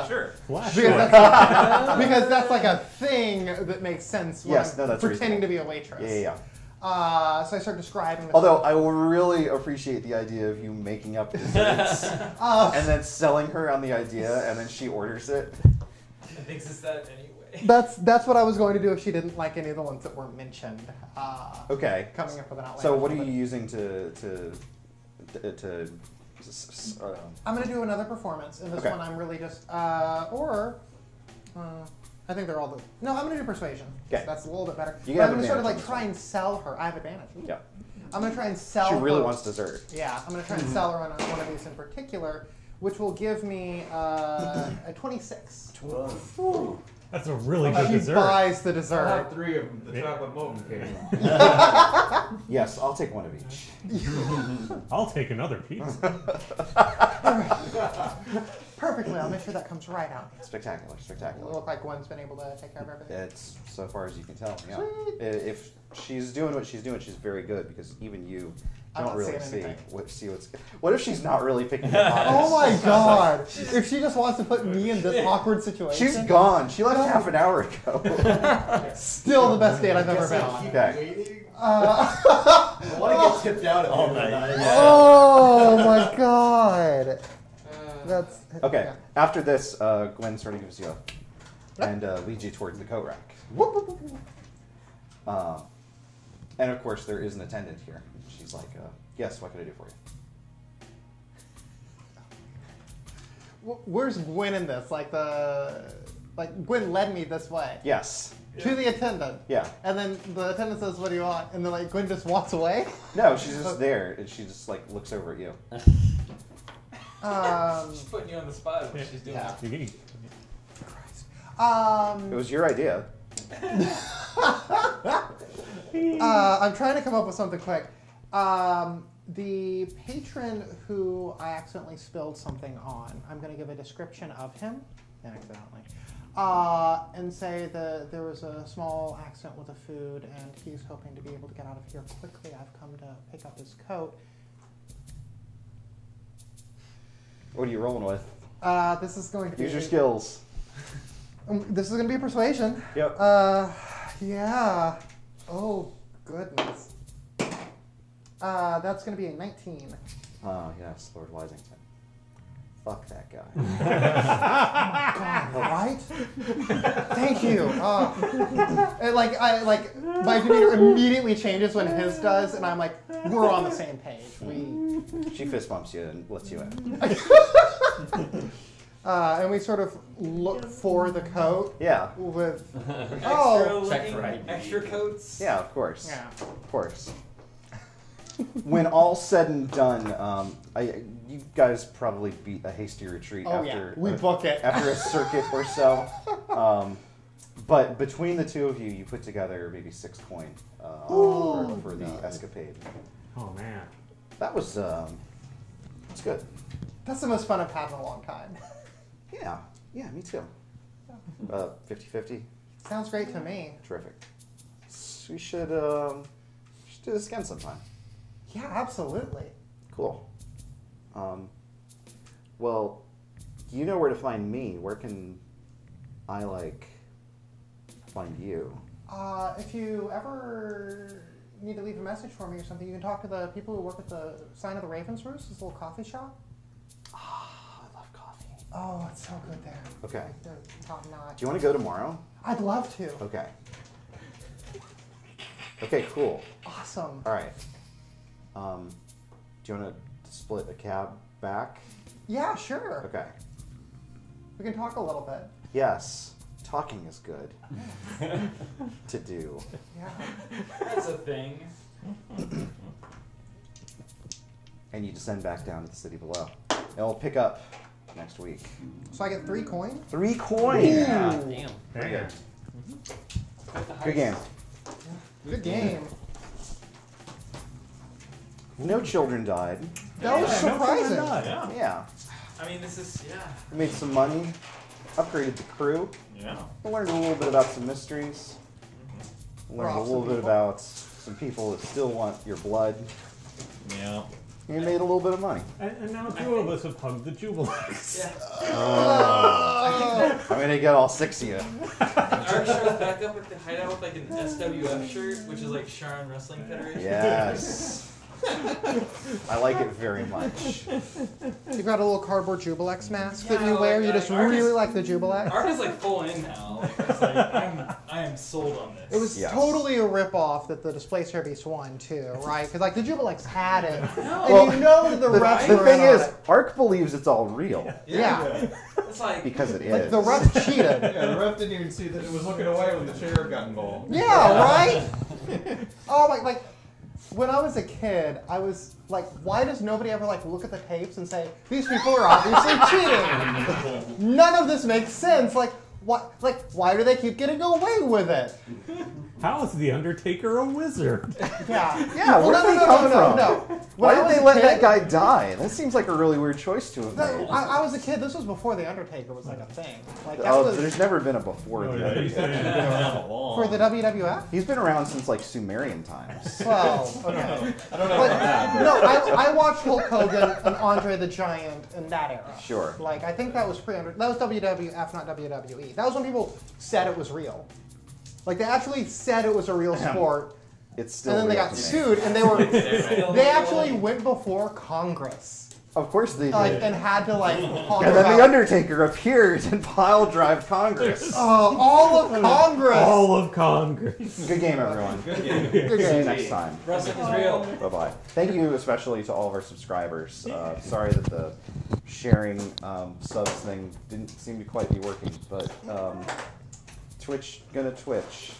[SPEAKER 7] Sure.
[SPEAKER 4] Because that's like a thing that makes sense when
[SPEAKER 2] Yes,
[SPEAKER 4] I'm
[SPEAKER 2] no, that's
[SPEAKER 4] pretending
[SPEAKER 2] reasonable.
[SPEAKER 4] to be a waitress.
[SPEAKER 2] Yeah.
[SPEAKER 4] So I start describing. The
[SPEAKER 2] Although I will really appreciate the idea of you making up desserts and then selling her on the idea, and then she orders it.
[SPEAKER 3] I think it's that anyway.
[SPEAKER 4] That's what I was going to do if she didn't like any of the ones that were mentioned.
[SPEAKER 2] Okay.
[SPEAKER 4] Coming up with an outline.
[SPEAKER 2] So what are you using to
[SPEAKER 4] I'm going to do another performance. In this
[SPEAKER 2] Okay.
[SPEAKER 4] one, I'm really just I think they're all the. No, I'm going to do persuasion.
[SPEAKER 2] Okay.
[SPEAKER 4] That's a little bit better.
[SPEAKER 2] You
[SPEAKER 4] But
[SPEAKER 2] have
[SPEAKER 4] I'm going to sort of
[SPEAKER 2] advantage
[SPEAKER 4] like
[SPEAKER 2] on
[SPEAKER 4] try and sell her. I have advantage.
[SPEAKER 2] Yeah.
[SPEAKER 4] I'm going to try and sell
[SPEAKER 2] She really
[SPEAKER 4] her.
[SPEAKER 2] wants dessert.
[SPEAKER 4] Yeah, I'm going to try and sell her on one of these in particular, which will give me a 26.
[SPEAKER 1] That's a really
[SPEAKER 4] She
[SPEAKER 1] good dessert.
[SPEAKER 4] buys the
[SPEAKER 7] I'll
[SPEAKER 4] dessert.
[SPEAKER 7] have 3 of them. The chocolate molten cake.
[SPEAKER 2] Yes, I'll take one of each.
[SPEAKER 1] I'll take another piece.
[SPEAKER 4] Perfectly, I'll make sure that comes right out.
[SPEAKER 2] Spectacular,
[SPEAKER 4] It'll
[SPEAKER 2] spectacular.
[SPEAKER 4] look like Gwen's been able to take care of everything.
[SPEAKER 2] It's so far as you can tell. Yeah.
[SPEAKER 4] Sweet.
[SPEAKER 2] If she's doing what she's doing, she's very good because even you
[SPEAKER 4] I'm
[SPEAKER 2] don't
[SPEAKER 4] not
[SPEAKER 2] really
[SPEAKER 4] seeing
[SPEAKER 2] see
[SPEAKER 4] anything.
[SPEAKER 2] what's. What if she's not really picking up on
[SPEAKER 4] Oh
[SPEAKER 2] this?
[SPEAKER 4] my god! If she just wants to put me in this awkward situation.
[SPEAKER 2] She's gone. She left half an hour ago.
[SPEAKER 4] Still the best date I've ever been on.
[SPEAKER 2] Okay.
[SPEAKER 5] I want to get tipped out at
[SPEAKER 8] All
[SPEAKER 5] the end of the
[SPEAKER 8] night.
[SPEAKER 5] night.
[SPEAKER 4] Oh my god! That's
[SPEAKER 2] Okay.
[SPEAKER 4] yeah.
[SPEAKER 2] After this, Gwen sort of gives you and leads you towards the coat rack. And of course, there is an attendant here. She's like, "Yes, what can I do for you?"
[SPEAKER 4] Where's Gwen in this? Like Gwen led me this way
[SPEAKER 2] Yes.
[SPEAKER 4] to the attendant.
[SPEAKER 2] Yeah.
[SPEAKER 4] And then the attendant says, "What do you want?" And then like Gwen just walks away.
[SPEAKER 2] No, she's just there, and she just like looks over at you.
[SPEAKER 3] She's putting you on the spot of what she's doing.
[SPEAKER 4] Yeah.
[SPEAKER 1] You-
[SPEAKER 2] It was your idea.
[SPEAKER 4] I'm trying to come up with something quick. The patron who I accidentally spilled something on, I'm going to give a description of him, accidentally, and say that there was a small accident with the food and he's hoping to be able to get out of here quickly. I've come to pick up his coat.
[SPEAKER 2] What are you rolling with?
[SPEAKER 4] This is going to be...
[SPEAKER 2] Use your skills.
[SPEAKER 4] This is going to be a persuasion.
[SPEAKER 2] Yep.
[SPEAKER 4] Yeah. Oh, goodness. That's going to be a 19.
[SPEAKER 2] Oh, yes, Lord Wisington. Fuck that guy.
[SPEAKER 4] God, right? Thank you. And my demeanor immediately changes when his does, and I'm like, we're on the same page.
[SPEAKER 2] She fist bumps you and lets you in.
[SPEAKER 4] And we sort of look for the coat.
[SPEAKER 2] Yeah.
[SPEAKER 4] With
[SPEAKER 3] Extra coats.
[SPEAKER 2] Yeah, of course.
[SPEAKER 4] Yeah.
[SPEAKER 2] Of course. When all's said and done, you guys probably beat a hasty retreat
[SPEAKER 4] Oh,
[SPEAKER 2] after
[SPEAKER 4] yeah. We book it.
[SPEAKER 2] after a circuit or so. But between the two of you, you put together maybe 6 coin for the escapade.
[SPEAKER 1] Oh man.
[SPEAKER 2] That was good.
[SPEAKER 4] That's the most fun I've had in a long time.
[SPEAKER 2] Yeah, me too. 50-50.
[SPEAKER 4] Sounds great to me.
[SPEAKER 2] Terrific. So we should do this again sometime.
[SPEAKER 4] Yeah, absolutely.
[SPEAKER 2] Cool. Well, you know where to find me. Where can I find you?
[SPEAKER 4] If you ever need to leave a message for me or something, you can talk to the people who work at the Sign of the Raven's Roost, this little coffee shop.
[SPEAKER 2] I love coffee.
[SPEAKER 4] Oh, it's so good there.
[SPEAKER 2] Okay.
[SPEAKER 4] Like, they're top notch.
[SPEAKER 2] Do you want to go tomorrow?
[SPEAKER 4] I'd love to.
[SPEAKER 2] Okay. Okay, cool.
[SPEAKER 4] Awesome.
[SPEAKER 2] All right. Do you want to split a cab back?
[SPEAKER 4] Yeah, sure.
[SPEAKER 2] Okay.
[SPEAKER 4] We can talk a little bit.
[SPEAKER 2] Yes. Talking is good to do.
[SPEAKER 4] Yeah.
[SPEAKER 3] That's a thing.
[SPEAKER 2] And you descend back down to the city below. And we'll pick up next week.
[SPEAKER 4] So I get 3 coin?
[SPEAKER 2] 3 coin!
[SPEAKER 9] Yeah,
[SPEAKER 4] Ooh.
[SPEAKER 9] damn.
[SPEAKER 2] Very good. Good game.
[SPEAKER 4] Good game.
[SPEAKER 2] No children died.
[SPEAKER 4] That was surprising.
[SPEAKER 2] Yeah.
[SPEAKER 3] I mean, this is,
[SPEAKER 2] We made some money. Upgraded the crew.
[SPEAKER 10] Yeah.
[SPEAKER 2] We learned a little bit about some mysteries. Learned a little bit about some people that still want your blood.
[SPEAKER 10] Yeah.
[SPEAKER 2] You made a little bit of money.
[SPEAKER 1] And now two of us have hugged the Jubilees.
[SPEAKER 3] Yeah.
[SPEAKER 2] I'm gonna get all 6 of you.
[SPEAKER 3] Ark shows back up at the hideout with like an SWF shirt, which is like Sharon Wrestling Federation.
[SPEAKER 2] Yes. I like it very much.
[SPEAKER 4] You've got a little cardboard Jubilex mask that
[SPEAKER 3] Yeah,
[SPEAKER 4] you wear.
[SPEAKER 3] like,
[SPEAKER 4] You just
[SPEAKER 3] Ark
[SPEAKER 4] really
[SPEAKER 3] is-
[SPEAKER 4] like the Jubilex.
[SPEAKER 3] Ark is like full in now. Like, it's like I am sold on this.
[SPEAKER 4] It was
[SPEAKER 2] Yes.
[SPEAKER 4] totally a rip-off that the Display Service won too, right? Because like the Jubilex had it, and
[SPEAKER 2] Well,
[SPEAKER 4] you know that the refs
[SPEAKER 2] The
[SPEAKER 4] were
[SPEAKER 2] thing
[SPEAKER 4] in on
[SPEAKER 2] is,
[SPEAKER 4] it.
[SPEAKER 2] Ark believes it's all real
[SPEAKER 4] Yeah.
[SPEAKER 3] It's like
[SPEAKER 2] because it
[SPEAKER 4] Like
[SPEAKER 2] is.
[SPEAKER 4] the refs cheated.
[SPEAKER 7] Yeah, the ref didn't even see that it was looking away when the chair got involved.
[SPEAKER 4] Yeah, right? Oh my, like, when I was a kid, I was like, why does nobody ever like look at the tapes and say, these people are obviously cheating? None of this makes sense. Like, why do they keep getting away with it?
[SPEAKER 1] How is the Undertaker a wizard?
[SPEAKER 4] Yeah.
[SPEAKER 2] Yeah, where did he come from?
[SPEAKER 4] No.
[SPEAKER 2] Why
[SPEAKER 4] When I
[SPEAKER 2] did
[SPEAKER 4] was
[SPEAKER 2] they
[SPEAKER 4] a
[SPEAKER 2] let
[SPEAKER 4] kid-
[SPEAKER 2] that guy die? That seems like a really weird choice to have
[SPEAKER 4] No,
[SPEAKER 2] made.
[SPEAKER 4] I was a kid. This was before the Undertaker was like a thing. Like that
[SPEAKER 2] Oh,
[SPEAKER 4] was
[SPEAKER 2] there's never been a before.
[SPEAKER 1] Oh,
[SPEAKER 2] the
[SPEAKER 1] yeah.
[SPEAKER 7] He's actually been around a long.
[SPEAKER 4] for the WWF.
[SPEAKER 2] He's been around since like Sumerian times.
[SPEAKER 4] Well, okay.
[SPEAKER 7] I don't know
[SPEAKER 4] But,
[SPEAKER 7] about that.
[SPEAKER 4] no, I watched Hulk Hogan and Andre the Giant in that era.
[SPEAKER 2] Sure.
[SPEAKER 4] Like, I think that was that was WWF, not WWE. That was when people said it was real. Like, they actually said it was a real sport,
[SPEAKER 2] It's still.
[SPEAKER 4] and then they
[SPEAKER 2] real
[SPEAKER 4] got
[SPEAKER 2] to me.
[SPEAKER 4] sued, and they actually went before Congress.
[SPEAKER 2] Of course they did.
[SPEAKER 4] Like, and had to, like, talk
[SPEAKER 2] And then
[SPEAKER 4] about
[SPEAKER 2] the Undertaker appears and pile drive Congress.
[SPEAKER 4] all of Congress.
[SPEAKER 1] All of Congress.
[SPEAKER 2] Good game, everyone.
[SPEAKER 7] Good game.
[SPEAKER 4] Good
[SPEAKER 2] See you
[SPEAKER 4] game.
[SPEAKER 2] next time.
[SPEAKER 3] wrestling is real.
[SPEAKER 2] Bye bye. Thank you especially to all of our subscribers. Sorry that the sharing subs thing didn't seem to quite be working, but Twitch gonna Twitch.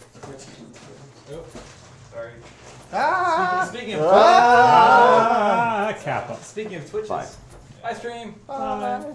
[SPEAKER 3] Oh, sorry.
[SPEAKER 4] Ah!
[SPEAKER 3] Speaking of
[SPEAKER 1] Ah, Kappa.
[SPEAKER 3] speaking of Twitches,
[SPEAKER 2] Bye.
[SPEAKER 3] I stream.
[SPEAKER 4] Bye.